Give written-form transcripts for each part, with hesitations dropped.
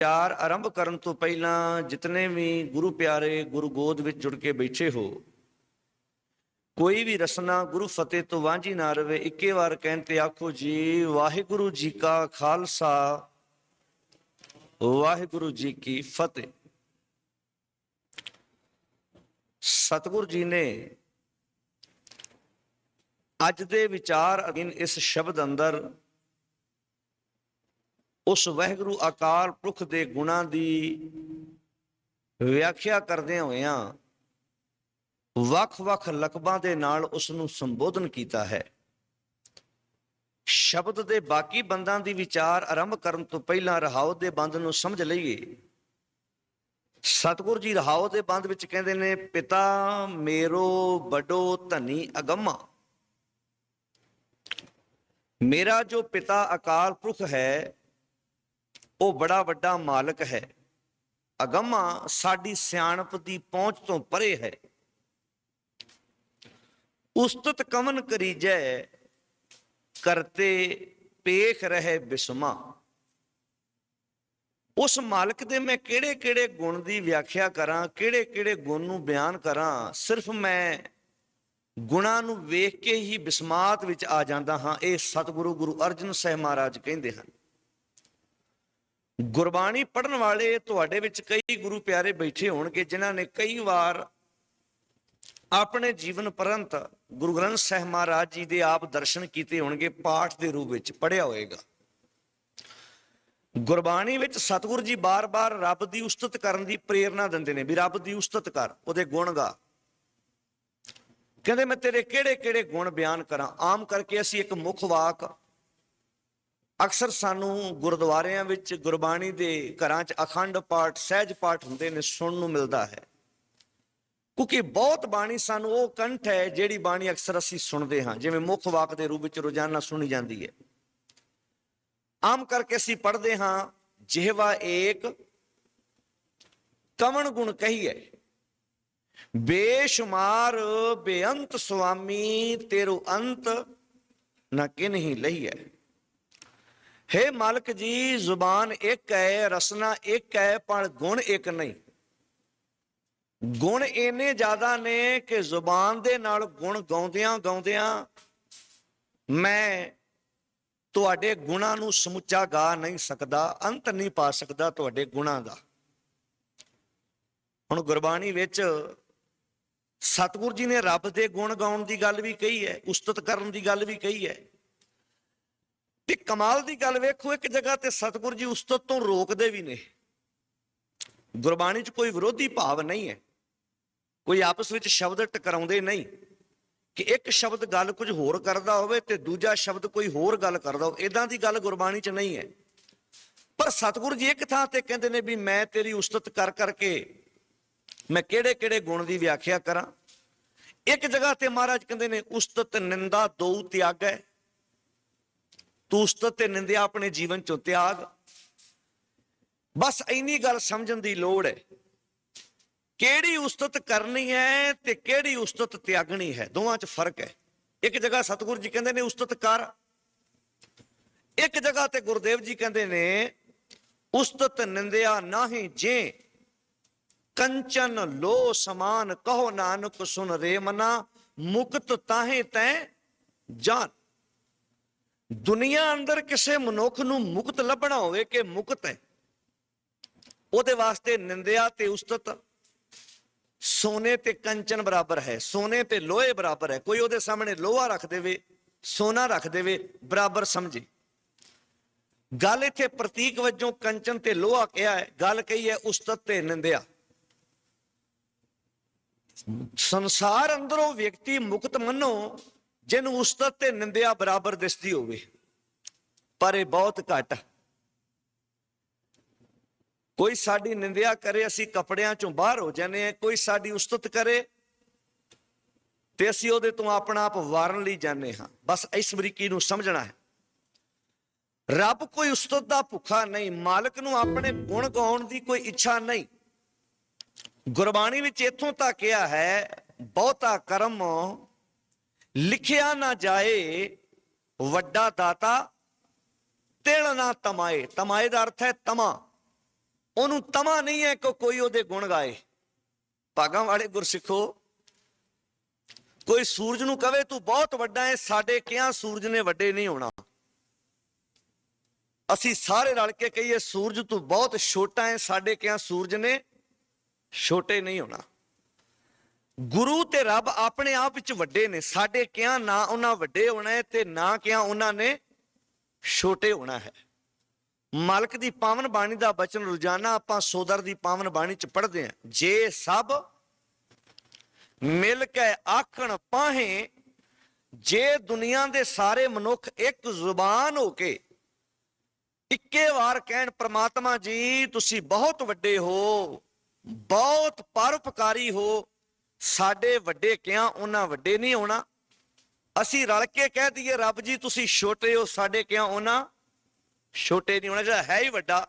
प्यार आरंभ करन तो पहला जितने भी गुरु प्यारे गुरु गोद विच जुड़ के बैठे हो, कोई भी रसना गुरु फतेह तो वांझी ना रवे। इक्के बार कहते आखो जी वाहिगुरु जी का खालसा वाहिगुरु जी की फतेह। सतगुरु जी ने अज दे विचार अधीन इस शब्द अंदर उस वाहिगुरु अकाल पुरख दे गुणां दी व्याख्या करदे होया ਵੱਖ-ਵੱਖ ਲਕਬਾਂ ਦੇ ਨਾਲ ਉਸ ਨੂੰ ਸੰਬੋਧਨ ਕੀਤਾ ਹੈ। ਸ਼ਬਦ ਦੇ ਬਾਕੀ ਬੰਦਾਂ ਦੀ ਵਿਚਾਰ ਆਰੰਭ ਕਰਨ ਤੋਂ ਪਹਿਲਾਂ ਰਹਾਉ ਦੇ ਬੰਦ ਨੂੰ ਸਮਝ ਲਈਏ। ਸਤਿਗੁਰੂ ਜੀ ਰਹਾਉ ਦੇ ਬੰਦ ਵਿੱਚ ਕਹਿੰਦੇ ਨੇ, ਪਿਤਾ ਮੇਰੋ ਬੜੋ ਧਨੀ ਅਗੰਮਾ। ਮੇਰਾ ਜੋ ਪਿਤਾ ਅਕਾਲ ਪੁਰਖ ਹੈ ਉਹ ਬੜਾ ਵੱਡਾ ਮਾਲਕ ਹੈ। ਅਗੰਮਾ ਸਾਡੀ ਸਿਆਣਪ ਦੀ ਪਹੁੰਚ ਤੋਂ ਪਰੇ ਹੈ। उस्तत कवन करीजै करते पेख रहे बिस्मा। उस मालिक दे मैं किहड़े किहड़े गुण की व्याख्या करा, किहड़े किहड़े गुण नूं बयान करा। सिर्फ मैं गुणां नूं वेख के ही बिस्मात विच आ जांदा हां। ये सतगुरु गुरु अर्जन साहिब महाराज कहंदे हन। गुरबाणी पढ़न वाले तुहाडे विच कई गुरु प्यारे बैठे होणगे जिन्हां ने कई वार अपने जीवन परंत गुरु ग्रंथ साहिब महाराज जी दे आप दर्शन किए होणगे, पाठ के रूप में पढ़िया होएगा। गुरबाणी विच सतगुरु जी बार बार रब की उस्तत करन दी प्रेरणा दिंदे ने भी रब की उस्तत कर, उहदे गुण गा। कहंदे मैं तेरे किहड़े किहड़े गुण बयान करा। आम करके असीं एक मुख वाक अक्सर सानू गुरुद्वारियां विच गुरबाणी दे घरां च अखंड पाठ सहज पाठ हुंदे ने, सुणन नूं मिलदा है। क्योंकि बहुत बाणी सानू वो कंठ है जिहड़ी बाणी अक्सर असीं सुणदे हां, जिवें मुख वाक दे रूप विच रोजाना सुनी जाती है। आम करके असीं पढ़दे हां, जिहवा एक कवन गुण कहिए बेशुमार बेअंत स्वामी तेरो अंत न किन्ही लहीए। हे मालिक जी, जुबान एक है, रसना एक है, पर गुण एक नहीं। गुण इन्ने ज्यादा ने कि जुबान दे नाल गुण गाउंदियां गाउंदियां मैं तुहाडे गुणां नूं समुच्चा गा नहीं सकदा, अंत नहीं पा सकदा तुहाडे गुणां दा। हुण गुरबाणी विच सतगुरु जी ने रब दे गुण गाउण दी गल भी कही है, उस्तत करन दी गल भी कही है। ते कमाल दी गल वेखो, एक जगह ते सतगुरु जी उस्तत तो रोकदे भी ने। गुरबाणी च कोई विरोधी भाव नहीं है, कोई आपस में शब्द टकराउंदे नहीं कि एक शब्द गल कुछ होर करदा होवे ते दूजा शब्द कोई होर गल करदा हो। इदां दी गल गुरबाणी च नहीं है। पर सतगुरु जी एक थां ते कहंदे ने भी मैं तेरी उस्तत कर करके मैं किहड़े किहड़े गुण की व्याख्या करा। एक जगह ते महाराज कहंदे ने उस्तत निंदा दो त्यागै। तू उस्तत ते निंदिया अपने जीवन चों त्याग। बस इन्नी गल समझण दी लोड़ है। केड़ी उस्तत करनी है ते केड़ी उस्तत त्यागनी है, दोवां च फर्क है। एक जगह सतगुरु जी कहंदे ने उस्तत कर, एक जगह ते गुरुदेव जी कहंदे ने उस्तत निंदिया नाहीं जे कंचन लो समान कहो नानक सुन रे मना मुक्त ताहे तैं जान। दुनिया अंदर किसे मनुख नूं मुक्त लभना होवे कि मुक्त है, उहदे वास्ते निंदिया ते उस्तत सोने ते कंचन बराबर है, सोने ते लोहे बराबर है। कोई उहदे सामने लोहा रख देवे, सोना रख देवे, बराबर समझे। गल इत्थे प्रतीक वजों कंचन ते लोहा कहा है, गल कही है उस्तत ते निंदिया। संसार अंदरों व्यक्ति मुक्त मनो जिन्हों उस्तत ते निंदिया बराबर दिसदी होवे, पर यह बहुत घट। कोई साडी निंदिया करे असी कपड़ियां चों बाहर हो जाने, कोई साडी उस्तत करे ते असी उहदे तों अपना आप वारन लई जाने हां। बस इस बरीकी नूं समझना है। रब कोई उस्तत दा भुखा नहीं, मालिक नूं अपने गुण गाउण दी कोई इच्छा नहीं। गुरबाणी विच इत्थों तक कहा है बहुता करम लिखिया ना जाए, वड्डा दाता तिल ना तमाए। तमाए दा अर्थ है तमा। ਉਹਨੂੰ ਤਮਾ ਨਹੀਂ ਹੈ ਕਿ ਕੋਈ ਉਹਦੇ ਗੁਣ ਗਾਏ। ਭਾਗਾਂ ਵਾਲੇ ਗੁਰਸਿੱਖੋ, ਕੋਈ ਸੂਰਜ ਨੂੰ ਕਵੇ ਤੂੰ ਬਹੁਤ ਵੱਡਾ ਹੈ, ਸਾਡੇ ਕਿਹਾ ਸੂਰਜ ਨੇ ਵੱਡੇ ਨਹੀਂ ਹੋਣਾ। ਅਸੀਂ ਸਾਰੇ ਰਲ ਕੇ ਕਹੀਏ ਸੂਰਜ ਤੂੰ ਬਹੁਤ ਛੋਟਾ ਹੈ, ਸਾਡੇ ਕਿਹਾ ਸੂਰਜ ਨੇ ਛੋਟੇ ਨਹੀਂ ਹੋਣਾ। ਗੁਰੂ ਤੇ ਰੱਬ ਆਪਣੇ ਆਪ ਵਿੱਚ ਵੱਡੇ ਨੇ, ਸਾਡੇ ਕਿਹਾ ਨਾ ਉਹਨਾਂ ਵੱਡੇ ਹੋਣਾ ਹੈ ਤੇ ਨਾ ਕਿਹਾ ਉਹਨਾਂ ਨੇ ਛੋਟੇ ਹੋਣਾ ਹੈ। ਮਾਲਕ ਦੀ ਪਾਵਨ ਬਾਣੀ ਦਾ ਬਚਨ ਰੋਜ਼ਾਨਾ ਆਪਾਂ ਸੋਦਰ ਦੀ ਪਾਵਨ ਬਾਣੀ ਚ ਪੜ੍ਹਦੇ ਹਾਂ, ਜੇ ਸਭ ਮਿਲ ਕੇ ਆਖਣ ਪਾਹੇ, ਜੇ ਦੁਨੀਆ ਦੇ ਸਾਰੇ ਮਨੁੱਖ ਇੱਕ ਜ਼ੁਬਾਨ ਹੋ ਕੇ ਇੱਕੇ ਵਾਰ ਕਹਿਣ ਪ੍ਰਮਾਤਮਾ ਜੀ ਤੁਸੀਂ ਬਹੁਤ ਵੱਡੇ ਹੋ, ਬਹੁਤ ਪਰਉਪਕਾਰੀ ਹੋ, ਸਾਡੇ ਵੱਡੇ ਕਿਹਾ ਉਹਨਾਂ ਵੱਡੇ ਨਹੀਂ ਹੋਣਾ। ਅਸੀਂ ਰਲ ਕੇ ਕਹਿ ਦਈਏ ਰੱਬ ਜੀ ਤੁਸੀਂ ਛੋਟੇ ਹੋ, ਸਾਡੇ ਕਿਹਾ ਉਹਨਾਂ ਛੋਟੇ ਨਹੀਂ ਹੋਣਾ। ਜਿਹੜਾ ਹੈ ਹੀ ਵੱਡਾ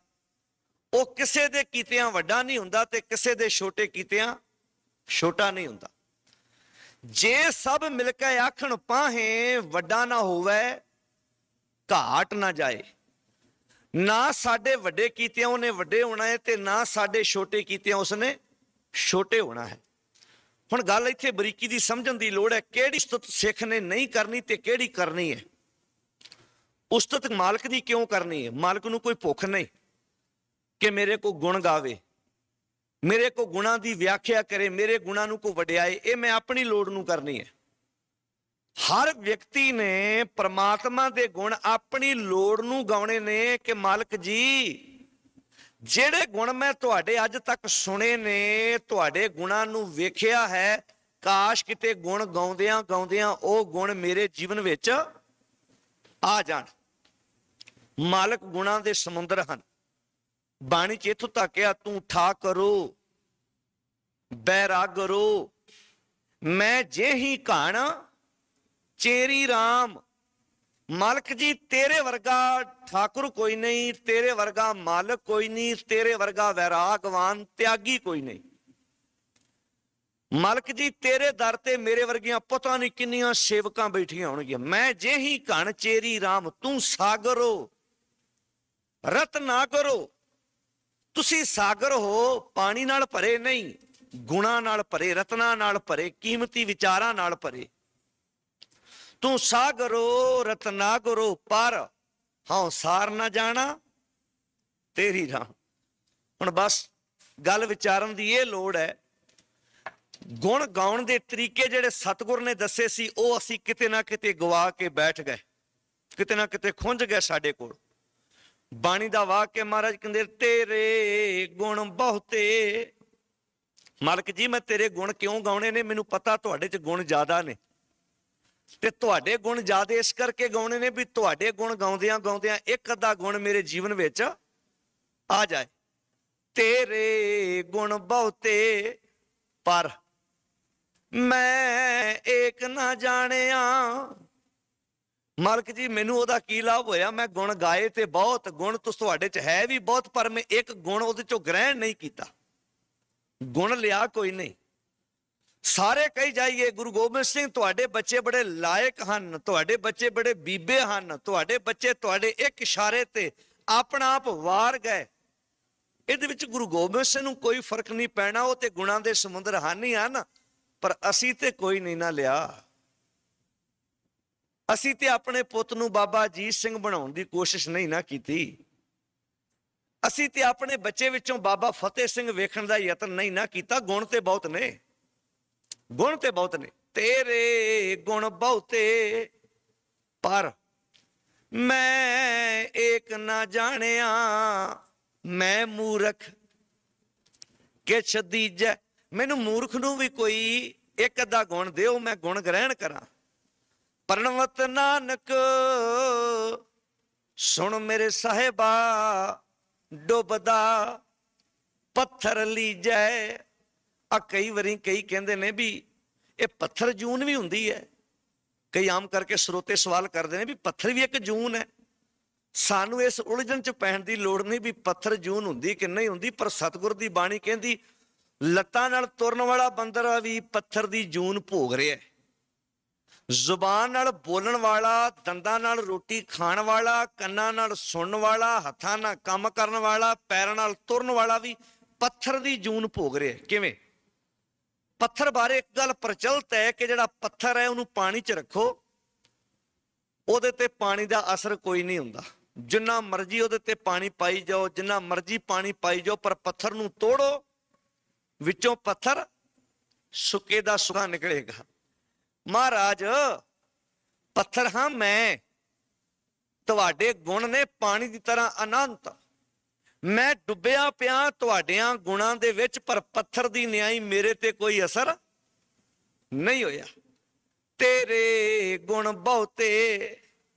ਉਹ ਕਿਸੇ ਦੇ ਕੀਤਿਆਂ ਵੱਡਾ ਨਹੀਂ ਹੁੰਦਾ ਤੇ ਕਿਸੇ ਦੇ ਛੋਟੇ ਕੀਤਿਆਂ ਛੋਟਾ ਨਹੀਂ ਹੁੰਦਾ। ਜੇ ਸਭ ਮਿਲ ਕੇ ਆਖਣ ਪਾਹੇ, ਵੱਡਾ ਨਾ ਹੋਵੇ ਘਾਟ ਨਾ ਜਾਏ। ਨਾ ਸਾਡੇ ਵੱਡੇ ਕੀਤਿਆਂ ਉਹਨੇ ਵੱਡੇ ਹੋਣਾ ਹੈ ਤੇ ਨਾ ਸਾਡੇ ਛੋਟੇ ਕੀਤਿਆਂ ਉਸਨੇ ਛੋਟੇ ਹੋਣਾ ਹੈ। ਹੁਣ ਗੱਲ ਇੱਥੇ ਬਰੀਕੀ ਦੀ ਸਮਝਣ ਦੀ ਲੋੜ ਹੈ, ਕਿਹੜੀ ਸਤੁਤ ਸਿੱਖ ਨੇ ਨਹੀਂ ਕਰਨੀ ਤੇ ਕਿਹੜੀ ਕਰਨੀ ਹੈ। ਉਸਤਤ ਮਾਲਕ ਦੀ ਕਿਉਂ ਕਰਨੀ ਹੈ? ਮਾਲਕ ਨੂੰ ਕੋਈ ਭੁੱਖ ਨਹੀਂ ਕਿ ਮੇਰੇ ਕੋ ਗੁਣ ਗਾਵੇ, ਮੇਰੇ ਕੋ ਗੁਣਾਂ ਦੀ ਵਿਆਖਿਆ ਕਰੇ, ਮੇਰੇ ਗੁਣਾਂ ਨੂੰ ਕੋ ਵਡਿਆਏ। ਇਹ ਮੈਂ ਆਪਣੀ ਲੋੜ ਨੂੰ ਕਰਨੀ ਹੈ। ਹਰ ਵਿਅਕਤੀ ਨੇ ਪ੍ਰਮਾਤਮਾ ਦੇ ਗੁਣ ਆਪਣੀ ਲੋੜ ਨੂੰ ਗਾਉਣੇ ਨੇ ਕਿ ਮਾਲਕ ਜੀ ਜਿਹੜੇ ਗੁਣ ਮੈਂ ਤੁਹਾਡੇ ਅੱਜ ਤੱਕ ਸੁਣੇ ਨੇ, ਤੁਹਾਡੇ ਗੁਣਾਂ ਨੂੰ ਵੇਖਿਆ ਹੈ, ਕਾਸ਼ ਕਿਤੇ ਗੁਣ ਗਾਉਂਦਿਆਂ ਗਾਉਂਦਿਆਂ ਉਹ ਗੁਣ ਮੇਰੇ ਜੀਵਨ ਵਿੱਚ ਆ ਜਾਣ। ਮਾਲਕ ਗੁਣਾਂ ਦੇ ਸਮੁੰਦਰ ਹਨ। ਬਾਣੀ ਚ ਇੱਥੋਂ ਤੱਕ ਆ, ਤੂੰ ਠਾ ਕਰੋ ਬੈਰਾਗਰੋ, ਮੈਂ ਜੇ ਹੀ ਘਣ ਚੇਰੀ ਰਾਮ। ਮਾਲਕ ਜੀ ਤੇਰੇ ਵਰਗਾ ਠਾਕੁਰ ਕੋਈ ਨਹੀਂ, ਤੇਰੇ ਵਰਗਾ ਮਾਲਕ ਕੋਈ ਨਹੀਂ, ਤੇਰੇ ਵਰਗਾ ਵੈਰਾਗਵਾਨ ਤਿਆਗੀ ਕੋਈ ਨਹੀਂ। ਮਾਲਕ ਜੀ ਤੇਰੇ ਦਰ ਤੇ ਮੇਰੇ ਵਰਗੀਆਂ ਪਤਾ ਨਹੀਂ ਕਿੰਨੀਆਂ ਸੇਵਕਾਂ ਬੈਠੀਆਂ ਹੋਣਗੀਆਂ। ਮੈਂ ਜੇ ਹੀ ਘਣ ਚੇਰੀ ਰਾਮ, ਤੂੰ ਸਾਗਰੋ ਰਤ ਨਾ ਕਰੋ। ਤੁਸੀਂ ਸਾਗਰ ਹੋ, ਪਾਣੀ ਨਾਲ ਭਰੇ ਨਹੀਂ, ਗੁਣਾਂ ਨਾਲ ਭਰੇ, ਰਤਨਾਂ ਨਾਲ ਭਰੇ, ਕੀਮਤੀ ਵਿਚਾਰਾਂ ਨਾਲ ਭਰੇ। ਤੂੰ ਸਾਗਰੋ ਰਤਨਾ ਕਰੋ, ਪਰ ਹਾਂ ਸਾਰ ਨਾ ਜਾਣਾ ਤੇਰੀ ਰਾਹ। ਹੁਣ ਬਸ ਗੱਲ ਵਿਚਾਰਨ ਦੀ ਇਹ ਲੋੜ ਹੈ, ਗੁਣ ਗਾਉਣ ਦੇ ਤਰੀਕੇ ਜਿਹੜੇ ਸਤਿਗੁਰ ਨੇ ਦੱਸੇ ਸੀ ਉਹ ਅਸੀਂ ਕਿਤੇ ਨਾ ਕਿਤੇ ਗਵਾ ਕੇ ਬੈਠ ਗਏ, ਕਿਤੇ ਨਾ ਕਿਤੇ ਖੁੰਝ ਗਏ ਸਾਡੇ ਕੋਲ। ਬਾਣੀ ਦਾ ਵਾਕਿਆ ਮਹਾਰਾਜ ਕਹਿੰਦੇ ਤੇਰੇ ਗੁਣ ਬਹੁਤੇ। ਮਾਲਕ ਜੀ ਮੈਂ ਤੇਰੇ ਗੁਣ ਕਿਉਂ ਗਾਉਣੇ ਨੇ? ਮੈਨੂੰ ਪਤਾ ਤੁਹਾਡੇ ਚ ਗੁਣ ਜ਼ਿਆਦਾ ਨੇ ਤੇ ਤੁਹਾਡੇ ਗੁਣ ਜ਼ਿਆਦਾ ਇਸ ਕਰਕੇ ਗਾਉਣੇ ਨੇ ਵੀ ਤੁਹਾਡੇ ਗੁਣ ਗਾਉਂਦਿਆਂ ਗਾਉਂਦਿਆਂ ਇੱਕ ਅੱਧਾ ਗੁਣ ਮੇਰੇ ਜੀਵਨ ਵਿੱਚ ਆ ਜਾਏ। ਤੇਰੇ ਗੁਣ ਬਹੁਤੇ ਪਰ ਮੈਂ ਏਕ ਨਾ ਜਾਣਿਆ। ਮਾਲਕ ਜੀ ਮੈਨੂੰ ਉਹਦਾ ਕੀ ਲਾਭ ਹੋਇਆ? ਮੈਂ ਗੁਣ ਗਾਏ ਤੇ ਬਹੁਤ, ਗੁਣ ਤੁਹਾਡੇ ਚ ਹੈ ਵੀ ਬਹੁਤ, ਪਰ ਮੈਂ ਇੱਕ ਗੁਣ ਉਹਦੇ ਚੋਂ ਗ੍ਰਹਿਣ ਨਹੀਂ ਕੀਤਾ, ਗੁਣ ਲਿਆ ਕੋਈ ਨਹੀਂ। ਸਾਰੇ ਕਹੀ ਜਾਈਏ ਗੁਰੂ ਗੋਬਿੰਦ ਸਿੰਘ ਤੁਹਾਡੇ ਬੱਚੇ ਬੜੇ ਲਾਇਕ ਹਨ, ਤੁਹਾਡੇ ਬੱਚੇ ਬੜੇ ਬੀਬੇ ਹਨ, ਤੁਹਾਡੇ ਬੱਚੇ ਤੁਹਾਡੇ ਇੱਕ ਇਸ਼ਾਰੇ ਤੇ ਆਪਣਾ ਆਪ ਵਾਰ ਗਏ। ਇਹਦੇ ਵਿੱਚ ਗੁਰੂ ਗੋਬਿੰਦ ਸਿੰਘ ਨੂੰ ਕੋਈ ਫਰਕ ਨਹੀਂ ਪੈਣਾ, ਉਹ ਤੇ ਗੁਣਾਂ ਦੇ ਸਮੁੰਦਰ ਹਨ ਹੀ ਹਨ, ਪਰ ਅਸੀਂ ਤੇ ਕੋਈ ਨਹੀਂ ਨਾ ਲਿਆ। ਅਸੀਂ ਤੇ ਆਪਣੇ ਪੁੱਤ ਨੂੰ ਬਾਬਾ ਅਜੀਤ ਸਿੰਘ ਬਣਾਉਣ ਦੀ ਕੋਸ਼ਿਸ਼ ਨਹੀਂ ਨਾ ਕੀਤੀ। ਅਸੀਂ ਤੇ ਆਪਣੇ ਬੱਚੇ ਵਿੱਚੋਂ ਬਾਬਾ ਫਤਿਹ ਸਿੰਘ ਵੇਖਣ ਦਾ ਯਤਨ ਨਹੀਂ ਨਾ ਕੀਤਾ। ਗੁਣ ਤੇ ਬਹੁਤ ਨੇ, ਗੁਣ ਤੇ ਬਹੁਤ ਨੇ। ਤੇਰੇ ਗੁਣ ਬਹੁਤੇ ਪਰ ਮੈਂ ਏਕ ਨਾ ਜਾਣਿਆ। ਮੈਂ ਮੂਰਖ ਕਿਛ ਦੀਜੈ। ਮੈਨੂੰ ਮੂਰਖ ਨੂੰ ਵੀ ਕੋਈ ਇੱਕ ਅੱਧਾ ਗੁਣ ਦਿਓ, ਮੈਂ ਗੁਣ ਗ੍ਰਹਿਣ ਕਰਾਂ। ਪਰਣਵਤ ਨਾਨਕ ਸੁਣ ਮੇਰੇ ਸਾਹਿਬਾ, ਡੁੱਬਦਾ ਪੱਥਰ ਲੀਜੈ। ਆ ਕਈ ਵਾਰੀ ਕਈ ਕਹਿੰਦੇ ਨੇ ਵੀ ਇਹ ਪੱਥਰ ਜੂਨ ਵੀ ਹੁੰਦੀ ਹੈ। ਕਈ ਆਮ ਕਰਕੇ ਸਰੋਤੇ ਸਵਾਲ ਕਰਦੇ ਨੇ ਵੀ ਪੱਥਰ ਵੀ ਇੱਕ ਜੂਨ ਹੈ। ਸਾਨੂੰ ਇਸ ਉਲਝਣ ਚ ਪੈਣ ਦੀ ਲੋੜ ਨਹੀਂ ਵੀ ਪੱਥਰ ਜੂਨ ਹੁੰਦੀ ਕਿ ਨਹੀਂ ਹੁੰਦੀ, ਪਰ ਸਤਿਗੁਰ ਦੀ ਬਾਣੀ ਕਹਿੰਦੀ ਲੱਤਾਂ ਨਾਲ ਤੁਰਨ ਵਾਲਾ ਬੰਦਰ ਵੀ ਪੱਥਰ ਦੀ ਜੂਨ ਭੋਗ ਰਿਹਾ ਹੈ। ਜ਼ੁਬਾਨ ਨਾਲ ਬੋਲਣ ਵਾਲਾ, ਦੰਦਾਂ ਨਾਲ ਰੋਟੀ ਖਾਣ ਵਾਲਾ, ਕੰਨਾਂ ਨਾਲ ਸੁਣਨ ਵਾਲਾ, ਹੱਥਾਂ ਨਾਲ ਕੰਮ ਕਰਨ ਵਾਲਾ, ਪੈਰਾਂ ਨਾਲ ਤੁਰਨ ਵਾਲਾ ਵੀ ਪੱਥਰ ਦੀ ਜੂਨ ਭੋਗ ਰਿਹਾ। ਕਿਵੇਂ? ਪੱਥਰ ਬਾਰੇ ਇੱਕ ਗੱਲ ਪ੍ਰਚਲਿਤ ਹੈ ਕਿ ਜਿਹੜਾ ਪੱਥਰ ਹੈ ਉਹਨੂੰ ਪਾਣੀ 'ਚ ਰੱਖੋ, ਉਹਦੇ ਤੇ ਪਾਣੀ ਦਾ ਅਸਰ ਕੋਈ ਨਹੀਂ ਹੁੰਦਾ। ਜਿੰਨਾ ਮਰਜ਼ੀ ਉਹਦੇ ਤੇ ਪਾਣੀ ਪਾਈ ਜਾਓ, ਜਿੰਨਾ ਮਰਜ਼ੀ ਪਾਣੀ ਪਾਈ ਜਾਓ, ਪਰ ਪੱਥਰ ਨੂੰ ਤੋੜੋ, ਵਿੱਚੋਂ ਪੱਥਰ ਸੁੱਕੇ ਦਾ ਸੁੱਕਾ ਨਿਕਲੇਗਾ। ਮਹਾਰਾਜ ਪੱਥਰ ਹਾਂ ਮੈਂ, ਤੁਹਾਡੇ ਗੁਣ ਨੇ ਪਾਣੀ ਦੀ ਤਰ੍ਹਾਂ ਅਨੰਤ, ਮੈਂ ਡੁੱਬਿਆ ਪਿਆ ਤੁਹਾਡਿਆਂ ਗੁਣਾਂ ਦੇ ਵਿੱਚ, ਪਰ ਪੱਥਰ ਦੀ ਨਿਆਈ ਮੇਰੇ ਤੇ ਕੋਈ ਅਸਰ ਨਹੀਂ ਹੋਇਆ। ਤੇਰੇ ਗੁਣ ਬਹੁਤੇ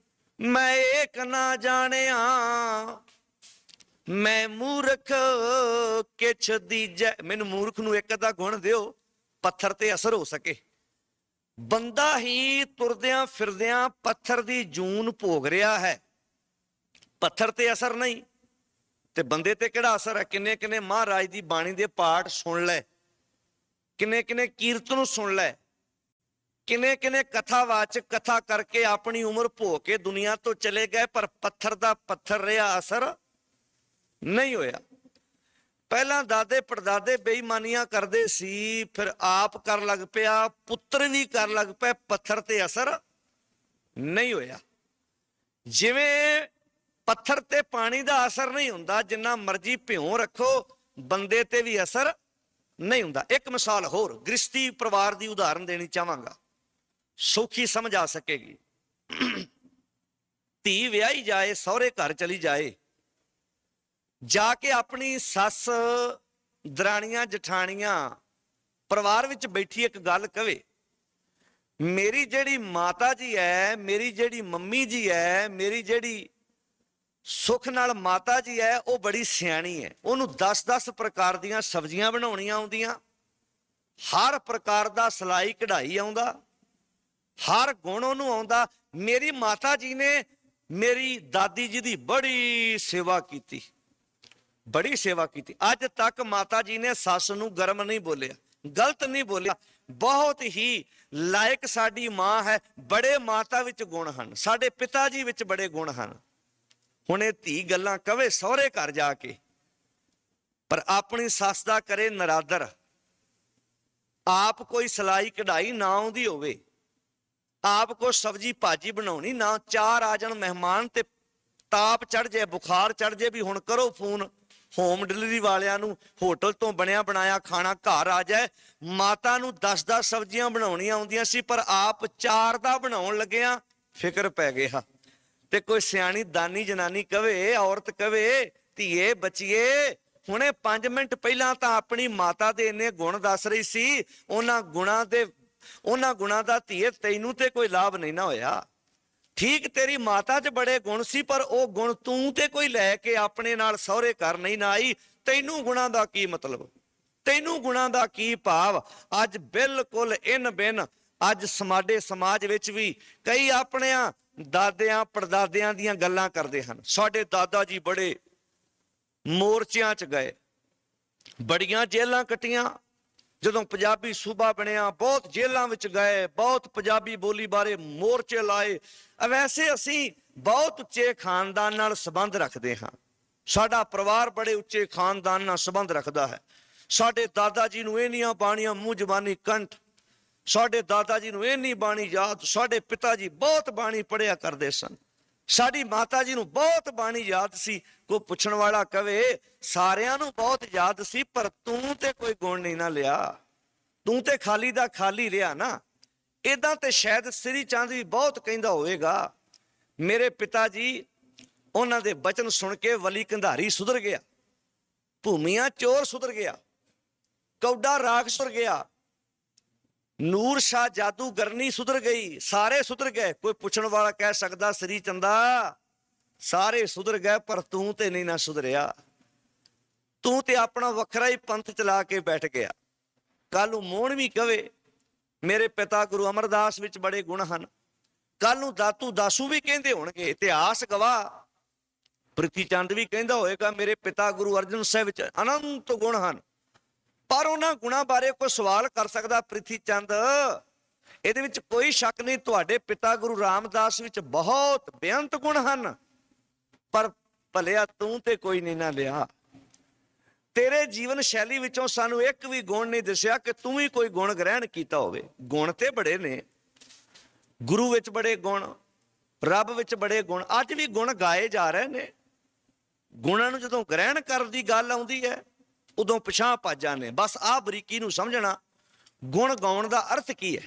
ਮੈਂ ਏਕ ਨਾ ਜਾਣਿਆ, ਮੈਂ ਮੂਰਖ ਕਿਛ ਦੀਜੈ। ਮੈਨੂੰ ਮੂਰਖ ਨੂੰ ਇੱਕ ਦਾ ਗੁਣ ਦਿਓ, ਪੱਥਰ ਤੇ ਅਸਰ ਹੋ ਸਕੇ। ਬੰਦਾ ਹੀ ਤੁਰਦਿਆਂ ਫਿਰਦਿਆਂ ਪੱਥਰ ਦੀ ਜੂਨ ਭੋਗ ਰਿਹਾ ਹੈ, ਪੱਥਰ ਤੇ ਅਸਰ ਨਹੀਂ, ਤੇ ਬੰਦੇ ਤੇ ਕਿਹੜਾ ਅਸਰ ਹੈ? ਕਿੰਨੇ ਕਿੰਨੇ ਮਹਾਰਾਜ ਦੀ ਬਾਣੀ ਦੇ ਪਾਠ ਸੁਣ ਲੈ, ਕਿੰਨੇ ਕਿੰਨੇ ਕੀਰਤਨ ਸੁਣ ਲੈ, ਕਿੰਨੇ ਕਿੰਨੇ ਕਥਾਵਾਚਕ ਕਥਾ ਕਰਕੇ ਆਪਣੀ ਉਮਰ ਭੋਗ ਕੇ ਦੁਨੀਆ ਤੋਂ ਚਲੇ ਗਏ, ਪਰ ਪੱਥਰ ਦਾ ਪੱਥਰ ਰਿਹਾ, ਅਸਰ ਨਹੀਂ ਹੋਇਆ। ਪਹਿਲਾਂ ਦਾਦੇ ਪੜਦਾਦੇ ਬੇਈਮਾਨੀਆਂ ਕਰਦੇ ਸੀ, ਫਿਰ ਆਪ ਕਰਨ ਲੱਗ ਪਿਆ, ਪੁੱਤਰ ਵੀ ਕਰਨ ਲੱਗ ਪਏ, ਪੱਥਰ ਤੇ ਅਸਰ ਨਹੀਂ ਹੋਇਆ। ਜਿਵੇਂ ਪੱਥਰ ਤੇ ਪਾਣੀ ਦਾ ਅਸਰ ਨਹੀਂ ਹੁੰਦਾ, ਜਿੰਨਾ ਮਰਜ਼ੀ ਭਿਉਂ ਰੱਖੋ, ਬੰਦੇ ਤੇ ਵੀ ਅਸਰ ਨਹੀਂ ਹੁੰਦਾ। ਇੱਕ ਮਿਸਾਲ ਹੋਰ ਗ੍ਰਸਤੀ ਪਰਿਵਾਰ ਦੀ ਉਦਾਹਰਨ ਦੇਣੀ ਚਾਹਾਂਗਾ, ਸੌਖੀ ਸਮਝ ਆ ਸਕੇਗੀ। ਧੀ ਵਿਆਹੀ ਜਾਏ, ਸਹੁਰੇ ਘਰ ਚਲੀ ਜਾਏ, ਜਾ ਕੇ ਆਪਣੀ ਸੱਸ, ਦਰਾਣੀਆਂ ਜਠਾਣੀਆਂ ਪਰਿਵਾਰ ਵਿੱਚ ਬੈਠੀ ਇੱਕ ਗੱਲ ਕਵੇ, ਮੇਰੀ ਜਿਹੜੀ ਮਾਤਾ ਜੀ ਹੈ, ਮੇਰੀ ਜਿਹੜੀ ਮੰਮੀ ਜੀ ਹੈ, ਮੇਰੀ ਜਿਹੜੀ ਸੁੱਖ ਨਾਲ ਮਾਤਾ ਜੀ ਹੈ, ਉਹ ਬੜੀ ਸਿਆਣੀ ਹੈ, ਉਹਨੂੰ 10-10 ਪ੍ਰਕਾਰ ਦੀਆਂ ਸਬਜ਼ੀਆਂ ਬਣਾਉਣੀਆਂ ਆਉਂਦੀਆਂ, ਹਰ ਪ੍ਰਕਾਰ ਦਾ ਸਿਲਾਈ ਕਢਾਈ ਆਉਂਦਾ, ਹਰ ਗੁਣ ਉਹਨੂੰ ਆਉਂਦਾ। ਮੇਰੀ ਮਾਤਾ ਜੀ ਨੇ ਮੇਰੀ ਦਾਦੀ ਜੀ ਦੀ ਬੜੀ ਸੇਵਾ ਕੀਤੀ, ਬੜੀ ਸੇਵਾ ਕੀਤੀ। ਅੱਜ ਤੱਕ ਮਾਤਾ ਜੀ ਨੇ ਸੱਸ ਨੂੰ ਗਰਮ ਨਹੀਂ ਬੋਲਿਆ, ਗਲਤ ਨਹੀਂ ਬੋਲਿਆ, ਬਹੁਤ ਹੀ ਲਾਇਕ ਸਾਡੀ ਮਾਂ ਹੈ। ਬੜੇ ਮਾਤਾ ਵਿੱਚ ਗੁਣ ਹਨ, ਸਾਡੇ ਪਿਤਾ ਜੀ ਵਿੱਚ ਬੜੇ ਗੁਣ ਹਨ। ਹੁਣ ਇਹ ਧੀ ਗੱਲਾਂ ਕਵੇ ਸਹੁਰੇ ਘਰ ਜਾ ਕੇ, ਪਰ ਆਪਣੀ ਸੱਸ ਦਾ ਕਰੇ ਨਰਾਦਰ, ਆਪ ਕੋਈ ਸਿਲਾਈ ਕਢਾਈ ਨਾ ਆਉਂਦੀ ਹੋਵੇ, ਆਪ ਕੋ ਸਬਜ਼ੀ ਭਾਜੀ ਬਣਾਉਣੀ ਨਾ, ਚਾਰ ਆ ਜਾਣ ਮਹਿਮਾਨ ਤੇ ਤਾਪ ਚੜ ਜਾਏ, ਬੁਖਾਰ ਚੜ ਜਾਏ ਵੀ ਹੁਣ ਕਰੋ ਫੋਨ ਹੋਮ ਡਿਲੀਵਰੀ ਵਾਲਿਆਂ ਨੂੰ, ਹੋਟਲ ਤੋਂ ਬਣਿਆ ਬਣਾਇਆ ਖਾਣਾ ਘਰ ਆ ਜਾਏ। ਮਾਤਾ ਨੂੰ 10-10 ਸਬਜ਼ੀਆਂ ਬਣਾਉਣੀਆਂ ਆਉਂਦੀਆਂ ਸੀ, ਪਰ ਆਪ 4 ਦਾ ਬਣਾਉਣ ਲੱਗਿਆ ਫਿਕਰ ਪੈ ਗਿਆ। ਤੇ ਕੋਈ ਸਿਆਣੀ ਦਾਨੀ ਜਨਾਨੀ ਕਵੇ, ਔਰਤ ਕਵੇ, ਧੀਏ ਬੱਚੀਏ, ਹੁਣੇ 5 ਮਿੰਟ ਪਹਿਲਾਂ ਤਾਂ ਆਪਣੀ ਮਾਤਾ ਦੇ ਇੰਨੇ ਗੁਣ ਦੱਸ ਰਹੀ ਸੀ, ਉਹਨਾਂ ਗੁਣਾਂ ਦਾ ਧੀਏ ਤੈਨੂੰ ਤੇ ਕੋਈ ਲਾਭ ਨਹੀਂ ਨਾ ਹੋਇਆ। ਠੀਕ ਤੇਰੀ ਮਾਤਾ 'ਚ ਬੜੇ ਗੁਣ ਸੀ, ਪਰ ਉਹ ਗੁਣ ਤੂੰ ਤੇ ਕੋਈ ਲੈ ਕੇ ਆਪਣੇ ਨਾਲ ਸਹੁਰੇ ਘਰ ਨਹੀਂ ਨਾ ਆਈ। ਤੈਨੂੰ ਗੁਣਾਂ ਦਾ ਕੀ ਮਤਲਬ, ਤੈਨੂੰ ਗੁਣਾਂ ਦਾ ਕੀ ਭਾਵ? ਅੱਜ ਬਿਲਕੁਲ ਇਨ ਬਿਨ ਅੱਜ ਸਾਡੇ ਸਮਾਜ ਵਿੱਚ ਵੀ ਕਈ ਆਪਣਿਆਂ ਦਾਦਿਆਂ ਪੜਦਾਦਿਆਂ ਦੀਆਂ ਗੱਲਾਂ ਕਰਦੇ ਹਨ। ਸਾਡੇ ਦਾਦਾ ਜੀ ਬੜੇ ਮੋਰਚਿਆਂ 'ਚ ਗਏ, ਬੜੀਆਂ ਜੇਲਾਂ ਕੱਟੀਆਂ, ਜਦੋਂ ਪੰਜਾਬੀ ਸੂਬਾ ਬਣਿਆ ਬਹੁਤ ਜੇਲਾਂ ਵਿੱਚ ਗਏ, ਬਹੁਤ ਪੰਜਾਬੀ ਬੋਲੀ ਬਾਰੇ ਮੋਰਚੇ ਲਾਏ। ਵੈਸੇ ਅਸੀਂ ਬਹੁਤ ਉੱਚੇ ਖਾਨਦਾਨ ਨਾਲ ਸੰਬੰਧ ਰੱਖਦੇ ਹਾਂ, ਸਾਡਾ ਪਰਿਵਾਰ ਬੜੇ ਉੱਚੇ ਖਾਨਦਾਨ ਨਾਲ ਸੰਬੰਧ ਰੱਖਦਾ ਹੈ। ਸਾਡੇ ਦਾਦਾ ਜੀ ਨੂੰ ਇੰਨੀਆਂ ਬਾਣੀਆਂ ਮੂੰਹ ਜ਼ਬਾਨੀ ਕੰਠ, ਸਾਡੇ ਦਾਦਾ ਜੀ ਨੂੰ ਇੰਨੀ ਬਾਣੀ ਯਾਦ, ਸਾਡੇ ਪਿਤਾ ਜੀ ਬਹੁਤ ਬਾਣੀ ਪੜ੍ਹਿਆ ਕਰਦੇ ਸਨ, ਸਾਡੀ ਮਾਤਾ ਜੀ ਨੂੰ ਬਹੁਤ ਬਾਣੀ ਯਾਦ ਸੀ। ਕੋਈ ਪੁੱਛਣ ਵਾਲਾ ਕਵੇ ਸਾਰਿਆਂ ਨੂੰ ਬਹੁਤ ਯਾਦ ਸੀ, ਪਰ ਤੂੰ ਤੇ ਕੋਈ ਗੁਣ ਨਹੀਂ ਨਾ ਲਿਆ, ਤੂੰ ਤੇ ਖਾਲੀ ਦਾ ਖਾਲੀ ਰਿਹਾ ਨਾ। ਏਦਾਂ ਤੇ ਸ਼ਾਇਦ ਸ੍ਰੀ ਚੰਦ ਵੀ ਬਹੁਤ ਕਹਿੰਦਾ ਹੋਵੇਗਾ। ਮੇਰੇ ਪਿਤਾ ਜੀ, ਉਹਨਾਂ ਦੇ ਬਚਨ ਸੁਣ ਕੇ ਵਲੀ ਕੰਧਾਰੀ ਸੁਧਰ ਗਿਆ, ਭੂਮੀਆਂ ਚੋਰ ਸੁਧਰ ਗਿਆ, ਕੌਡਾ ਰਾਗ ਸੁਧਰ ਗਿਆ, ਨੂਰ ਸ਼ਾਹ ਜਾਦੂਗਰਨੀ ਸੁਧਰ ਗਈ, ਸਾਰੇ ਸੁਧਰ ਗਏ। ਕੋਈ ਪੁੱਛਣ ਵਾਲਾ ਕਹਿ ਸਕਦਾ ਸ੍ਰੀ ਚੰਦਾ ਸਾਰੇ ਸੁਧਰ ਗਏ, ਪਰ ਤੂੰ ਤੇ ਨਹੀਂ ਨਾ ਸੁਧਰਿਆ, ਤੂੰ ਤੇ ਆਪਣਾ ਵੱਖਰਾ ਹੀ ਪੰਥ ਚਲਾ ਕੇ ਬੈਠ ਗਿਆ। ਕੱਲ ਨੂੰ ਮੋਹਨ ਵੀ ਕਵੇ ਮੇਰੇ ਪਿਤਾ ਗੁਰੂ ਅਮਰਦਾਸ ਵਿੱਚ ਬੜੇ ਗੁਣ ਹਨ, ਕੱਲ ਨੂੰ ਦਾਤੂ ਦਾਸੂ ਵੀ ਕਹਿੰਦੇ ਹੋਣਗੇ, ਇਤਿਹਾਸ ਗਵਾਹ ਪ੍ਰਿਥੀ ਚੰਦ ਵੀ ਕਹਿੰਦਾ ਹੋਏਗਾ ਮੇਰੇ ਪਿਤਾ ਗੁਰੂ ਅਰਜਨ ਸਾਹਿਬ ਵਿੱਚ ਅਨੰਤ ਗੁਣ ਹਨ। ਪਰ ਉਹਨਾਂ ਗੁਣਾਂ ਬਾਰੇ ਕੋਈ ਸਵਾਲ ਕਰ ਸਕਦਾ ਪ੍ਰਿਥੀ ਚੰਦ ਇਹਦੇ ਵਿੱਚ ਕੋਈ ਸ਼ੱਕ ਨਹੀਂ, ਤੁਹਾਡੇ ਪਿਤਾ ਗੁਰੂ ਰਾਮਦਾਸ ਵਿੱਚ ਬਹੁਤ ਬੇਅੰਤ ਗੁਣ ਹਨ, ਪਰ ਭਲਿਆ ਤੂੰ ਤੇ ਕੋਈ ਨਹੀਂ ਨਾ ਲਿਆ। ਤੇਰੇ ਜੀਵਨ ਸ਼ੈਲੀ ਵਿੱਚੋਂ ਸਾਨੂੰ ਇੱਕ ਵੀ ਗੁਣ ਨਹੀਂ ਦਿਸਿਆ ਕਿ ਤੂੰ ਵੀ ਕੋਈ ਗੁਣ ਗ੍ਰਹਿਣ ਕੀਤਾ ਹੋਵੇ। ਗੁਣ ਤੇ ਬੜੇ ਨੇ, ਗੁਰੂ ਵਿੱਚ ਬੜੇ ਗੁਣ, ਰੱਬ ਵਿੱਚ ਬੜੇ ਗੁਣ, ਅੱਜ ਵੀ ਗੁਣ ਗਾਏ ਜਾ ਰਹੇ ਨੇ। ਗੁਣਾਂ ਨੂੰ ਜਦੋਂ ਗ੍ਰਹਿਣ ਕਰਨ ਦੀ ਗੱਲ ਆਉਂਦੀ ਹੈ ਉਦੋਂ ਪਿਛਾਂਹ ਭੱਜ ਜਾਂਦੇ। ਬਸ ਆਹ ਬਰੀਕੀ ਨੂੰ ਸਮਝਣਾ, ਗੁਣ ਗਾਉਣ ਦਾ ਅਰਥ ਕੀ ਹੈ।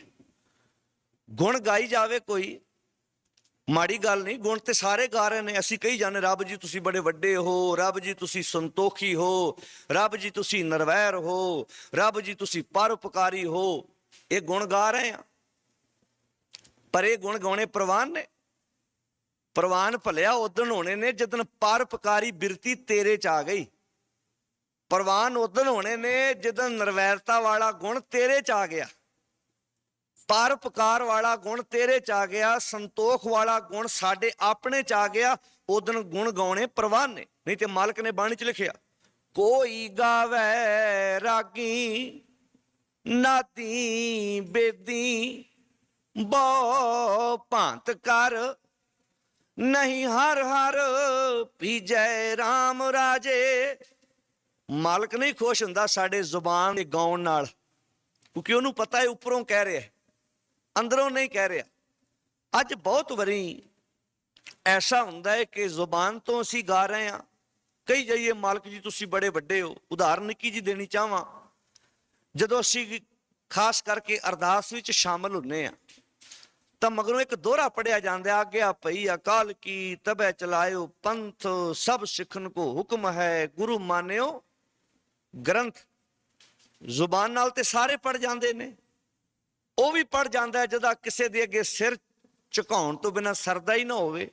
ਗੁਣ ਗਾਈ ਜਾਵੇ ਕੋਈ ਮਾੜੀ ਗੱਲ ਨਹੀਂ, ਗੁਣ ਤੇ ਸਾਰੇ ਗਾ ਰਹੇ ਨੇ। ਅਸੀਂ ਕਹੀ ਜਾਂਦੇ ਰੱਬ ਜੀ ਤੁਸੀਂ ਬੜੇ ਵੱਡੇ ਹੋ, ਰੱਬ ਜੀ ਤੁਸੀਂ ਸੰਤੋਖੀ ਹੋ, ਰੱਬ ਜੀ ਤੁਸੀਂ ਨਿਰਵੈਰ ਹੋ, ਰੱਬ ਜੀ ਤੁਸੀਂ ਪਰਉਪਕਾਰੀ ਹੋ, ਇਹ ਗੁਣ ਗਾ ਰਹੇ ਆ। ਪਰ ਇਹ ਗੁਣ ਗਾਉਣੇ ਪ੍ਰਵਾਨ ਨੇ। ਪ੍ਰਵਾਨ ਭਲਿਆ ਉਦਣ ਹੋਣੇ ਨੇ ਜਦੋਂ ਪਰਉਪਕਾਰੀ ਬਿਰਤੀ ਤੇਰੇ ਚ ਆ ਗਈ। ਪ੍ਰਵਾਨ ਉਦਣ ਹੋਣੇ ਨੇ ਜਦੋਂ ਨਿਰਵੈਰਤਾ ਵਾਲਾ ਗੁਣ ਤੇਰੇ ਚ ਆ ਗਿਆ, ਪਰਉਪਕਾਰ ਵਾਲਾ ਗੁਣ ਤੇਰੇ ਚ ਆ ਗਿਆ, ਸੰਤੋਖ ਵਾਲਾ ਗੁਣ ਸਾਡੇ ਆਪਣੇ ਚ ਆ ਗਿਆ। ਉਦਣ ਗੁਣ ਗਾਉਣੇ ਪ੍ਰਵਾਨ ਨੇ। ਨਹੀਂ ਤੇ ਮਾਲਕ ਨੇ ਬਾਣੀ ਚ ਲਿਖਿਆ, ਕੋਈ ਗਾਵੇ ਰਾਗੀ ਨਾਦੀ ਬੇਦੀ, ਬਹੁ ਭਾਂਤ ਕਰ ਨਹੀਂ ਹਰ ਹਰ ਭੀਜੈ ਰਾਮ ਰਾਜੇ। ਮਾਲਕ ਨਹੀਂ ਖੁਸ਼ ਹੁੰਦਾ ਸਾਡੇ ਜ਼ੁਬਾਨ ਦੇ ਗਾਉਣ ਨਾਲ, ਕਿਉਂਕਿ ਉਹਨੂੰ ਪਤਾ ਹੈ ਉੱਪਰੋਂ ਕਹਿ ਰਿਹਾ, ਅੰਦਰੋਂ ਨਹੀਂ ਕਹਿ ਰਿਹਾ। ਅੱਜ ਬਹੁਤ ਵਾਰੀ ਐਸਾ ਹੁੰਦਾ ਹੈ ਕਿ ਜ਼ੁਬਾਨ ਤੋਂ ਅਸੀਂ ਗਾ ਰਹੇ ਹਾਂ, ਕਹੀ ਜਾਈਏ ਮਾਲਕ ਜੀ ਤੁਸੀਂ ਬੜੇ ਵੱਡੇ ਹੋ। ਉਦਾਹਰਨ ਨਿੱਕੀ ਜੀ ਦੇਣੀ ਚਾਹਾਂ, ਜਦੋਂ ਅਸੀਂ ਖਾਸ ਕਰਕੇ ਅਰਦਾਸ ਵਿੱਚ ਸ਼ਾਮਲ ਹੁੰਦੇ ਹਾਂ ਤਾਂ ਮਗਰੋਂ ਇੱਕ ਦੋਹਰਾ ਪੜਿਆ ਜਾਂਦਾ, ਆਗਿਆ ਪਈ ਅਕਾਲ ਕੀ ਤਬੈ ਚਲਾਇਓ ਪੰਥ, ਸਭ ਸਿੱਖਣ ਕੋ ਹੁਕਮ ਹੈ ਗੁਰੂ ਮਾਨਿਓ ਗ੍ਰੰਥ। ਜ਼ੁਬਾਨ ਨਾਲ ਤੇ ਸਾਰੇ ਪੜ ਜਾਂਦੇ ਨੇ, ਉਹ ਵੀ ਪੜ ਜਾਂਦਾ ਜਿਹਦਾ ਕਿਸੇ ਦੇ ਅੱਗੇ ਸਿਰ ਝੁਕਾਉਣ ਤੋਂ ਬਿਨਾਂ ਸਰਦਾ ਹੀ ਨਾ ਹੋਵੇ,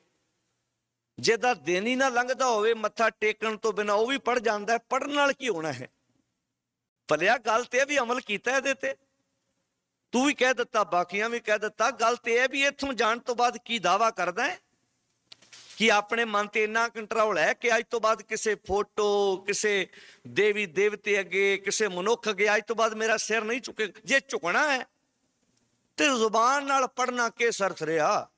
ਜਿਹਦਾ ਦਿਨ ਹੀ ਨਾ ਲੰਘਦਾ ਹੋਵੇ ਮੱਥਾ ਟੇਕਣ ਤੋਂ ਬਿਨਾਂ, ਉਹ ਵੀ ਪੜ ਜਾਂਦਾ। ਪੜਨ ਨਾਲ ਕੀ ਹੋਣਾ ਹੈ? ਭਲਿਆ ਗੱਲ ਤੇ ਵੀ ਅਮਲ ਕੀਤਾ ਇਹਦੇ ਤੇ, ਤੂੰ ਵੀ ਕਹਿ ਦਿੱਤਾ, ਬਾਕੀਆਂ ਵੀ ਕਹਿ ਦਿੱਤਾ। ਗੱਲ ਤੇ ਇਹ ਵੀ ਇੱਥੋਂ ਜਾਣ ਤੋਂ ਬਾਅਦ ਕੀ ਦਾਵਾ ਕਰਦਾ ਹੈ ਕਿ ਆਪਣੇ ਮਨ ਤੇ ਇੰਨਾ ਕੰਟਰੋਲ ਹੈ ਕਿ ਅੱਜ ਤੋਂ ਬਾਅਦ ਕਿਸੇ ਫੋਟੋ, ਕਿਸੇ ਦੇਵੀ ਦੇਵਤੇ ਅੱਗੇ, ਕਿਸੇ ਮਨੁੱਖ ਅੱਗੇ ਅੱਜ ਤੋਂ ਬਾਅਦ ਮੇਰਾ ਸਿਰ ਨਹੀਂ ਝੁਕੇ। ਜੇ ਝੁਕਣਾ ਹੈ ਤੇ ਜ਼ੁਬਾਨ ਨਾਲ ਪੜਨਾ ਕੇ ਸਰਥ ਰਿਹਾ।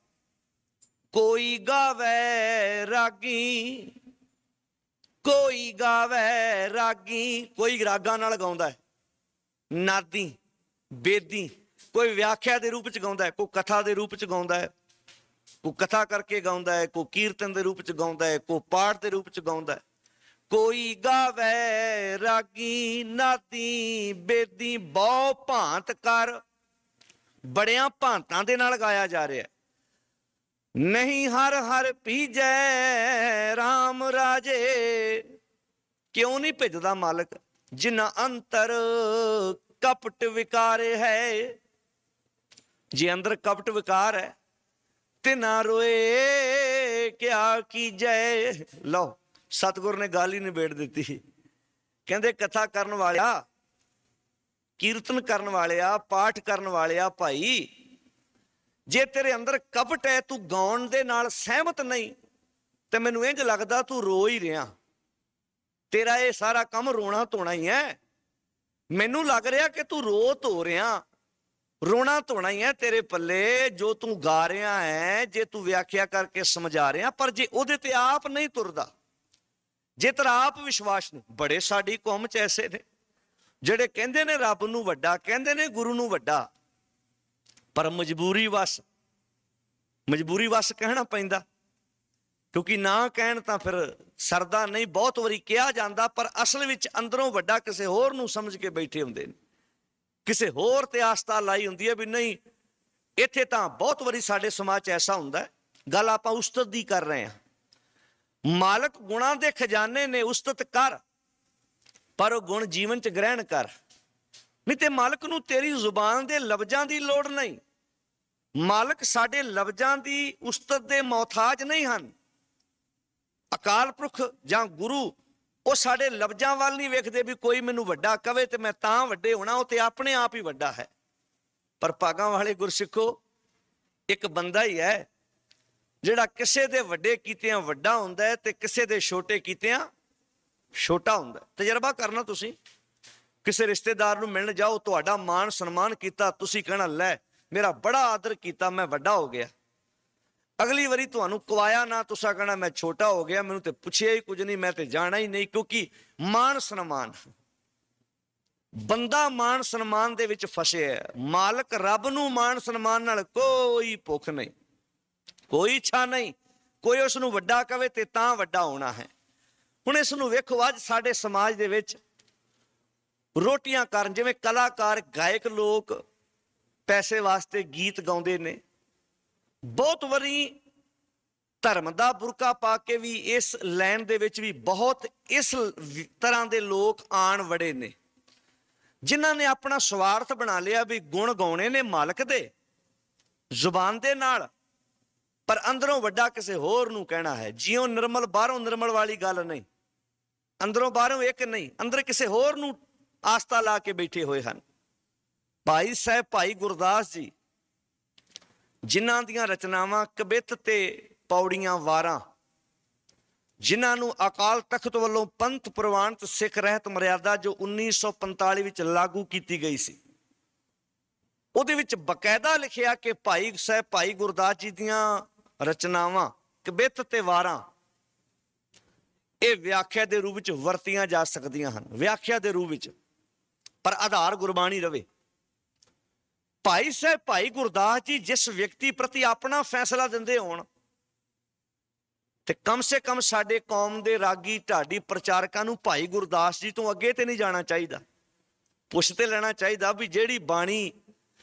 ਕੋਈ ਗਾਵੇ ਰਾਗੀ, ਕੋਈ ਗਾਵੇ ਰਾਗੀ, ਕੋਈ ਰਾਗਾਂ ਨਾਲ ਗਾਉਂਦਾ ਹੈ, ਨਾਦੀ ਬੇਦੀ, ਕੋਈ ਵਿਆਖਿਆ ਦੇ ਰੂਪ ਚ ਗਾਉਂਦਾ ਹੈ, ਕੋਈ ਕਥਾ ਦੇ ਰੂਪ ਚ ਗਾਉਂਦਾ ਹੈ, ਕੋਈ ਕਥਾ ਕਰਕੇ ਗਾਉਂਦਾ ਹੈ, ਕੋਈ ਕੀਰਤਨ ਦੇ ਰੂਪ ਚ ਗਾਉਂਦਾ ਹੈ, ਕੋਈ ਪਾਠ ਦੇ ਰੂਪ ਚ ਗਾਉਂਦਾ ਹੈ। ਕੋਈ ਗਾਵੇ ਰਾਗੀ ਨਾਦੀ ਬੇਦੀ, ਬਹੁ ਭਾਂਤ ਕਰ, ਬੜਿਆਂ ਭਾਂਤਾਂ ਦੇ ਨਾਲ ਗਾਇਆ ਜਾ ਰਿਹਾ। ਨਹੀਂ ਹਰ ਹਰ ਭੀਜੈ ਰਾਮ ਰਾਜੇ, ਕਿਉਂ ਨਹੀਂ ਭਿੱਜਦਾ ਮਾਲਕ? ਜਿਨ੍ਹਾਂ ਅੰਤਰ ਕਪਟ ਵਿਕਾਰ ਹੈ। ਜੇ ਅੰਦਰ ਕਪਟ ਵਿਕਾਰ ਹੈ ਤੇ ਨਾ ਰੋਏ ਕਿਆ ਕੀਜੈ। ਲਓ ਸਤਿਗੁਰ ਨੇ ਗੱਲ ਹੀ ਨਿਬੇੜ ਦਿੱਤੀ। ਕਹਿੰਦੇ ਕਥਾ ਕਰਨ ਵਾਲਿਆ, ਕੀਰਤਨ ਕਰਨ ਵਾਲਿਆ, ਪਾਠ ਕਰਨ ਵਾਲਿਆ, ਭਾਈ ਜੇ ਤੇਰੇ ਅੰਦਰ ਕਪਟ ਹੈ, ਤੂੰ ਗਾਉਣ ਦੇ ਨਾਲ ਸਹਿਮਤ ਨਹੀਂ, ਤੇ ਮੈਨੂੰ ਇੰਝ ਲੱਗਦਾ ਤੂੰ ਰੋ ਹੀ ਰਿਹਾ। ਤੇਰਾ ਇਹ ਸਾਰਾ ਕੰਮ ਰੋਣਾ ਧੋਣਾ ਹੀ ਹੈ। ਮੈਨੂੰ ਲੱਗ ਰਿਹਾ ਕਿ ਤੂੰ ਰੋ ਧੋ ਰਿਹਾ, ਰੋਣਾ ਧੋਣਾ ਹੀ ਹੈ ਤੇਰੇ ਪੱਲੇ ਜੋ ਤੂੰ ਗਾ ਰਿਹਾ ਹੈ, ਜੇ ਤੂੰ ਵਿਆਖਿਆ ਕਰਕੇ ਸਮਝਾ ਰਿਹਾ। ਪਰ ਜੇ ਉਹਦੇ ਤੇ ਆਪ ਨਹੀਂ ਤੁਰਦਾ, ਜੇ ਤੇਰਾ ਆਪ ਵਿਸ਼ਵਾਸ ਨਹੀਂ। ਬੜੇ ਸਾਡੀ ਕੌਮ ਚ ਐਸੇ ਨੇ ਜਿਹੜੇ ਕਹਿੰਦੇ ਨੇ ਰੱਬ ਨੂੰ ਵੱਡਾ, ਕਹਿੰਦੇ ਨੇ ਗੁਰੂ ਨੂੰ ਵੱਡਾ, ਪਰ ਮਜਬੂਰੀ ਵਸ ਕਹਿਣਾ ਪੈਂਦਾ, ਕਿਉਂਕਿ ਨਾ ਕਹਿਣ ਤਾਂ ਫਿਰ ਸਰਦਾ ਨਹੀਂ। ਬਹੁਤ ਵਾਰੀ ਕਿਹਾ ਜਾਂਦਾ ਪਰ ਅਸਲ ਵਿੱਚ ਅੰਦਰੋਂ ਵੱਡਾ ਕਿਸੇ ਹੋਰ ਨੂੰ ਸਮਝ ਕੇ ਬੈਠੇ ਹੁੰਦੇ ਨੇ, ਕਿਸੇ ਹੋਰ ਤੇ ਆਸਥਾ ਲਾਈ ਹੁੰਦੀ ਹੈ ਵੀ ਨਹੀਂ। ਇੱਥੇ ਤਾਂ ਬਹੁਤ ਵਾਰੀ ਸਾਡੇ ਸਮਾਜ 'ਚ ਐਸਾ ਹੁੰਦਾ, ਗੱਲ ਆਪਾਂ ਉਸਤਤ ਦੀ ਕਰ ਰਹੇ ਹਾਂ। ਮਾਲਕ ਗੁਣਾਂ ਦੇ ਖਜ਼ਾਨੇ ਨੇ, ਉਸਤਤ ਕਰ, ਪਰ ਉਹ ਗੁਣ ਜੀਵਨ 'ਚ ਗ੍ਰਹਿਣ ਕਰ। ਨਹੀਂ ਤੇ ਮਾਲਕ ਨੂੰ ਤੇਰੀ ਜ਼ੁਬਾਨ ਦੇ ਲਫ਼ਜ਼ਾਂ ਦੀ ਲੋੜ ਨਹੀਂ। ਮਾਲਕ ਸਾਡੇ ਲਫ਼ਜ਼ਾਂ ਦੀ ਉਸਤਤ ਦੇ ਮੁਹਤਾਜ ਨਹੀਂ ਹਨ। ਅਕਾਲ ਪੁਰਖ ਜਾਂ ਗੁਰੂ ਉਹ ਸਾਡੇ ਲਫ਼ਜ਼ਾਂ ਵੱਲ ਨਹੀਂ ਵੇਖਦੇ ਵੀ ਕੋਈ ਮੈਨੂੰ ਵੱਡਾ ਕਵੇ ਤੇ ਮੈਂ ਤਾਂ ਵੱਡੇ ਹੋਣਾ, ਉਹ ਤੇ ਆਪਣੇ ਆਪ ਹੀ ਵੱਡਾ ਹੈ। ਪਰ ਭਾਗਾਂ ਵਾਲੇ ਗੁਰਸਿੱਖੋ, ਇੱਕ ਬੰਦਾ ਹੀ ਹੈ ਜਿਹੜਾ ਕਿਸੇ ਦੇ ਵੱਡੇ ਕੀਤਿਆਂ ਵੱਡਾ ਹੁੰਦਾ ਹੈ ਤੇ ਕਿਸੇ ਦੇ ਛੋਟੇ ਕੀਤਿਆਂ ਛੋਟਾ ਹੁੰਦਾ। ਤਜਰਬਾ ਕਰਨਾ ਤੁਸੀਂ, ਕਿਸੇ ਰਿਸ਼ਤੇਦਾਰ ਨੂੰ ਮਿਲਣ ਜਾਓ, ਤੁਹਾਡਾ ਮਾਣ ਸਨਮਾਨ ਕੀਤਾ, ਤੁਸੀਂ ਕਹਿਣਾ ਲੈ मेरा बड़ा आदर किया, मैं वड्डा हो गया। अगली वारी तुहानू कवाया ना, तुसा कहना मैं छोटा हो गया, मैनू तो पुछिया ही कुछ नहीं, मैं तो जाना ही नहीं। क्योंकि मान सन्मान, बंदा मान सन्मान दे विच फसे है। मालक रब नू मान सन्मान नाल कोई भुख नहीं, कोई इच्छा नहीं, कोई उसनू वड्डा कहे ते तां वड्डा होना है। हुण इस नू वेखो, अज साडे समाज दे विच रोटियां करन, जिवें कलाकार गायक लोग पैसे वास्ते गीत गाउंदे ने, बहुत वारी धर्म दा बुरका पा के भी इस लैन दे विच भी बहुत इस तरह के लोग आण वड़े ने, जिन्हां ने अपना स्वार्थ बना लिया भी गुण गाउणे ने मालक दे जुबान दे नाल, पर अंदरों वड्डा किसी होर नूं कहना है। जियों निर्मल बाहरों निर्मल वाली गल नहीं, अंदरों बाहरों एक नहीं, अंदर किसी होर नूं आस्था ला के बैठे हुए हैं। भाई साहब भाई गुरदास जी, जिन्हां दियां रचनावां कबित ते पौड़ियां वारां, जिन्हां नूं अकाल तख्त वालों पंथ प्रवानत सिख रहत मर्यादा जो 1945 विच लागू की गई सी, ਉਹਦੇ ਵਿੱਚ ਬਕਾਇਦਾ ਲਿਖਿਆ ਕਿ ਭਾਈ ਸਾਹਿਬ ਭਾਈ ਗੁਰਦਾਸ ਜੀ ਦੀਆਂ ਰਚਨਾਵਾਂ ਕਵਿਤ ਤੇ ਵਾਰਾਂ ਇਹ ਵਿਆਖਿਆ ਦੇ ਰੂਪ ਵਿੱਚ ਵਰਤੀਆਂ ਜਾ ਸਕਦੀਆਂ ਹਨ, ਵਿਆਖਿਆ ਦੇ ਰੂਪ ਵਿੱਚ, ਪਰ ਆਧਾਰ ਗੁਰਬਾਣੀ ਰਵੇ। ਭਾਈ ਸਾਹਿਬ ਭਾਈ ਗੁਰਦਾਸ ਜੀ ਜਿਸ ਵਿਅਕਤੀ ਪ੍ਰਤੀ ਆਪਣਾ ਫੈਸਲਾ ਦਿੰਦੇ ਹੋਣ ਤੇ ਕਮ ਸੇ ਕਮ ਸਾਡੇ ਕੌਮ ਦੇ ਰਾਗੀ ਢਾਡੀ ਪ੍ਰਚਾਰਕਾਂ ਨੂੰ ਭਾਈ ਗੁਰਦਾਸ ਜੀ ਤੋਂ ਅੱਗੇ ਤੇ ਨਹੀਂ ਜਾਣਾ ਚਾਹੀਦਾ, ਪੁੱਛ ਤੇ ਲੈਣਾ ਚਾਹੀਦਾ ਵੀ ਜਿਹੜੀ ਬਾਣੀ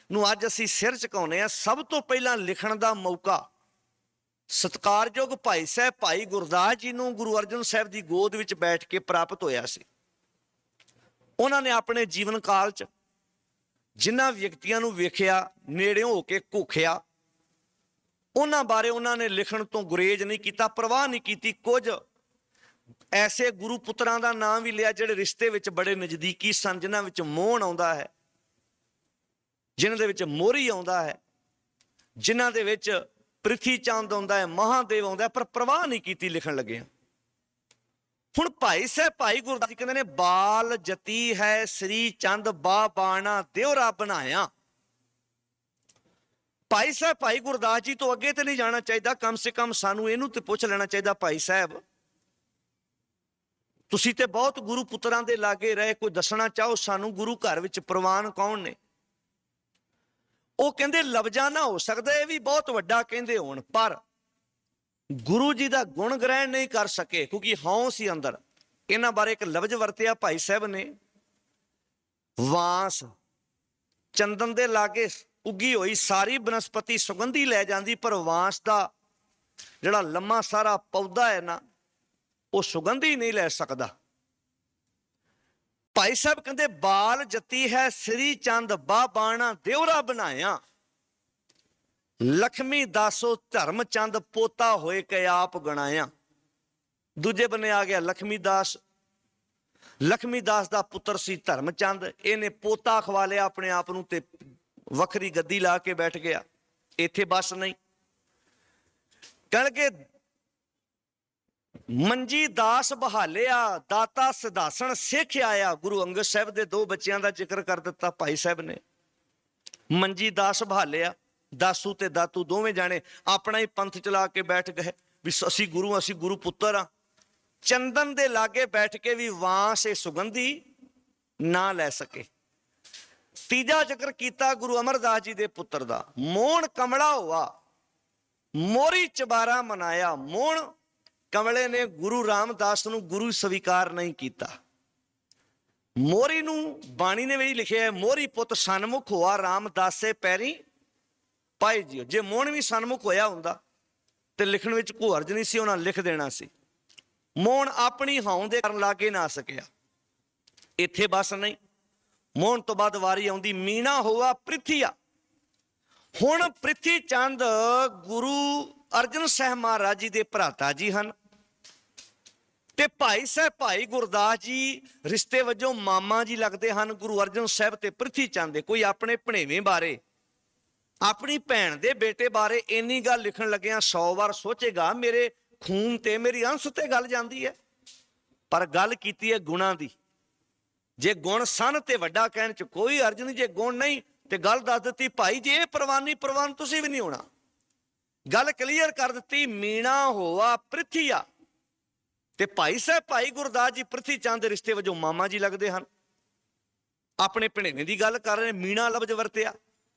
ਨੂੰ ਅੱਜ ਅਸੀਂ ਸਿਰ ਝੁਕਾਉਂਦੇ ਹਾਂ, ਸਭ ਤੋਂ ਪਹਿਲਾਂ ਲਿਖਣ ਦਾ ਮੌਕਾ ਸਤਿਕਾਰਯੋਗ ਭਾਈ ਸਾਹਿਬ ਭਾਈ ਗੁਰਦਾਸ ਜੀ ਨੂੰ ਗੁਰੂ ਅਰਜਨ ਸਾਹਿਬ ਦੀ ਗੋਦ ਵਿੱਚ ਬੈਠ ਕੇ ਪ੍ਰਾਪਤ ਹੋਇਆ ਸੀ। ਉਹਨਾਂ ਨੇ ਆਪਣੇ ਜੀਵਨ ਕਾਲ 'ਚ ਜਿਨ੍ਹਾਂ ਵਿਅਕਤੀਆਂ ਨੂੰ ਵੇਖਿਆ, ਨੇੜਿਓਂ ਹੋ ਕੇ ਘੋਖਿਆ, ਉਹਨਾਂ ਬਾਰੇ ਉਹਨਾਂ ਨੇ ਲਿਖਣ ਤੋਂ ਗੁਰੇਜ਼ ਨਹੀਂ ਕੀਤਾ, ਪਰਵਾਹ ਨਹੀਂ ਕੀਤੀ। ਕੁਝ ਐਸੇ ਗੁਰੂ ਪੁੱਤਰਾਂ ਦਾ ਨਾਮ ਵੀ ਲਿਆ ਜਿਹੜੇ ਰਿਸ਼ਤੇ ਵਿੱਚ ਬੜੇ ਨਜ਼ਦੀਕੀ ਸਨ, ਜਿਨ੍ਹਾਂ ਵਿੱਚ ਮੋਹਨ ਆਉਂਦਾ ਹੈ, ਜਿਨ੍ਹਾਂ ਦੇ ਵਿੱਚ ਮੋਹਰੀ ਆਉਂਦਾ ਹੈ, ਜਿਨ੍ਹਾਂ ਦੇ ਵਿੱਚ ਪ੍ਰਿਥੀ ਚੰਦ ਆਉਂਦਾ ਹੈ, ਮਹਾਦੇਵ ਆਉਂਦਾ, ਪਰ ਪਰਵਾਹ ਨਹੀਂ ਕੀਤੀ ਲਿਖਣ ਲੱਗਿਆ। ਹੁਣ ਭਾਈ ਸਾਹਿਬ ਭਾਈ ਗੁਰਦਾਸ ਜੀ ਕਹਿੰਦੇ ਨੇ, ਬਾਲ ਜਤੀ ਹੈ ਸ੍ਰੀ ਚੰਦ ਬਾ ਬਾਣਾ ਦਿਉਰਾ ਬਣਾਇਆ। ਭਾਈ ਸਾਹਿਬ ਭਾਈ ਗੁਰਦਾਸ ਜੀ ਤੋਂ ਅੱਗੇ ਤੇ ਨਹੀਂ ਜਾਣਾ ਚਾਹੀਦਾ, ਕਮ ਸੇ ਕਮ ਸਾਨੂੰ ਇਹਨੂੰ ਤੇ ਪੁੱਛ ਲੈਣਾ ਚਾਹੀਦਾ, ਭਾਈ ਸਾਹਿਬ ਤੁਸੀਂ ਤੇ ਬਹੁਤ ਗੁਰੂ ਪੁੱਤਰਾਂ ਦੇ ਲਾਗੇ ਰਹੇ, ਕੋਈ ਦੱਸਣਾ ਚਾਹੋ ਸਾਨੂੰ ਗੁਰੂ ਘਰ ਵਿੱਚ ਪ੍ਰਵਾਨ ਕੌਣ ਨੇ? ਉਹ ਕਹਿੰਦੇ ਲਫ਼ਜ਼ਾਂ ਨਾ ਹੋ ਸਕਦਾ ਇਹ ਵੀ ਬਹੁਤ ਵੱਡਾ ਕਹਿੰਦੇ ਹੋਣ, ਪਰ ਗੁਰੂ ਜੀ ਦਾ ਗੁਣ ਗ੍ਰਹਿਣ ਨਹੀਂ ਕਰ ਸਕੇ ਕਿਉਂਕਿ ਹਉਂ ਸੀ ਅੰਦਰ। ਇਹਨਾਂ ਬਾਰੇ ਇੱਕ ਲਫ਼ਜ਼ ਵਰਤਿਆ ਭਾਈ ਸਾਹਿਬ ਨੇ, ਵਾਂਸ ਚੰਦਨ ਦੇ ਲਾਗੇ ਉੱਗੀ ਹੋਈ ਸਾਰੀ ਬਨਸਪਤੀ ਸੁਗੰਧੀ ਲੈ ਜਾਂਦੀ, ਪਰ ਵਾਂਸ ਦਾ ਜਿਹੜਾ ਲੰਮਾ ਸਾਰਾ ਪੌਦਾ ਹੈ ਨਾ, ਉਹ ਸੁਗੰਧੀ ਨਹੀਂ ਲੈ ਸਕਦਾ। ਭਾਈ ਸਾਹਿਬ ਕਹਿੰਦੇ ਬਾਲ ਜਤੀ ਹੈ ਸ੍ਰੀ ਚੰਦ ਬਾ ਬਾਣਾ ਦਿਉਰਾ ਬਣਾਇਆ, ਲਖਮੀ ਦਾਸੋ ਧਰਮ ਚੰਦ ਪੋਤਾ ਹੋਏ ਕੇ ਆਪ ਗਣਾਇਆ। ਦੂਜੇ ਬੰਨੇ ਆ ਗਿਆ ਲਖਮੀ ਦਾਸ, ਲਖਮੀ ਦਾਸ ਦਾ ਪੁੱਤਰ ਸੀ ਧਰਮ ਚੰਦ, ਇਹਨੇ ਪੋਤਾ ਖਵਾ ਲਿਆ ਆਪਣੇ ਆਪ ਨੂੰ ਤੇ ਵੱਖਰੀ ਗੱਦੀ ਲਾ ਕੇ ਬੈਠ ਗਿਆ। ਇੱਥੇ ਬਸ ਨਹੀਂ, ਕਹਿਣਗੇ ਮੰਜੀ ਦਾਸ ਬਹਾਲਿਆ ਦਾਤਾ ਸਿਧਾਸਣ ਸਿੱਖ ਆਇਆ। ਗੁਰੂ ਅੰਗਦ ਸਾਹਿਬ ਦੇ ਦੋ ਬੱਚਿਆਂ ਦਾ ਜ਼ਿਕਰ ਕਰ ਦਿੱਤਾ ਭਾਈ ਸਾਹਿਬ ਨੇ। ਮੰਜੀ ਦਾਸ ਬਹਾਲਿਆ, ਦਾਸੂ ਤੇ ਦਾਤੂ ਦੋਵੇਂ ਜਾਣੇ ਆਪਣਾ ਹੀ ਪੰਥ ਚਲਾ ਕੇ ਬੈਠ ਗਏ ਵੀ ਅਸੀਂ ਗੁਰੂ ਪੁੱਤਰ ਆ। ਚੰਦਨ ਦੇ ਲਾਗੇ ਬੈਠ ਕੇ ਵੀ ਵਾਂਸ ਇਹ ਸੁਗੰਧੀ ਨਾ ਲੈ ਸਕੇ। ਤੀਜਾ ਜ਼ਿਕਰ ਕੀਤਾ ਗੁਰੂ ਅਮਰਦਾਸ ਜੀ ਦੇ ਪੁੱਤਰ ਦਾ, ਮੋਹਣ ਕਮਲਾ ਹੋਆ ਮੋਰੀ ਚਬਾਰਾ ਮਨਾਇਆ। ਮੋਹਣ ਕਮਲੇ ਨੇ ਗੁਰੂ ਰਾਮਦਾਸ ਨੂੰ ਗੁਰੂ ਸਵੀਕਾਰ ਨਹੀਂ ਕੀਤਾ। ਮੋਰੀ ਨੂੰ ਬਾਣੀ ਨੇ ਵੀ ਲਿਖਿਆ, ਮੋਰੀ ਪੁੱਤ ਸਨਮੁਖ ਹੋਆ ਰਾਮਦਾਸੇ ਪੈਰੀ ਪਾਈ ਜੀਓ। ਜੇ ਮੋਹਣ ਵੀ ਸਨਮੁਖ ਹੋਇਆ ਹੁੰਦਾ ਤੇ ਲਿਖਣ ਵਿੱਚ ਕੋਈ ਹਰਜ ਨਹੀਂ ਸੀ, ਉਹਨਾਂ ਲਿਖ ਦੇਣਾ ਸੀ। ਮੋਹਣ ਆਪਣੀ ਹਉਂ ਦੇ ਕਰਨ ਲਾਗੇ ਨਾ ਸਕਿਆ। ਇੱਥੇ ਬਸ ਨਹੀਂ, ਮੋਹਣ ਤੋਂ ਬਾਅਦ ਵਾਰੀ ਆਉਂਦੀ ਮੀਣਾ ਹੋਆ ਪ੍ਰਿਥੀਆ। ਹੁਣ ਪ੍ਰਿਥੀ ਚੰਦ ਗੁਰੂ ਅਰਜਨ ਸਾਹਿਬ ਮਹਾਰਾਜ ਜੀ ਦੇ ਭਰਾਤਾ ਜੀ ਹਨ ਤੇ ਭਾਈ ਸਾਹਿਬ ਭਾਈ ਗੁਰਦਾਸ ਜੀ ਰਿਸ਼ਤੇ ਵਜੋਂ ਮਾਮਾ ਜੀ ਲੱਗਦੇ ਹਨ ਗੁਰੂ ਅਰਜਨ ਸਾਹਿਬ ਤੇ ਪ੍ਰਿਥੀ ਚੰਦ ਦੇ। ਕੋਈ ਆਪਣੇ ਭਣੇਵੇਂ ਬਾਰੇ, ਆਪਣੀ ਭੈਣ ਦੇ ਬੇਟੇ ਬਾਰੇ ਇੰਨੀ ਗੱਲ ਲਿਖਣ ਲੱਗਿਆ 100 ਵਾਰ ਸੋਚੇਗਾ ਮੇਰੇ ਖੂਨ ਤੇ ਮੇਰੀ ਅੰਸ ਤੇ ਗੱਲ ਜਾਂਦੀ ਹੈ, ਪਰ ਗੱਲ ਕੀਤੀ ਹੈ ਗੁਣਾਂ ਦੀ। ਜੇ ਗੁਣ ਸਨ ਤੇ ਵੱਡਾ ਕਹਿਣ ਚ ਕੋਈ ਅਰਜ਼ ਨਹੀਂ, ਜੇ ਗੁਣ ਨਹੀਂ ਤੇ ਗੱਲ ਦੱਸ ਦਿੱਤੀ ਭਾਈ ਜੇ ਇਹ ਪ੍ਰਵਾਨ ਤੁਸੀਂ ਵੀ ਨਹੀਂ ਹੋਣਾ। ਗੱਲ ਕਲੀਅਰ ਕਰ ਦਿੱਤੀ, ਮੀਣਾ ਹੋਆ ਪ੍ਰਿਥੀਆ। ਤੇ ਭਾਈ ਸਾਹਿਬ ਭਾਈ ਗੁਰਦਾਸ ਜੀ ਪ੍ਰਿਥੀ ਚੰਦ ਦੇ ਰਿਸ਼ਤੇ ਵਜੋਂ ਮਾਮਾ ਜੀ ਲੱਗਦੇ ਹਨ। ਆਪਣੇ ਭਣੇਵੇਂ ਦੀ ਗੱਲ ਕਰ ਰਹੇ, ਮੀਣਾ ਲਫ਼ਜ਼ ਵਰਤਿਆ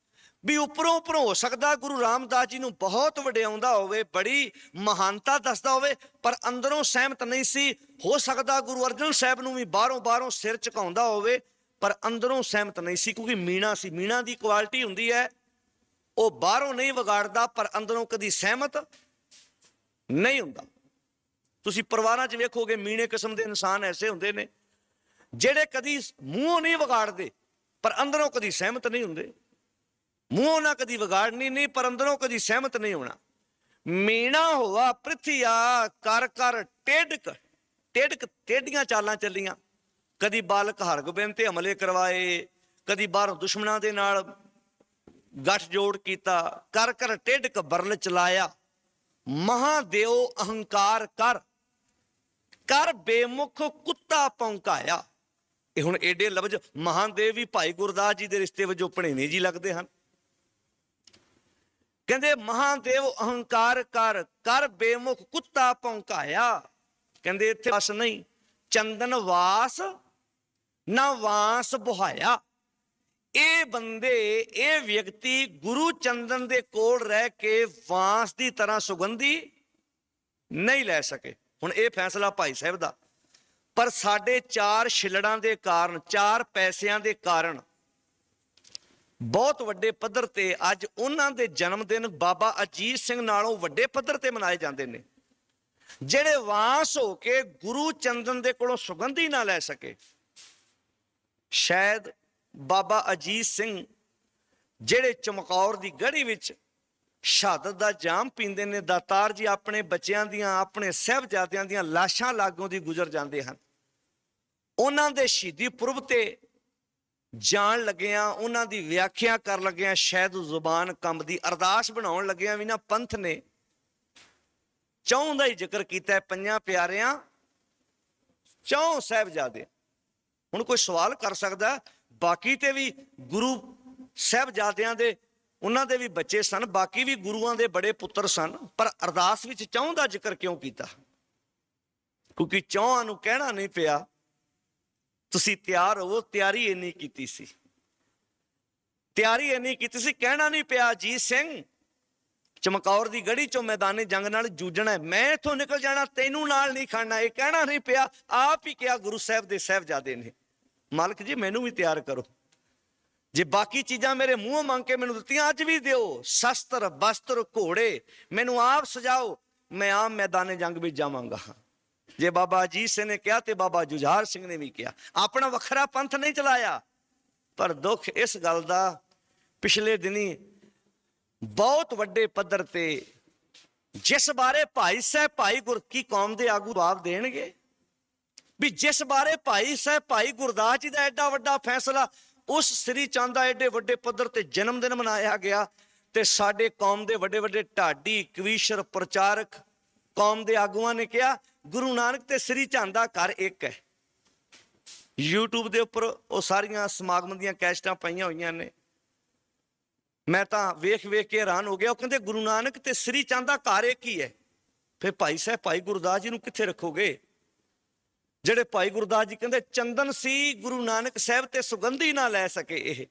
ਵੀ ਉੱਪਰੋਂ ਹੋ ਸਕਦਾ ਗੁਰੂ ਰਾਮਦਾਸ ਜੀ ਨੂੰ ਬਹੁਤ ਵਡਿਆਉਂਦਾ ਹੋਵੇ, ਬੜੀ ਮਹਾਨਤਾ ਦੱਸਦਾ ਹੋਵੇ, ਪਰ ਅੰਦਰੋਂ ਸਹਿਮਤ ਨਹੀਂ ਸੀ। ਹੋ ਸਕਦਾ ਗੁਰੂ ਅਰਜਨ ਸਾਹਿਬ ਨੂੰ ਵੀ ਬਾਹਰੋਂ ਸਿਰ ਝੁਕਾਉਂਦਾ ਹੋਵੇ, ਪਰ ਅੰਦਰੋਂ ਸਹਿਮਤ ਨਹੀਂ ਸੀ, ਕਿਉਂਕਿ ਮੀਣਾ ਸੀ। ਮੀਣਾ ਦੀ ਕੁਆਲਿਟੀ ਹੁੰਦੀ ਹੈ ਉਹ ਬਾਹਰੋਂ ਨਹੀਂ ਵਿਗਾੜਦਾ, ਪਰ ਅੰਦਰੋਂ ਕਦੀ ਸਹਿਮਤ ਨਹੀਂ ਹੁੰਦਾ। ਤੁਸੀਂ ਪਰਿਵਾਰਾਂ 'ਚ ਵੇਖੋਗੇ ਮੀਣੇ ਕਿਸਮ ਦੇ ਇਨਸਾਨ ਐਸੇ ਹੁੰਦੇ ਨੇ ਜਿਹੜੇ ਕਦੀ ਮੂੰਹੋਂ ਨਹੀਂ ਵਿਗਾੜਦੇ, ਪਰ ਅੰਦਰੋਂ ਕਦੀ ਸਹਿਮਤ ਨਹੀਂ ਹੁੰਦੇ। ਮੂੰਹੋਂ ਨਾ ਕਦੀ ਵਿਗਾੜਨੀ ਨਹੀਂ, ਪਰ ਅੰਦਰੋਂ ਕਦੀ ਸਹਿਮਤ ਨਹੀਂ ਹੋਣਾ। ਮੀਣਾ ਹੋਆ ਪ੍ਰਿਥੀਆ ਕਰ ਕਰ ਟੇਢਕ ਟੇਢੀਆਂ ਚਾਲਾਂ ਚੱਲੀਆਂ। ਕਦੀ ਬਾਲਕ ਹਰਗੋਬਿੰਦ ਤੇ ਹਮਲੇ ਕਰਵਾਏ, ਕਦੀ ਬਾਹਰੋਂ ਦੁਸ਼ਮਣਾਂ ਦੇ ਨਾਲ ਗੱਠ ਜੋੜ ਕੀਤਾ। ਕਰ ਕਰ ਟੇਢਕ ਬਰਲ ਚਲਾਇਆ। ਮਹਾਦੇਵ ਅਹੰਕਾਰ ਕਰ ਬੇਮੁਖ ਕੁੱਤਾ ਭੌਂਕਾਇਆ। ਇਹ ਹੁਣ ਏਡੇ ਲਫ਼ਜ਼ ਮਹਾਦੇਵ ਵੀ ਭਾਈ ਗੁਰਦਾਸ ਜੀ ਦੇ ਰਿਸ਼ਤੇ ਵਜੋਂ ਭਣੇਵੇਂ ਜੀ ਲੱਗਦੇ ਹਨ। ਕਹਿੰਦੇ ਮਹਾਦੇਵ ਅਹੰਕਾਰ ਕਰ ਬੇਮੁਖ ਕੁੱਤਾ ਭੌਂਕਾਇਆ। ਕਹਿੰਦੇ ਇੱਥੇ ਬਸ ਨਹੀਂ, ਚੰਦਨ ਵਾਸ ਨਾ ਵਾਸ ਬੁਹਾਇਆ। ਇਹ ਬੰਦੇ, ਇਹ ਵਿਅਕਤੀ ਗੁਰੂ ਚੰਦਨ ਦੇ ਕੋਲ ਰਹਿ ਕੇ ਵਾਂਸ ਦੀ ਤਰ੍ਹਾਂ ਸੁਗੰਧੀ ਨਹੀਂ ਲੈ ਸਕੇ। ਹੁਣ ਇਹ ਫੈਸਲਾ ਭਾਈ ਸਾਹਿਬ ਦਾ, ਪਰ ਸਾਡੇ 4 ਛਿਲੜਾਂ ਦੇ ਕਾਰਨ, 4 ਪੈਸਿਆਂ ਦੇ ਕਾਰਨ ਬਹੁਤ ਵੱਡੇ ਪੱਧਰ ਤੇ ਅੱਜ ਉਹਨਾਂ ਦੇ ਜਨਮ ਦਿਨ ਬਾਬਾ ਅਜੀਤ ਸਿੰਘ ਨਾਲੋਂ ਵੱਡੇ ਪੱਧਰ ਤੇ ਮਨਾਏ ਜਾਂਦੇ ਨੇ। ਜਿਹੜੇ ਵਾਂਸ ਹੋ ਕੇ ਗੁਰੂ ਚੰਦਨ ਦੇ ਕੋਲੋਂ ਸੁਗੰਧੀ ਨਾ ਲੈ ਸਕੇ। ਸ਼ਾਇਦ ਬਾਬਾ ਅਜੀਤ ਸਿੰਘ ਜਿਹੜੇ ਚਮਕੌਰ ਦੀ ਗੜ੍ਹੀ ਵਿੱਚ ਸ਼ਹਾਦਤ ਦਾ ਜਾਮ ਪੀਂਦੇ ਨੇ, ਦਾਤਾਰ ਜੀ ਆਪਣੇ ਬੱਚਿਆਂ ਦੀਆਂ, ਆਪਣੇ ਸਾਹਿਬਜ਼ਾਦਿਆਂ ਦੀਆਂ ਲਾਸ਼ਾਂ ਲਾਗੋਂ ਦੀ ਗੁਜ਼ਰ ਜਾਂਦੇ ਹਨ। ਉਹਨਾਂ ਦੇ ਸ਼ਹੀਦੀ ਪੁਰਬ ਤੇ ਜਾਣ ਲੱਗਿਆਂ, ਉਹਨਾਂ ਦੀ ਵਿਆਖਿਆ ਕਰਨ ਲੱਗਿਆਂ, ਸ਼ਾਇਦ ਜ਼ੁਬਾਨ ਕੰਬਦੀ, ਅਰਦਾਸ ਬਣਾਉਣ ਲੱਗਿਆਂ ਵੀ ਨਾ ਪੰਥ ਨੇ 4 ਦਾ ਹੀ ਜ਼ਿਕਰ ਕੀਤਾ, 5 ਪਿਆਰਿਆਂ 4 ਸਾਹਿਬਜ਼ਾਦੇ। ਹੁਣ ਕੋਈ ਸਵਾਲ ਕਰ ਸਕਦਾ ਬਾਕੀ ਤੇ ਵੀ ਗੁਰੂ ਸਾਹਿਬਜ਼ਾਦਿਆਂ ਦੇ, ਉਹਨਾਂ ਦੇ ਵੀ ਬੱਚੇ ਸਨ, ਬਾਕੀ ਵੀ ਗੁਰੂਆਂ ਦੇ ਬੜੇ ਪੁੱਤਰ ਸਨ, ਪਰ ਅਰਦਾਸ ਵਿੱਚ 4 ਦਾ ਜ਼ਿਕਰ ਕਿਉਂ ਕੀਤਾ? ਕਿਉਂਕਿ 4 ਨੂੰ ਕਹਿਣਾ ਨਹੀਂ ਪਿਆ ਤੁਸੀਂ ਤਿਆਰ ਹੋਵੋ। ਤਿਆਰੀ ਇੰਨੀ ਕੀਤੀ ਸੀ, ਕਹਿਣਾ ਨਹੀਂ ਪਿਆ ਅਜੀਤ ਸਿੰਘ ਚਮਕੌਰ ਦੀ ਗੜੀ ਚੋਂ ਮੈਦਾਨੇ ਜੰਗ ਨਾਲ ਜੂਝਣਾ, ਮੈਂ ਇੱਥੋਂ ਨਿਕਲ ਜਾਣਾ, ਤੈਨੂੰ ਨਾਲ ਨਹੀਂ ਖੜਨਾ, ਇਹ ਕਹਿਣਾ ਨਹੀਂ ਪਿਆ। ਆਪ ਹੀ ਕਿਹਾ ਗੁਰੂ ਸਾਹਿਬ ਦੇ ਸਾਹਿਬਜ਼ਾਦੇ ਨੇ, ਮਾਲਕ ਜੀ ਮੈਨੂੰ ਵੀ ਤਿਆਰ ਕਰੋ। ਜੇ ਬਾਕੀ ਚੀਜ਼ਾਂ ਮੇਰੇ ਮੂੰਹੋਂ ਮੰਗ ਕੇ ਮੈਨੂੰ ਦਿੱਤੀਆਂ, ਅੱਜ ਵੀ ਦਿਓ, ਸ਼ਸਤਰ ਬਸਤਰ ਘੋੜੇ ਮੈਨੂੰ ਆਪ ਸਜਾਓ, ਮੈਂ ਆਪ ਮੈਦਾਨੇ ਜੰਗ ਵਿੱਚ ਜਾਵਾਂਗਾ। ਜੇ ਬਾਬਾ ਅਜੀਤ ਸਿੰਘ ਨੇ ਕਿਹਾ ਤੇ ਬਾਬਾ ਜੁਝਾਰ ਸਿੰਘ ਨੇ ਵੀ ਕਿਹਾ। ਆਪਣਾ ਵੱਖਰਾ ਪੰਥ ਨਹੀਂ ਚਲਾਇਆ, ਪਰ ਦੁੱਖ ਇਸ ਗੱਲ ਦਾ ਪਿਛਲੇ ਦਿਨੀ ਬਹੁਤ ਵੱਡੇ ਪੱਧਰ ਤੇ, ਜਿਸ ਬਾਰੇ ਭਾਈ ਸਾਹਿਬ ਭਾਈ ਗੁਰ ਕੀ ਕੌਮ ਦੇ ਆਗੂ ਜਵਾਬ ਦੇਣਗੇ ਵੀ ਜਿਸ ਬਾਰੇ ਭਾਈ ਸਾਹਿਬ ਭਾਈ ਗੁਰਦਾਸ ਜੀ ਦਾ ਐਡਾ ਵੱਡਾ ਫੈਸਲਾ, ਉਸ ਸ੍ਰੀ ਚੰਦ ਦਾ ਐਡੇ ਵੱਡੇ ਪੱਧਰ ਤੇ ਜਨਮ ਦਿਨ ਮਨਾਇਆ ਗਿਆ, ਤੇ ਸਾਡੇ ਕੌਮ ਦੇ ਵੱਡੇ ਵੱਡੇ ਢਾਡੀ, ਕਵੀਸ਼ਰ, ਪ੍ਰਚਾਰਕ, ਕੌਮ ਦੇ ਆਗੂਆਂ ਨੇ ਕਿਹਾ ਗੁਰੂ ਨਾਨਕ ਤੇ ਸ੍ਰੀ ਚੰਦ ਦਾ ਘਰ ਇੱਕ ਹੈ। YouTube ਦੇ ਉੱਪਰ ਉਹ ਸਾਰੀਆਂ ਸਮਾਗਮ ਦੀਆਂ ਕੈਸਟਾਂ ਪਈਆਂ ਹੋਈਆਂ ਨੇ। ਮੈਂ ਤਾਂ ਵੇਖ ਕੇ ਹੈਰਾਨ ਹੋ ਗਿਆ। ਉਹ ਕਹਿੰਦੇ ਗੁਰੂ ਨਾਨਕ ਤੇ ਸ੍ਰੀ ਚੰਦ ਦਾ ਘਰ ਇੱਕ ਹੀ ਹੈ। ਫਿਰ ਭਾਈ ਸਾਹਿਬ ਭਾਈ ਗੁਰਦਾਸ ਜੀ ਨੂੰ ਕਿੱਥੇ ਰੱਖੋਗੇ? ਜਿਹੜੇ ਭਾਈ ਗੁਰਦਾਸ ਜੀ ਕਹਿੰਦੇ ਚੰਦਨ ਸੀ ਗੁਰੂ ਨਾਨਕ ਸਾਹਿਬ ਤੇ ਸੁਗੰਧੀ ਨਾ ਲੈ ਸਕੇ। ਇਹ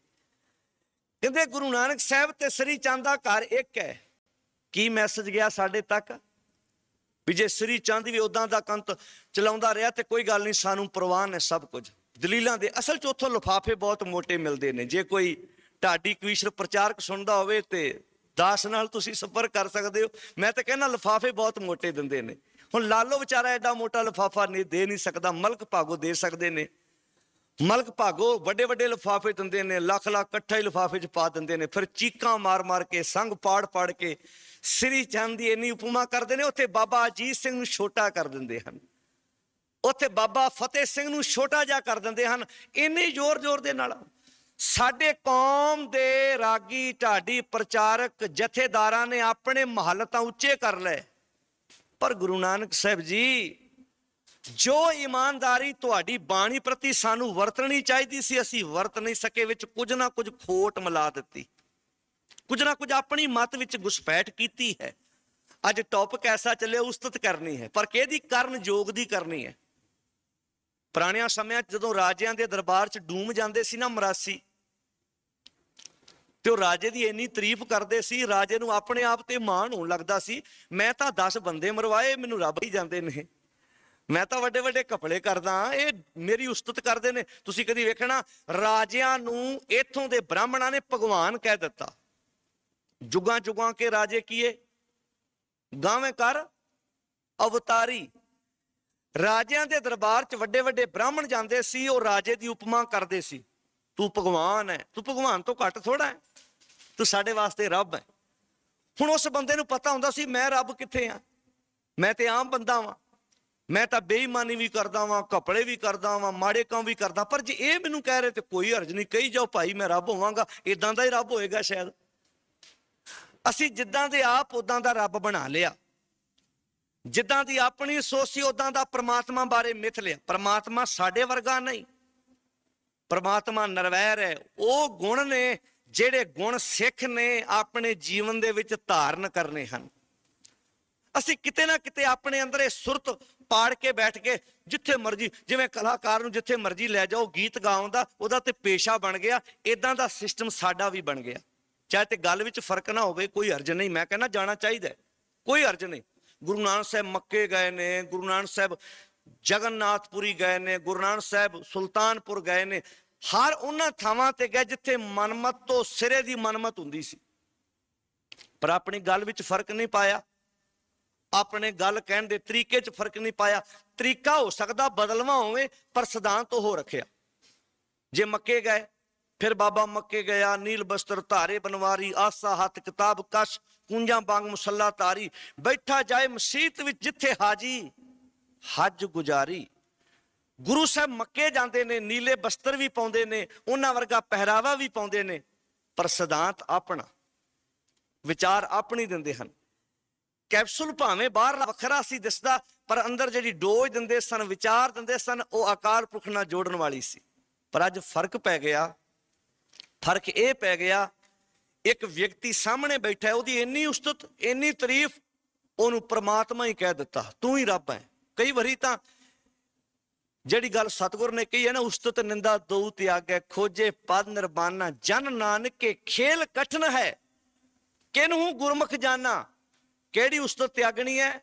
ਕਹਿੰਦੇ ਗੁਰੂ ਨਾਨਕ ਸਾਹਿਬ ਤੇ ਸ੍ਰੀ ਚੰਦ ਦਾ ਘਰ ਇੱਕ ਹੈ। ਕੀ ਮੈਸੇਜ ਗਿਆ ਸਾਡੇ ਤੱਕ ਵੀ ਜੇ ਸ੍ਰੀ ਚੰਦ ਵੀ ਉਦਾਂ ਦਾ ਕੰਤ ਚਲਾਉਂਦਾ ਰਿਹਾ ਤੇ ਕੋਈ ਗੱਲ ਨਹੀਂ, ਸਾਨੂੰ ਪ੍ਰਵਾਨ ਹੈ ਸਭ ਕੁਝ। ਦਲੀਲਾਂ ਦੇ ਅਸਲ 'ਚ ਉੱਥੋਂ ਲਿਫਾਫੇ ਬਹੁਤ ਮੋਟੇ ਮਿਲਦੇ ਨੇ। ਜੇ ਕੋਈ ਢਾਡੀ ਕਵੀਸ਼ਰ ਪ੍ਰਚਾਰਕ ਸੁਣਦਾ ਹੋਵੇ ਤੇ ਦਾਸ ਨਾਲ ਤੁਸੀਂ ਸੰਪਰਕ ਕਰ ਸਕਦੇ ਹੋ। ਮੈਂ ਤਾਂ ਕਹਿੰਦਾ ਲਿਫਾਫੇ ਬਹੁਤ ਮੋਟੇ ਦਿੰਦੇ ਨੇ। ਹੁਣ ਲਾਲੋ ਵਿਚਾਰਾ ਐਡਾ ਮੋਟਾ ਲਿਫਾਫਾ ਦੇ ਨਹੀਂ ਸਕਦਾ, ਮਲਕ ਭਾਗੋ ਦੇ ਸਕਦੇ ਨੇ। ਮਲਕ ਭਾਗੋ ਵੱਡੇ ਵੱਡੇ ਲਿਫਾਫੇ ਦਿੰਦੇ ਨੇ, ਲੱਖ ਇਕੱਠਾ ਹੀ ਲਿਫਾਫੇ 'ਚ ਪਾ ਦਿੰਦੇ ਨੇ। ਫਿਰ ਚੀਕਾਂ ਮਾਰ ਕੇ, ਸੰਗ ਪਾੜ ਕੇ ਸ੍ਰੀ ਚੰਦ ਦੀ ਇੰਨੀ ਉਪਮਾ ਕਰਦੇ ਨੇ। ਉੱਥੇ ਬਾਬਾ ਅਜੀਤ ਸਿੰਘ ਨੂੰ ਛੋਟਾ ਕਰ ਦਿੰਦੇ ਹਨ, ਉੱਥੇ ਬਾਬਾ ਫਤਿਹ ਸਿੰਘ ਨੂੰ ਛੋਟਾ ਜਿਹਾ ਕਰ ਦਿੰਦੇ ਹਨ। ਇੰਨੀ ਜ਼ੋਰ ਦੇ ਨਾਲ ਸਾਡੇ ਕੌਮ ਦੇ ਰਾਗੀ, ਢਾਡੀ, ਪ੍ਰਚਾਰਕ, ਜਥੇਦਾਰਾਂ ਨੇ ਆਪਣੇ ਮਹੱਲ ਤਾਂ ਉੱਚੇ ਕਰ ਲਏ, ਪਰ ਗੁਰੂ ਨਾਨਕ ਸਾਹਿਬ ਜੀ ਜੋ ਇਮਾਨਦਾਰੀ ਤੁਹਾਡੀ ਬਾਣੀ ਪ੍ਰਤੀ ਸਾਨੂੰ ਵਰਤਣੀ ਚਾਹੀਦੀ ਸੀ, ਅਸੀਂ ਵਰਤ ਨਹੀਂ ਸਕੇ, ਵਿੱਚ ਕੁਝ ਨਾ ਕੁਝ ਖੋਟ ਮਿਲਾ ਦਿੱਤੀ, ਕੁਝ ਨਾ ਕੁਝ ਆਪਣੀ ਮਤ ਵਿੱਚ ਘੁਸਪੈਠ ਕੀਤੀ ਹੈ। ਅੱਜ ਟੌਪਿਕ ਐਸਾ ਚੱਲਿਆ, ਉਸਤਤ ਕਰਨੀ ਹੈ, ਪਰ ਕਿਹਦੀ? ਕਰਨ ਯੋਗ ਦੀ ਕਰਨੀ ਹੈ। ਪੁਰਾਣਿਆਂ ਸਮਿਆਂ 'ਚ ਜਦੋਂ ਰਾਜਿਆਂ ਦੇ ਦਰਬਾਰ 'ਚ ਡੂਮ ਜਾਂਦੇ ਸੀ ਨਾ ਮਰਾਸੀ, ਤੇ ਉਹ ਰਾਜੇ ਦੀ ਇੰਨੀ ਤਾਰੀਫ ਕਰਦੇ ਸੀ, ਰਾਜੇ ਨੂੰ ਆਪਣੇ ਆਪ ਤੇ ਮਾਣ ਹੋਣ ਲੱਗਦਾ ਸੀ, ਮੈਂ ਤਾਂ 10 ਬੰਦੇ ਮਰਵਾਏ, ਮੈਨੂੰ ਰੱਬ ਹੀ ਜਾਂਦੇ ਨੇ, ਮੈਂ ਤਾਂ ਵੱਡੇ ਵੱਡੇ ਘਪਲੇ ਕਰਦਾ, ਇਹ ਮੇਰੀ ਉਸਤਤ ਕਰਦੇ ਨੇ। ਤੁਸੀਂ ਕਦੀ ਵੇਖਣਾ ਰਾਜਿਆਂ ਨੂੰ ਇੱਥੋਂ ਦੇ ਬ੍ਰਾਹਮਣਾਂ ਨੇ ਭਗਵਾਨ ਕਹਿ ਦਿੱਤਾ। ਜੁਗਾਂ ਜੁਗਾਂ ਕੇ ਰਾਜੇ ਕੀਏ ਗਾਵੇਂ ਕਰ ਅਵਤਾਰੀ। ਰਾਜਿਆਂ ਦੇ ਦਰਬਾਰ 'ਚ ਵੱਡੇ ਵੱਡੇ ਬ੍ਰਾਹਮਣ ਜਾਂਦੇ ਸੀ, ਉਹ ਰਾਜੇ ਦੀ ਉਪਮਾ ਕਰਦੇ ਸੀ, ਤੂੰ ਭਗਵਾਨ ਹੈ, ਤੂੰ ਭਗਵਾਨ ਤੋਂ ਘੱਟ ਥੋੜਾ ਹੈ, ਤੂੰ ਸਾਡੇ ਵਾਸਤੇ ਰੱਬ ਹੈ। ਹੁਣ ਉਸ ਬੰਦੇ ਨੂੰ ਪਤਾ ਹੁੰਦਾ ਸੀ ਮੈਂ ਰੱਬ ਕਿੱਥੇ ਆ, ਮੈਂ ਤੇ ਆਮ ਬੰਦਾ ਵਾਂ, ਮੈਂ ਤਾਂ ਬੇਈਮਾਨੀ ਵੀ ਕਰਦਾ ਵਾਂ, ਘਪਲੇ ਵੀ ਕਰਦਾ ਵਾਂ, ਮਾੜੇ ਕੰਮ ਵੀ ਕਰਦਾ। ਪਰ ਜੇ ਇਹ ਮੈਨੂੰ ਕਹਿ ਰਹੇ ਤੇ ਕੋਈ ਹਰਜ ਨਹੀਂ, ਕਹੀ ਜਾਓ ਭਾਈ ਮੈਂ ਰੱਬ ਹੋਵਾਂਗਾ, ਇਦਾਂ ਦਾ ਹੀ ਰੱਬ ਹੋਏਗਾ ਸ਼ਾਇਦ। ਅਸੀਂ ਜਿੱਦਾਂ ਦੇ ਆਪ ਉਦਾਂ ਦਾ ਰੱਬ ਬਣਾ ਲਿਆ, ਜਿੱਦਾਂ ਦੀ ਆਪਣੀ ਸੋਚ ਸੀ ਉਦਾਂ ਦਾ ਪ੍ਰਮਾਤਮਾ ਬਾਰੇ ਮਿਥ ਲਿਆ। ਪ੍ਰਮਾਤਮਾ ਸਾਡੇ ਵਰਗਾ ਨਹੀਂ, ਪ੍ਰਮਾਤਮਾ ਨਿਰਵੈਰ ਹੈ। ਉਹ ਗੁਣ ਨੇ ਜਿਹੜੇ ਗੁਣ ਸਿੱਖ ਨੇ ਆਪਣੇ ਜੀਵਨ ਦੇ ਵਿੱਚ ਧਾਰਨ ਕਰਨੇ ਹਨ। ਅਸੀਂ ਕਿਤੇ ਨਾ ਕਿਤੇ ਆਪਣੇ ਅੰਦਰ ਇਹ ਸੁਰਤ ਪਾੜ ਕੇ ਬੈਠ ਕੇ ਜਿੱਥੇ ਮਰਜੀ, ਜਿਵੇਂ ਕਲਾਕਾਰ ਨੂੰ ਜਿੱਥੇ ਮਰਜੀ ਲੈ ਜਾਓ ਗੀਤ ਗਾਉਣ ਦਾ ਉਹਦਾ ਤੇ ਪੇਸ਼ਾ ਬਣ ਗਿਆ, ਇਦਾਂ ਦਾ ਸਿਸਟਮ ਸਾਡਾ ਵੀ ਬਣ ਗਿਆ। ਚਾਹੇ ਤੇ ਗੱਲ ਵਿੱਚ ਫਰਕ ਨਾ ਹੋਵੇ, ਕੋਈ ਹਰਜ ਨਹੀਂ, ਮੈਂ ਕਹਿੰਦਾ ਜਾਣਾ ਚਾਹੀਦਾ, ਕੋਈ ਹਰਜ ਨਹੀਂ। ਗੁਰੂ ਨਾਨਕ ਸਾਹਿਬ ਮੱਕੇ ਗਏ ਨੇ, ਗੁਰੂ ਨਾਨਕ ਸਾਹਿਬ ਜਗਨਨਾਥਪੁਰੀ ਗਏ ਨੇ, ਗੁਰੂ ਨਾਨਕ ਸਾਹਿਬ ਸੁਲਤਾਨਪੁਰ ਗਏ ਨੇ, ਹਰ ਉਹਨਾਂ ਥਾਵਾਂ ਤੇ ਗਏ ਜਿੱਥੇ ਮਨਮਤ ਤੋਂ ਸਿਰੇ ਦੀ ਮਨਮਤ ਹੁੰਦੀ ਸੀ, ਪਰ ਆਪਣੀ ਗੱਲ ਵਿੱਚ ਫਰਕ ਨਹੀਂ ਪਾਇਆ, ਆਪਣੇ ਗੱਲ ਕਹਿਣ ਦੇ ਤਰੀਕੇ 'ਚ ਫਰਕ ਨਹੀਂ ਪਾਇਆ। ਤਰੀਕਾ ਹੋ ਸਕਦਾ ਬਦਲਵਾ ਹੋਵੇ, ਪਰ ਸਿਧਾਂਤ ਉਹ ਰੱਖਿਆ। ਜੇ ਮੱਕੇ ਗਏ, ਫਿਰ ਬਾਬਾ ਮੱਕੇ ਗਿਆ, ਨੀਲ ਬਸਤਰ ਧਾਰੇ ਬਨਵਾਰੀ, ਆਸਾ ਹੱਥ ਕਿਤਾਬ ਕਸ਼, ਕੂੰਜਾਂ ਵਾਂਗ ਮੁਸੱਲਾ ਤਾਰੀ, ਬੈਠਾ ਜਾਏ ਮਸੀਤ ਵਿੱਚ ਜਿੱਥੇ ਹਾਜੀ ਹੱਜ ਗੁਜ਼ਾਰੀ। ਗੁਰੂ ਸਾਹਿਬ ਮੱਕੇ ਜਾਂਦੇ ਨੇ, ਨੀਲੇ ਬਸਤਰ ਵੀ ਪਾਉਂਦੇ ਨੇ, ਉਹਨਾਂ ਵਰਗਾ ਪਹਿਰਾਵਾ ਵੀ ਪਾਉਂਦੇ ਨੇ, ਪਰ ਸਿਧਾਂਤ ਆਪਣਾ, ਵਿਚਾਰ ਆਪਣੀ ਦਿੰਦੇ ਹਨ। ਕੈਪਸੂਲ ਭਾਵੇਂ ਬਾਹਰ ਵੱਖਰਾ ਸੀ ਦਿਸਦਾ, ਪਰ ਅੰਦਰ ਜਿਹੜੀ ਡੋਜ਼ ਦਿੰਦੇ ਸਨ, ਵਿਚਾਰ ਦਿੰਦੇ ਸਨ, ਉਹ ਅਕਾਲ ਪੁਰਖ ਨਾਲ ਜੋੜਨ ਵਾਲੀ ਸੀ। ਪਰ ਅੱਜ ਫਰਕ ਪੈ ਗਿਆ। ਫਰਕ ਇਹ ਪੈ ਗਿਆ, ਇੱਕ ਵਿਅਕਤੀ ਸਾਹਮਣੇ ਬੈਠਾ, ਉਹਦੀ ਇੰਨੀ ਉਸਤਤ, ਇੰਨੀ ਤਾਰੀਫ, ਉਹਨੂੰ ਪ੍ਰਮਾਤਮਾ ਹੀ ਕਹਿ ਦਿੱਤਾ, ਤੂੰ ਹੀ ਰੱਬ ਹੈ। ਕਈ ਵਾਰੀ ਤਾਂ ਜਿਹੜੀ ਗੱਲ ਸਤਿਗੁਰ ਨੇ ਕਹੀ ਹੈ ਨਾ, ਉਸਤਤ ਨਿੰਦਾ ਦੋ ਤਿਆਗੈ, ਖੋਜੇ ਪਦ ਨਿਰਬਾਨਾ, ਜਨ ਨਾਨਕੇ ਖੇਲ ਕਠਨ ਹੈ, ਕਿਨਹੂ ਗੁਰਮੁਖ ਜਾਨਾ। ਕਿਹੜੀ ਉਸਤਤ ਤਿਆਗਣੀ ਹੈ?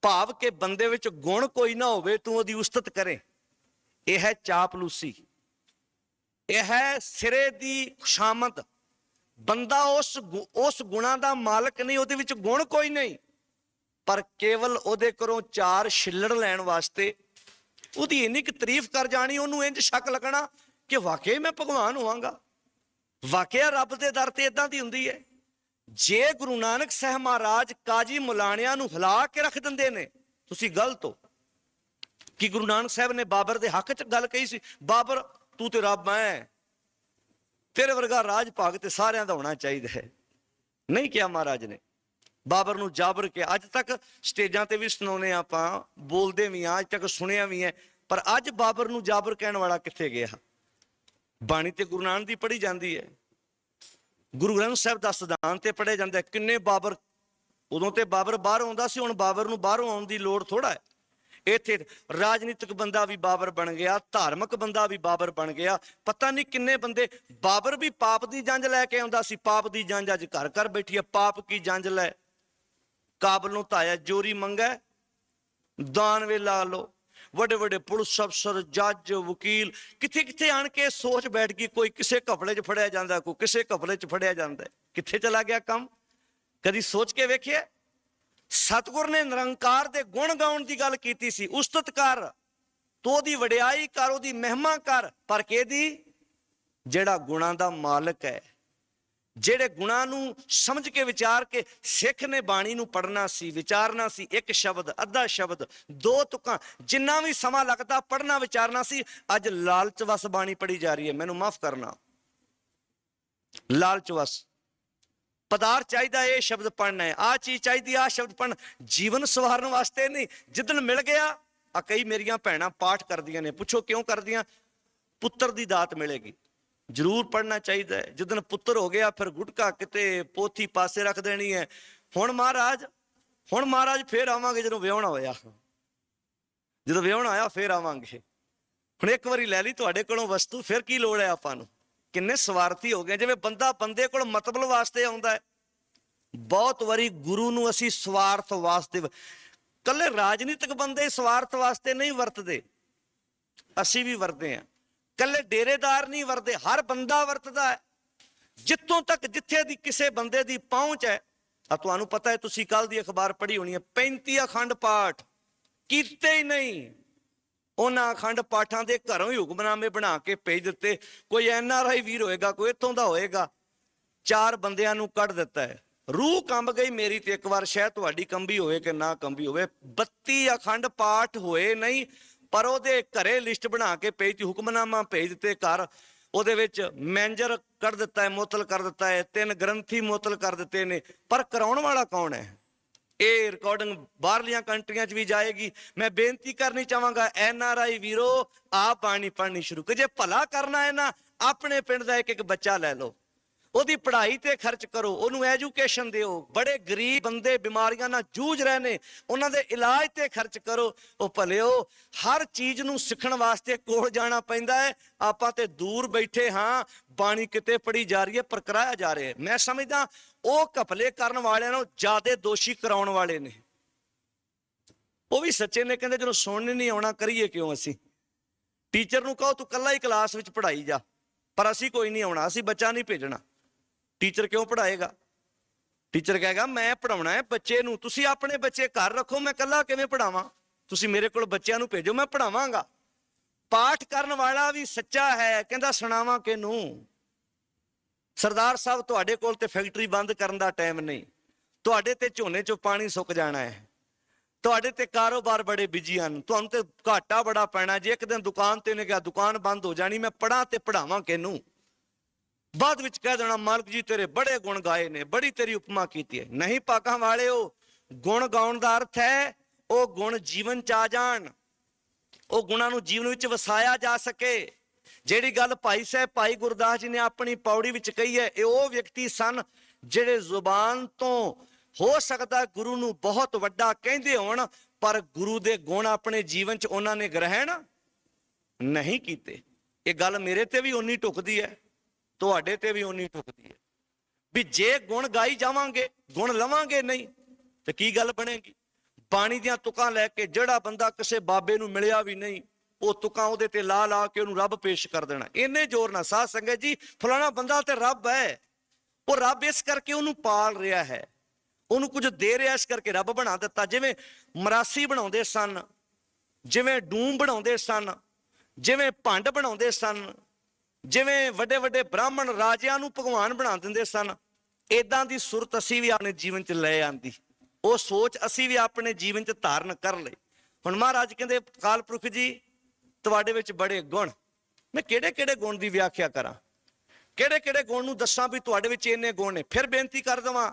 ਭਾਵ ਕਿ ਬੰਦੇ ਵਿੱਚ ਗੁਣ ਕੋਈ ਨਾ ਹੋਵੇ, ਤੂੰ ਉਹਦੀ ਉਸਤਤ ਕਰੇ। ਇਹ ਹੈ ਚਾਪਲੂਸੀ, ਇਹ ਹੈ ਸਿਰੇ ਦੀ ਖੁਸ਼ਾਮਦ। ਬੰਦਾ ਉਸ ਗੁਣਾਂ ਦਾ ਮਾਲਕ ਨਹੀਂ, ਉਹਦੇ ਵਿੱਚ ਗੁਣ ਕੋਈ ਨਹੀਂ, ਪਰ ਕੇਵਲ ਉਹਦੇ ਘਰੋਂ 4 ਛਿੱਲੜ ਲੈਣ ਵਾਸਤੇ ਉਹਦੀ ਇੰਨੀ ਕੁ ਤਾਰੀਫ ਕਰ ਜਾਣੀ, ਉਹਨੂੰ ਇੰਝ ਸ਼ੱਕ ਲੱਗਣਾ ਕਿ ਵਾਕਈ ਮੈਂ ਭਗਵਾਨ ਹੋਵਾਂਗਾ, ਵਾਕਿਆ ਰੱਬ ਦੇ ਦਰ ਤੇ ਇਦਾਂ ਦੀ ਹੁੰਦੀ ਹੈ। ਜੇ ਗੁਰੂ ਨਾਨਕ ਸਾਹਿਬ ਮਹਾਰਾਜ ਕਾਜੀ ਮੁਲਾਣਿਆਂ ਨੂੰ ਹਿਲਾ ਕੇ ਰੱਖ ਦਿੰਦੇ ਨੇ, ਤੁਸੀਂ ਗਲਤ ਹੋ। ਕਿ ਗੁਰੂ ਨਾਨਕ ਸਾਹਿਬ ਨੇ ਬਾਬਰ ਦੇ ਹੱਕ 'ਚ ਗੱਲ ਕਹੀ ਸੀ, ਬਾਬਰ ਤੂੰ ਤੇ ਰੱਬ ਹੈ, ਤੇਰੇ ਵਰਗਾ ਰਾਜ ਭਾਗ ਤੇ ਸਾਰਿਆਂ ਦਾ ਹੋਣਾ ਚਾਹੀਦਾ ਹੈ। ਨਹੀਂ ਕਿਹਾ ਮਹਾਰਾਜ ਨੇ। ਬਾਬਰ ਨੂੰ ਜਾਬਰ ਕਿਹਾ। ਅੱਜ ਤੱਕ ਸਟੇਜਾਂ ਤੇ ਵੀ ਸੁਣਾਉਨੇ ਆਪਾਂ, ਬੋਲਦੇ ਵੀ ਆ, ਅੱਜ ਤੱਕ ਸੁਣਿਆ ਵੀ ਹੈ, ਪਰ ਅੱਜ ਬਾਬਰ ਨੂੰ ਜਾਬਰ ਕਹਿਣ ਵਾਲਾ ਕਿੱਥੇ ਗਿਆ? ਬਾਣੀ ਤੇ ਗੁਰੂ ਨਾਨਕ ਦੀ ਪੜ੍ਹੀ ਜਾਂਦੀ ਹੈ, ਗੁਰੂ ਗ੍ਰੰਥ ਸਾਹਿਬ ਦਾ ਸਿਧਾਂਤ ਤੇ ਪੜ੍ਹਿਆ ਜਾਂਦਾ। ਕਿੰਨੇ ਬਾਬਰ, ਉਦੋਂ ਤੇ ਬਾਬਰ ਬਾਹਰ ਆਉਂਦਾ ਸੀ, ਹੁਣ ਬਾਬਰ ਨੂੰ ਬਾਹਰੋਂ ਆਉਣ ਦੀ ਲੋੜ ਥੋੜਾ ਹੈ। ਇੱਥੇ ਰਾਜਨੀਤਿਕ ਬੰਦਾ ਵੀ ਬਾਬਰ ਬਣ ਗਿਆ, ਧਾਰਮਿਕ ਬੰਦਾ ਵੀ ਬਾਬਰ ਬਣ ਗਿਆ, ਪਤਾ ਨਹੀਂ ਕਿੰਨੇ ਬੰਦੇ। ਬਾਬਰ ਵੀ ਪਾਪ ਦੀ ਜੰਜ ਲੈ ਕੇ ਆਉਂਦਾ ਸੀ, ਪਾਪ ਦੀ ਜੰਜ ਅੱਜ ਘਰ ਘਰ ਬੈਠੀ ਹੈ। ਪਾਪ ਕੀ ਜੰਜ ਲੈ, ਕਾਬਲ ਨੂੰ ਧਾਇਆ, ਜੋਰੀ ਮੰਗੈ ਦਾਨ ਵੇ ਲਾ ਲੋ। ਵੱਡੇ ਵੱਡੇ ਪੁਲਿਸ ਅਫਸਰ, ਜੱਜ, ਵਕੀਲ ਕਿੱਥੇ ਕਿੱਥੇ ਆਣ ਕੇ ਸੋਚ ਬੈਠ ਗਈ। ਕੋਈ ਕਿਸੇ ਘਪਲੇ 'ਚ ਫੜਿਆ ਜਾਂਦਾ, ਕੋਈ ਕਿਸੇ ਘਪਲੇ 'ਚ ਫੜਿਆ ਜਾਂਦਾ। ਕਿੱਥੇ ਚਲਾ ਗਿਆ ਕੰਮ? ਕਦੀ ਸੋਚ ਕੇ ਵੇਖਿਆ? ਸਤਿਗੁਰ ਨੇ ਨਿਰੰਕਾਰ ਦੇ ਗੁਣ ਗਾਉਣ ਦੀ ਗੱਲ ਕੀਤੀ ਸੀ। ਉਸਤਤ ਕਰ, ਤੂੰ ਉਹਦੀ ਵਡਿਆਈ ਕਰ, ਉਹਦੀ ਮਹਿਮਾ ਕਰ, ਪਰ ਕਿਹਦੀ? ਜਿਹੜਾ ਗੁਣਾਂ ਦਾ ਮਾਲਕ ਹੈ, ਜਿਹੜੇ ਗੁਣਾਂ ਨੂੰ ਸਮਝ ਕੇ ਵਿਚਾਰ ਕੇ ਸਿੱਖ ਨੇ ਬਾਣੀ ਨੂੰ ਪੜ੍ਹਨਾ ਸੀ, ਵਿਚਾਰਨਾ ਸੀ। ਇੱਕ ਸ਼ਬਦ, ਅੱਧਾ ਸ਼ਬਦ, 2 ਤੁਕਾਂ, ਜਿੰਨਾ ਵੀ ਸਮਾਂ ਲੱਗਦਾ ਪੜ੍ਹਨਾ ਵਿਚਾਰਨਾ ਸੀ। ਅੱਜ ਲਾਲਚ ਵਸ ਬਾਣੀ ਪੜ੍ਹੀ ਜਾ ਰਹੀ ਹੈ। ਮੈਨੂੰ ਮਾਫ ਕਰਨਾ, ਲਾਲਚ ਵਸ ਪਦਾਰਥ ਚਾਹੀਦਾ, ਇਹ ਸ਼ਬਦ ਪੜ੍ਹਨਾ ਹੈ, ਆਹ ਚੀਜ਼ ਚਾਹੀਦੀ, ਆਹ ਸ਼ਬਦ ਪੜ੍ਹਨਾ। ਜੀਵਨ ਸਵਾਰਨ ਵਾਸਤੇ ਨਹੀਂ। ਜਿੱਦਣ ਮਿਲ ਗਿਆ ਆ ਕਈ ਮੇਰੀਆਂ ਭੈਣਾਂ ਪਾਠ ਕਰਦੀਆਂ ਨੇ, ਪੁੱਛੋ ਕਿਉਂ ਕਰਦੀਆਂ? ਪੁੱਤਰ ਦੀ ਦਾਤ ਮਿਲੇਗੀ। ਜ਼ਰੂਰ ਪੜ੍ਹਨਾ ਚਾਹੀਦਾ ਹੈ। ਜਿੱਦਣ ਪੁੱਤਰ ਹੋ ਗਿਆ ਫਿਰ ਗੁਟਕਾ ਕਿਤੇ ਪੋਥੀ ਪਾਸੇ ਰੱਖ ਦੇਣੀ ਹੈ। ਹੁਣ ਮਹਾਰਾਜ ਫੇਰ ਆਵਾਂਗੇ ਜਦੋਂ ਵਿਆਹੁਣਾ ਹੋਇਆ, ਜਦੋਂ ਵਿਆਹੁਣਾ ਆਇਆ ਫੇਰ ਆਵਾਂਗੇ। ਹੁਣ ਇੱਕ ਵਾਰੀ ਲੈ ਲਈ ਤੁਹਾਡੇ ਕੋਲੋਂ ਵਸਤੂ, ਫਿਰ ਕੀ ਲੋੜ ਹੈ ਆਪਾਂ ਨੂੰ? ਕਿੰਨੇ ਸਵਾਰਥੀ ਹੋ ਗਏ। ਜਿਵੇਂ ਬੰਦਾ ਬੰਦੇ ਕੋਲ ਮਤਲਬ ਵਾਸਤੇ ਆਉਂਦਾ ਹੈ, ਬਹੁਤ ਵਾਰੀ ਗੁਰੂ ਨੂੰ ਅਸੀਂ ਸਵਾਰਥ ਵਾਸਤੇ, ਕੱਲੇ ਰਾਜਨੀਤਿਕ ਬੰਦੇ ਸਵਾਰਥ ਵਾਸਤੇ ਨਹੀਂ ਵਰਤਦੇ, ਅਸੀਂ ਵੀ ਵਰਤਦੇ ਹਾਂ। ਕੱਲੇ ਡੇਰੇਦਾਰ ਨਹੀਂ ਵਰਤਦੇ, ਹਰ ਬੰਦਾ ਵਰਤਦਾ ਹੈ। ਜਿੱਥੋਂ ਤੱਕ ਜਿੱਥੇ ਦੀ ਕਿਸੇ ਬੰਦੇ ਦੀ ਪਹੁੰਚ ਹੈ। ਆ ਤੁਹਾਨੂੰ ਪਤਾ ਹੈ, ਤੁਸੀਂ ਕੱਲ ਦੀ ਅਖਬਾਰ ਪੜ੍ਹੀ ਹੋਣੀ ਹੈ, 35 ਅਖੰਡ ਪਾਠ ਕੀਤੇ ਹੀ ਨਹੀਂ। ਉਹਨਾਂ ਅਖੰਡ ਪਾਠਾਂ ਦੇ ਘਰੋਂ ਹੀ ਹੁਕਮਨਾਮੇ ਬਣਾ ਕੇ ਭੇਜ ਦਿੱਤੇ। ਕੋਈ NRI ਵੀਰ ਹੋਏਗਾ, ਕੋਈ ਇੱਥੋਂ ਦਾ ਹੋਏਗਾ, 4 ਬੰਦਿਆਂ ਨੂੰ ਕੱਢ ਦਿੱਤਾ ਹੈ। ਰੂਹ ਕੰਬ ਗਈ ਮੇਰੀ ਤੇ ਇੱਕ ਵਾਰ, ਸ਼ਾਇਦ ਤੁਹਾਡੀ ਕੰਬੀ ਹੋਵੇ ਕਿ ਨਾ ਕੰਬੀ ਹੋਵੇ। 32 ਅਖੰਡ ਪਾਠ ਹੋਏ ਨਹੀਂ, ਪਰ ਉਹਦੇ ਘਰੇ ਲਿਸਟ ਬਣਾ ਕੇ ਭੇਜਤੀ, ਹੁਕਮਨਾਮਾ ਭੇਜ ਦਿੱਤੇ ਘਰ। ਉਹਦੇ ਵਿੱਚ ਮੈਨੇਜਰ ਕੱਢ ਦਿੱਤਾ ਹੈ, ਮੁਅੱਤਲ ਕਰ ਦਿੱਤਾ ਹੈ, 3 ਗ੍ਰੰਥੀ ਮੁਅੱਤਲ ਕਰ ਦਿੱਤੇ ਨੇ। ਪਰ ਕਰਾਉਣ ਵਾਲਾ ਕੌਣ ਹੈ? ਇਹ ਰਿਕਾਰਡਿੰਗ ਬਾਹਰਲੀਆਂ ਕੰਟਰੀਆਂ 'ਚ ਵੀ ਜਾਏਗੀ। ਮੈਂ ਬੇਨਤੀ ਕਰਨੀ ਚਾਹਾਂਗਾ, NRI ਵੀਰੋ, ਆਪ ਬਾਣੀ ਪੜ੍ਹਨੀ ਸ਼ੁਰੂ ਕਰੋ। ਜੇ ਭਲਾ ਕਰਨਾ ਹੈ ਨਾ, ਆਪਣੇ ਪਿੰਡ ਦਾ ਇੱਕ ਬੱਚਾ ਲੈ ਲਓ, ਉਹਦੀ ਪੜ੍ਹਾਈ ਤੇ ਖਰਚ ਕਰੋ, ਉਹਨੂੰ ਐਜੂਕੇਸ਼ਨ ਦਿਓ। ਬੜੇ ਗਰੀਬ ਬੰਦੇ ਬਿਮਾਰੀਆਂ ਨਾਲ ਜੂਝ ਰਹੇ ਨੇ, ਉਹਨਾਂ ਦੇ ਇਲਾਜ ਤੇ ਖਰਚ ਕਰੋ। ਉਹ ਭਲਿਓ, ਹਰ ਚੀਜ਼ ਨੂੰ ਸਿੱਖਣ ਵਾਸਤੇ ਕੋਲ ਜਾਣਾ ਪੈਂਦਾ ਹੈ। ਆਪਾਂ ਤੇ ਦੂਰ ਬੈਠੇ ਹਾਂ, ਬਾਣੀ ਕਿਤੇ ਪੜ੍ਹੀ ਜਾ ਰਹੀ ਹੈ, ਪਰ ਕਰਾਇਆ ਜਾ ਰਿਹਾ ਹੈ। ਮੈਂ ਸਮਝਦਾ ਉਹ ਘਪਲੇ ਕਰਨ ਵਾਲਿਆਂ ਨੂੰ ਜ਼ਿਆਦਾ ਦੋਸ਼ੀ ਕਰਾਉਣ ਵਾਲੇ ਨੇ। ਉਹ ਵੀ ਸੱਚੇ ਨੇ, ਕਹਿੰਦੇ ਜਦੋਂ ਸੁਣਨ ਨਹੀਂ ਆਉਣਾ ਕਰੀਏ ਕਿਉਂ? ਅਸੀਂ ਟੀਚਰ ਨੂੰ ਕਹੋ ਤੂੰ ਇਕੱਲਾ ਹੀ ਕਲਾਸ ਵਿੱਚ ਪੜ੍ਹਾਈ ਜਾ, ਪਰ ਅਸੀਂ ਕੋਈ ਨਹੀਂ ਆਉਣਾ, ਅਸੀਂ ਬੱਚਾ ਨਹੀਂ ਭੇਜਣਾ। ਟੀਚਰ ਕਿਉਂ ਪੜ੍ਹਾਏਗਾ? ਟੀਚਰ ਕਹੇਗਾ ਮੈਂ ਪੜ੍ਹਾਉਣਾ ਹੈ ਬੱਚੇ ਨੂੰ, ਤੁਸੀਂ ਆਪਣੇ ਬੱਚੇ ਘਰ ਰੱਖੋ, ਮੈਂ ਇਕੱਲਾ ਕਿਵੇਂ ਪੜ੍ਹਾਵਾਂ? ਤੁਸੀਂ ਮੇਰੇ ਕੋਲ ਬੱਚਿਆਂ ਨੂੰ ਭੇਜੋ, ਮੈਂ ਪੜ੍ਹਾਵਾਂਗਾ। ਪਾਠ ਕਰਨ ਵਾਲਾ ਵੀ ਸੱਚਾ ਹੈ, ਕਹਿੰਦਾ ਸੁਣਾਵਾਂ ਕਿਹਨੂੰ? ਸਰਦਾਰ ਸਾਹਿਬ, ਤੁਹਾਡੇ ਕੋਲ ਤੇ ਫੈਕਟਰੀ ਬੰਦ ਕਰਨ ਦਾ ਟਾਈਮ ਨਹੀਂ, ਤੁਹਾਡੇ ਤੇ ਝੋਨੇ 'ਚੋਂ ਪਾਣੀ ਸੁੱਕ ਜਾਣਾ ਹੈ, ਤੁਹਾਡੇ ਤੇ ਕਾਰੋਬਾਰ ਬੜੇ ਬਿਜੀ ਹਨ, ਤੁਹਾਨੂੰ ਤੇ ਘਾਟਾ ਬੜਾ ਪੈਣਾ। ਜੇ ਇੱਕ ਦਿਨ ਦੁਕਾਨ ਤੇ ਨੇ ਕਿਹਾ ਦੁਕਾਨ ਬੰਦ ਹੋ ਜਾਣੀ, ਮੈਂ ਪੜ੍ਹਾਂ ਤੇ ਪੜ੍ਹਾਵਾਂ ਕਿਹਨੂੰ? ਬਾਅਦ ਵਿੱਚ ਕਹਿ ਦੇਣਾ ਮਾਲਕ ਜੀ ਤੇਰੇ ਬੜੇ ਗੁਣ ਗਾਏ ਨੇ, ਬੜੀ ਤੇਰੀ ਉਪਮਾ ਕੀਤੀ ਹੈ। ਨਹੀਂ ਭਾਗਾਂ ਵਾਲਿਓ, ਗੁਣ ਗਾਉਣ ਦਾ ਅਰਥ ਹੈ ਉਹ ਗੁਣ ਜੀਵਨ 'ਚ ਆ ਜਾਣ, ਉਹ ਗੁਣਾਂ ਨੂੰ ਜੀਵਨ ਵਿੱਚ ਵਸਾਇਆ ਜਾ ਸਕੇ। ਜਿਹੜੀ ਗੱਲ ਭਾਈ ਸਾਹਿਬ ਭਾਈ ਗੁਰਦਾਸ ਜੀ ਨੇ ਆਪਣੀ ਪੌੜੀ ਵਿੱਚ ਕਹੀ ਹੈ, ਇਹ ਉਹ ਵਿਅਕਤੀ ਸਨ ਜਿਹੜੇ ਜ਼ੁਬਾਨ ਤੋਂ ਹੋ ਸਕਦਾ ਗੁਰੂ ਨੂੰ ਬਹੁਤ ਵੱਡਾ ਕਹਿੰਦੇ ਹੋਣ, ਪਰ ਗੁਰੂ ਦੇ ਗੁਣ ਆਪਣੇ ਜੀਵਨ 'ਚ ਉਹਨਾਂ ਨੇ ਗ੍ਰਹਿਣ ਨਹੀਂ ਕੀਤੇ। ਇਹ ਗੱਲ ਮੇਰੇ ਤੇ ਵੀ ਉਨੀ ਢੁਕਦੀ ਹੈ, ਤੁਹਾਡੇ ਤੇ ਵੀ ਉਨੀ ਢੁਕਦੀ ਹੈ ਵੀ ਜੇ ਗੁਣ ਗਾਈ ਜਾਵਾਂਗੇ, ਗੁਣ ਲਵਾਂਗੇ ਨਹੀਂ ਤੇ ਕੀ ਗੱਲ ਬਣੇਗੀ? ਬਾਣੀ ਦੀਆਂ ਤੁਕਾਂ ਲੈ ਕੇ ਜਿਹੜਾ ਬੰਦਾ ਕਿਸੇ ਬਾਬੇ ਨੂੰ ਮਿਲਿਆ ਵੀ ਨਹੀਂ, ਉਹ ਤੁਕਾਂ ਉਹਦੇ ਤੇ ਲਾ ਲਾ ਕੇ ਉਹਨੂੰ ਰੱਬ ਪੇਸ਼ ਕਰ ਦੇਣਾ। ਇੰਨੇ ਜ਼ੋਰ ਨਾਲ ਸਾਧ ਸੰਗਤ ਜੀ, ਫਲਾਣਾ ਬੰਦਾ ਤੇ ਰੱਬ ਹੈ, ਉਹ ਰੱਬ ਇਸ ਕਰਕੇ ਉਹਨੂੰ ਪਾਲ ਰਿਹਾ ਹੈ, ਉਹਨੂੰ ਕੁਝ ਦੇ ਰਿਹਾ, ਇਸ ਕਰਕੇ ਰੱਬ ਬਣਾ ਦਿੱਤਾ। ਜਿਵੇਂ ਮਰਾਸੀ ਬਣਾਉਂਦੇ ਸਨ, ਜਿਵੇਂ ਡੂਮ ਬਣਾਉਂਦੇ ਸਨ, ਜਿਵੇਂ ਭੰਡ ਬਣਾਉਂਦੇ ਸਨ, ਜਿਵੇਂ ਵੱਡੇ ਵੱਡੇ ਬ੍ਰਾਹਮਣ ਰਾਜਿਆਂ ਨੂੰ ਭਗਵਾਨ ਬਣਾ ਦਿੰਦੇ ਸਨ, ਏਦਾਂ ਦੀ ਸੁਰਤ ਅਸੀਂ ਵੀ ਆਪਣੇ ਜੀਵਨ 'ਚ ਲੈ ਆਂਦੀ, ਉਹ ਸੋਚ ਅਸੀਂ ਵੀ ਆਪਣੇ ਜੀਵਨ 'ਚ ਧਾਰਨ ਕਰ ਲਈ। ਹੁਣ ਮਹਾਰਾਜ ਕਹਿੰਦੇ ਅਕਾਲ ਪੁਰਖ ਜੀ ਤੁਹਾਡੇ ਵਿੱਚ ਬੜੇ ਗੁਣ, ਮੈਂ ਕਿਹੜੇ ਕਿਹੜੇ ਗੁਣ ਦੀ ਵਿਆਖਿਆ ਕਰਾਂ, ਕਿਹੜੇ ਕਿਹੜੇ ਗੁਣ ਨੂੰ ਦੱਸਾਂ ਵੀ ਤੁਹਾਡੇ ਵਿੱਚ ਇੰਨੇ ਗੁਣ ਨੇ? ਫਿਰ ਬੇਨਤੀ ਕਰ ਦੇਵਾਂ,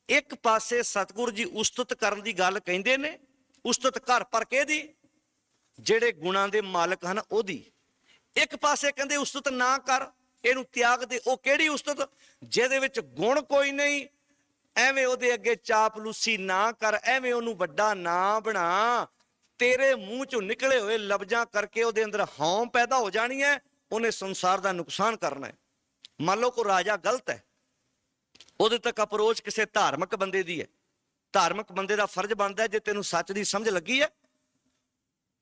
ਇੱਕ ਪਾਸੇ ਸਤਿਗੁਰੂ ਜੀ ਉਸਤਤ ਕਰਨ ਦੀ ਗੱਲ ਕਹਿੰਦੇ ਨੇ, ਉਸਤਤ ਘਰ ਪਰ ਕਿਹਦੀ? ਜਿਹੜੇ ਗੁਣਾਂ ਦੇ ਮਾਲਕ ਹਨ ਉਹਦੀ। ਇੱਕ ਪਾਸੇ ਕਹਿੰਦੇ ਉਸਤਤ ਨਾ ਕਰ, ਇਹਨੂੰ ਤਿਆਗ ਦੇ। ਉਹ ਕਿਹੜੀ ਉਸਤਤ? ਜਿਹਦੇ ਵਿੱਚ ਗੁਣ ਕੋਈ ਨਹੀਂ, ਐਵੇਂ ਉਹਦੇ ਅੱਗੇ ਚਾਪਲੂਸੀ ਨਾ ਕਰ, ਐਵੇਂ ਉਹਨੂੰ ਵੱਡਾ ਨਾ ਬਣਾ। ਤੇਰੇ ਮੂੰਹ ਚੋਂ ਨਿਕਲੇ ਹੋਏ ਲਫ਼ਜ਼ਾਂ ਕਰਕੇ ਉਹਦੇ ਅੰਦਰ ਹਉਂ ਪੈਦਾ ਹੋ ਜਾਣੀ ਹੈ, ਉਹਨੇ ਸੰਸਾਰ ਦਾ ਨੁਕਸਾਨ ਕਰਨਾ ਹੈ। ਮੰਨ ਲਓ ਕੋਈ ਰਾਜਾ ਗਲਤ ਹੈ, ਉਹਦੇ ਤੱਕ ਅਪਰੋਚ ਕਿਸੇ ਧਾਰਮਿਕ ਬੰਦੇ ਦੀ ਹੈ, ਧਾਰਮਿਕ ਬੰਦੇ ਦਾ ਫਰਜ਼ ਬਣਦਾ ਜੇ ਤੈਨੂੰ ਸੱਚ ਦੀ ਸਮਝ ਲੱਗੀ ਹੈ,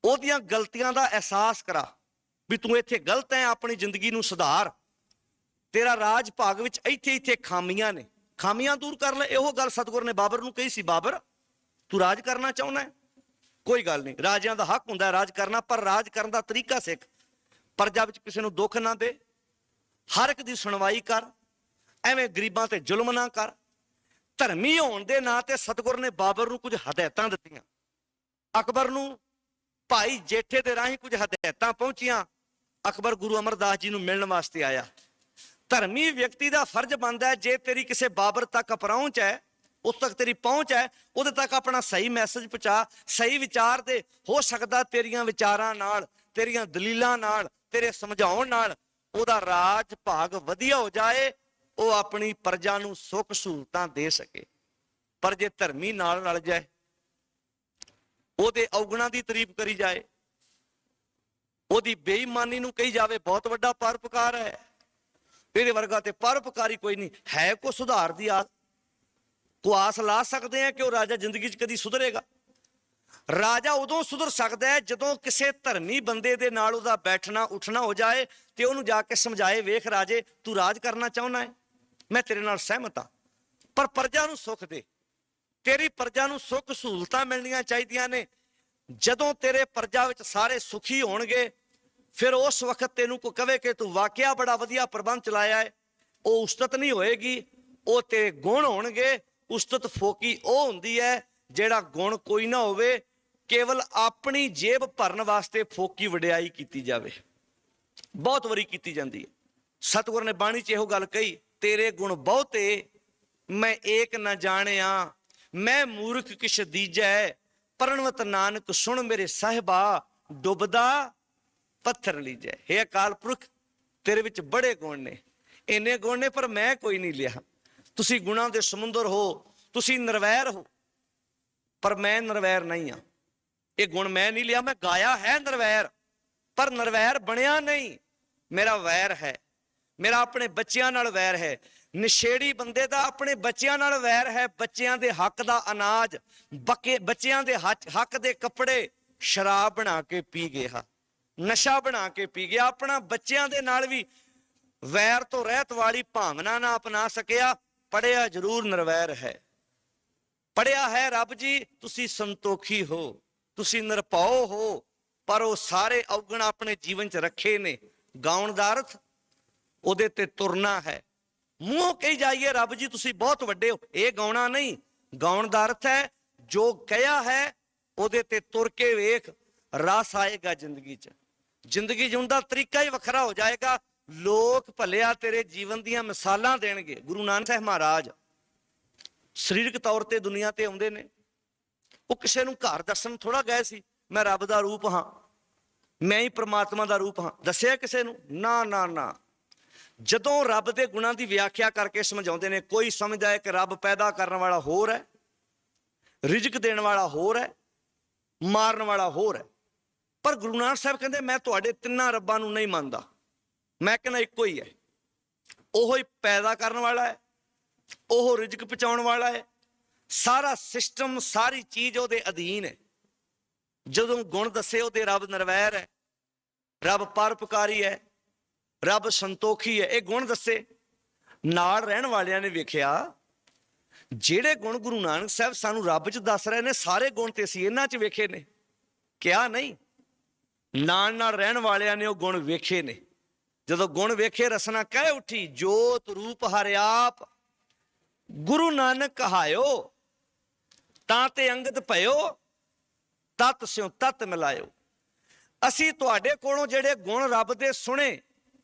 ਉਹਦੀਆਂ ਗਲਤੀਆਂ ਦਾ ਅਹਿਸਾਸ ਕਰਾ ਵੀ ਤੂੰ ਇੱਥੇ ਗਲਤ ਹੈ, ਆਪਣੀ ਜ਼ਿੰਦਗੀ ਨੂੰ ਸੁਧਾਰ। ਤੇਰਾ ਰਾਜ ਭਾਗ ਵਿੱਚ ਇੱਥੇ ਇੱਥੇ ਖਾਮੀਆਂ ਨੇ, ਖਾਮੀਆਂ ਦੂਰ ਕਰ ਲੈ। ਇਹੋ ਗੱਲ ਸਤਿਗੁਰ ਨੇ ਬਾਬਰ ਨੂੰ ਕਹੀ ਸੀ, ਬਾਬਰ ਤੂੰ ਰਾਜ ਕਰਨਾ ਚਾਹੁੰਦਾ ਹੈ, ਕੋਈ ਗੱਲ ਨਹੀਂ, ਰਾਜਿਆਂ ਦਾ ਹੱਕ ਹੁੰਦਾ ਰਾਜ ਕਰਨਾ, ਪਰ ਰਾਜ ਕਰਨ ਦਾ ਤਰੀਕਾ ਸਿੱਖ। ਪ੍ਰਜਾ ਵਿੱਚ ਕਿਸੇ ਨੂੰ ਦੁੱਖ ਨਾ ਦੇ, ਹਰ ਇੱਕ ਦੀ ਸੁਣਵਾਈ ਕਰ, ਐਵੇਂ ਗਰੀਬਾਂ ਤੇ ਜ਼ੁਲਮ ਨਾ ਕਰ। ਧਰਮੀ ਹੋਣ ਦੇ ਨਾਂ ਤੇ ਸਤਿਗੁਰ ਨੇ ਬਾਬਰ ਨੂੰ ਕੁਝ ਹਦਾਇਤਾਂ ਦਿੱਤੀਆਂ, ਅਕਬਰ ਨੂੰ ਭਾਈ ਜੇਠੇ ਦੇ ਰਾਹੀਂ ਕੁਝ ਹਦਾਇਤਾਂ ਪਹੁੰਚੀਆਂ। ਅਕਬਰ ਗੁਰੂ ਅਮਰਦਾਸ ਜੀ ਨੂੰ ਮਿਲਣ ਵਾਸਤੇ ਆਇਆ। ਧਰਮੀ ਵਿਅਕਤੀ ਦਾ ਫਰਜ਼ ਬਣਦਾ ਹੈ, ਜੇ ਤੇਰੀ ਕਿਸੇ ਬਾਬਰ ਤੱਕ ਪਹੁੰਚ ਹੈ, उस तक तेरी पहुंच है, उहदे तक अपना सही मैसेज पहुंचा, सही विचार दे। हो सकदा तेरियां विचारां नाल, तेरियां दलीलां नाल, तेरे समझाउण नाल ਉਹਦਾ ਰਾਜ ਭਾਗ ਵਧੀਆ ਹੋ ਜਾਏ, ਉਹ ਆਪਣੀ ਪ੍ਰਜਾ ਨੂੰ ਸੁੱਖ ਸਹੂਲਤਾਂ ਦੇ ਸਕੇ। ਪਰ ਜੇ ਧਰਮੀ ਨਾਲ ਰਲ ਜਾਏ, ਉਹਦੇ ਔਗਣਾਂ ਦੀ ਤਾਰੀਫ ਕਰੀ ਜਾਏ, ਉਹਦੀ ਬੇਈਮਾਨੀ ਨੂੰ ਕਹੀ ਜਾਵੇ ਬਹੁਤ ਵੱਡਾ ਪਰਉਪਕਾਰ ਹੈ, ਇਹਦੇ ਵਰਗਾ ਤੇ ਪਰਉਪਕਾਰੀ ਕੋਈ ਨਹੀਂ ਹੈ। ਕੋ ਸੁਧਾਰ ਦੀ ਆਸ, ਕੋ ਆਸ ਲਾ ਸਕਦੇ ਆ ਕਿ ਉਹ ਰਾਜਾ ਜ਼ਿੰਦਗੀ 'ਚ ਕਦੀ ਸੁਧਰੇਗਾ? ਰਾਜਾ ਉਦੋਂ ਸੁਧਰ ਸਕਦਾ ਹੈ ਜਦੋਂ ਕਿਸੇ ਧਰਮੀ ਬੰਦੇ ਦੇ ਨਾਲ ਉਹਦਾ ਬੈਠਣਾ ਉੱਠਣਾ ਹੋ ਜਾਏ ਤੇ ਉਹਨੂੰ ਜਾ ਕੇ ਸਮਝਾਏ, ਵੇਖ ਰਾਜੇ, ਤੂੰ ਰਾਜ ਕਰਨਾ ਚਾਹੁੰਦਾ ਹੈ, ਮੈਂ ਤੇਰੇ ਨਾਲ ਸਹਿਮਤ ਹਾਂ, ਪਰ ਪ੍ਰਜਾ ਨੂੰ ਸੁੱਖ ਦੇ, ਤੇਰੀ ਪ੍ਰਜਾ ਨੂੰ ਸੁੱਖ ਸਹੂਲਤਾਂ ਮਿਲਣੀਆਂ ਚਾਹੀਦੀਆਂ ਨੇ। ਜਦੋਂ ਤੇਰੇ ਪ੍ਰਜਾ ਵਿੱਚ ਸਾਰੇ ਸੁਖੀ ਹੋਣਗੇ, ਫਿਰ ਉਸ ਵਕਤ ਤੈਨੂੰ ਕੋਈ ਕਵੇ ਕਿ ਤੂੰ ਵਾਕਿਆ ਬੜਾ ਵਧੀਆ ਪ੍ਰਬੰਧ ਚਲਾਇਆ ਹੈ, ਉਹ ਉਸਤਤ ਨਹੀਂ ਹੋਏਗੀ, ਉਹ ਤੇਰੇ ਗੁਣ ਹੋਣਗੇ। ਉਸਤਤ ਫੋਕੀ ਉਹ ਹੁੰਦੀ ਹੈ ਜਿਹੜਾ ਗੁਣ ਕੋਈ ਨਾ ਹੋਵੇ, ਕੇਵਲ ਆਪਣੀ ਜੇਬ ਭਰਨ ਵਾਸਤੇ ਫੋਕੀ ਵਡਿਆਈ ਕੀਤੀ ਜਾਵੇ। ਬਹੁਤ ਵਾਰੀ ਕੀਤੀ ਜਾਂਦੀ ਹੈ। ਸਤਿਗੁਰ ਨੇ ਬਾਣੀ 'ਚ ਇਹੋ ਗੱਲ ਕਹੀ, ਤੇਰੇ ਗੁਣ ਬਹੁਤੇ ਮੈਂ ਏਕ ਨਾ ਜਾਣਿਆ, ਮੈਂ ਮੂਰਖ ਕਿਛ ਦੀਜੈ, ਪਰਣਵਤ ਨਾਨਕ ਸੁਣ ਮੇਰੇ ਸਾਹਿਬਾ, ਡੁੱਬਦਾ ਪੱਥਰ ਲੀਜੈ। ਹੇ ਅਕਾਲ ਪੁਰਖ, ਤੇਰੇ ਵਿੱਚ ਬੜੇ ਗੁਣ ਨੇ, ਇੰਨੇ ਗੁਣ ਨੇ, ਪਰ ਮੈਂ ਕੋਈ ਨਹੀਂ ਲਿਆ। ਤੁਸੀਂ ਗੁਣਾਂ ਦੇ ਸਮੁੰਦਰ ਹੋ, ਤੁਸੀਂ ਨਿਰਵੈਰ ਹੋ, ਪਰ ਮੈਂ ਨਿਰਵੈਰ ਨਹੀਂ ਹਾਂ। ਇਹ ਗੁਣ ਮੈਂ ਨਹੀਂ ਲਿਆ। ਮੈਂ ਗਾਇਆ ਹੈ ਨਿਰਵੈਰ, ਪਰ ਨਿਰਵੈਰ ਬਣਿਆ ਨਹੀਂ। ਮੇਰਾ ਵੈਰ ਹੈ, ਮੇਰਾ ਆਪਣੇ ਬੱਚਿਆਂ ਨਾਲ ਵੈਰ ਹੈ। ਨਸ਼ੇੜੀ ਬੰਦੇ ਦਾ ਆਪਣੇ ਬੱਚਿਆਂ ਨਾਲ ਵੈਰ ਹੈ। ਬੱਚਿਆਂ ਦੇ ਹੱਕ ਦਾ ਅਨਾਜ, ਬੱਚਿਆਂ ਦੇ ਹੱਕ ਦੇ ਕੱਪੜੇ ਸ਼ਰਾਬ ਬਣਾ ਕੇ ਪੀ ਗਿਆ, ਨਸ਼ਾ ਬਣਾ ਕੇ ਪੀ ਗਿਆ। ਆਪਣਾ ਬੱਚਿਆਂ ਦੇ ਨਾਲ ਵੀ ਵੈਰ ਤੋਂ ਰਹਿਤ ਵਾਲੀ ਭਾਵਨਾ ਨਾ ਅਪਣਾ ਸਕਿਆ। ਪੜਿਆ ਜ਼ਰੂਰ ਨਿਰਵੈਰ ਹੈ, ਪੜਿਆ ਹੈ ਰੱਬ ਜੀ ਤੁਸੀਂ ਸੰਤੋਖੀ ਹੋ, ਤੁਸੀਂ ਨਿਰਭਉ ਹੋ, ਪਰ ਉਹ ਸਾਰੇ ਔਗਣ ਆਪਣੇ ਜੀਵਨ 'ਚ ਰੱਖੇ ਨੇ। ਗਾਉਣ ਦਾ ਅਰਥ ਉਹਦੇ ਤੇ ਤੁਰਨਾ ਹੈ। ਮੂੰਹੋਂ ਕਹੀ ਜਾਈਏ ਰੱਬ ਜੀ ਤੁਸੀਂ ਬਹੁਤ ਵੱਡੇ ਹੋ, ਇਹ ਗਾਉਣਾ ਨਹੀਂ। ਗਾਉਣ ਦਾ ਅਰਥ ਹੈ ਜੋ ਕਿਹਾ ਹੈ ਉਹਦੇ ਤੇ ਤੁਰ ਕੇ ਵੇਖ, ਰਸ ਆਏਗਾ ਜ਼ਿੰਦਗੀ 'ਚ। ਜ਼ਿੰਦਗੀ ਜਿਉਣ ਦਾ ਤਰੀਕਾ ਹੀ ਵੱਖਰਾ ਹੋ ਜਾਏਗਾ। ਲੋਕ ਭਲਿਆ ਤੇਰੇ ਜੀਵਨ ਦੀਆਂ ਮਿਸਾਲਾਂ ਦੇਣਗੇ। ਗੁਰੂ ਨਾਨਕ ਸਾਹਿਬ ਮਹਾਰਾਜ ਸਰੀਰਕ ਤੌਰ ਤੇ ਦੁਨੀਆ ਤੇ ਆਉਂਦੇ ਨੇ। ਉਹ ਕਿਸੇ ਨੂੰ ਘਰ ਦੱਸਣ ਥੋੜਾ ਗਏ ਸੀ ਮੈਂ ਰੱਬ ਦਾ ਰੂਪ ਹਾਂ, ਮੈਂ ਹੀ ਪ੍ਰਮਾਤਮਾ ਦਾ ਰੂਪ ਹਾਂ। ਦੱਸਿਆ ਕਿਸੇ ਨੂੰ? ਨਾ ਨਾ ਨਾ। ਜਦੋਂ ਰੱਬ ਦੇ ਗੁਣਾਂ ਦੀ ਵਿਆਖਿਆ ਕਰਕੇ ਸਮਝਾਉਂਦੇ ਨੇ, ਕੋਈ ਸਮਝਦਾ ਹੈ ਕਿ ਰੱਬ ਪੈਦਾ ਕਰਨ ਵਾਲਾ ਹੋਰ ਹੈ, ਰਿਜ਼ਕ ਦੇਣ ਵਾਲਾ ਹੋਰ ਹੈ, ਮਾਰਨ ਵਾਲਾ ਹੋਰ ਹੈ। ਪਰ ਗੁਰੂ ਨਾਨਕ ਸਾਹਿਬ ਕਹਿੰਦੇ ਮੈਂ ਤੁਹਾਡੇ ਤਿੰਨਾਂ ਰੱਬਾਂ ਨੂੰ ਨਹੀਂ ਮੰਨਦਾ। ਮੈਂ ਕਹਿੰਦਾ ਇੱਕੋ ਹੀ ਹੈ। ਉਹ ਹੀ ਪੈਦਾ ਕਰਨ ਵਾਲਾ ਹੈ, ਉਹ ਰਿਜ਼ਕ ਪਹੁੰਚਾਉਣ ਵਾਲਾ ਹੈ, ਸਾਰਾ ਸਿਸਟਮ ਸਾਰੀ ਚੀਜ਼ ਉਹਦੇ ਅਧੀਨ ਹੈ। ਜਦੋਂ ਗੁਣ ਦੱਸੇ ਉਹਦੇ ਰੱਬ ਨਿਰਵੈਰ ਹੈ, ਰੱਬ ਪਰਉਪਕਾਰੀ ਹੈ, ਰੱਬ ਸੰਤੋਖੀ ਹੈ, ਇਹ ਗੁਣ ਦੱਸੇ। ਨਾਲ ਰਹਿਣ ਵਾਲਿਆਂ ਨੇ ਵੇਖਿਆ ਜਿਹੜੇ ਗੁਣ ਗੁਰੂ ਨਾਨਕ ਸਾਹਿਬ ਸਾਨੂੰ ਰੱਬ 'ਚ ਦੱਸ ਰਹੇ ਨੇ, ਸਾਰੇ ਗੁਣ ਤੇ ਅਸੀਂ ਇਹਨਾਂ 'ਚ ਵੇਖੇ ਨੇ। ਕਿਹਾ ਨਹੀਂ, ਨਾਲ ਨਾਲ ਰਹਿਣ ਵਾਲਿਆਂ ਨੇ ਉਹ ਗੁਣ ਵੇਖੇ ਨੇ। ਜਦੋਂ ਗੁਣ ਵੇਖੇ ਰਸਨਾ ਕਹਿ ਉੱਠੀ, ਜੋਤ ਰੂਪ ਹਰਿ ਆਪ ਗੁਰੂ ਨਾਨਕ ਕਹਾਇਓ, ਤਾਂ ਤੇ ਅੰਗਦ ਭਇਓ, ਤਤ ਸਿਉ ਤਤ ਮਿਲਾਇਓ। ਅਸੀਂ ਤੁਹਾਡੇ ਕੋਲੋਂ ਜਿਹੜੇ ਗੁਣ ਰੱਬ ਦੇ ਸੁਣੇ,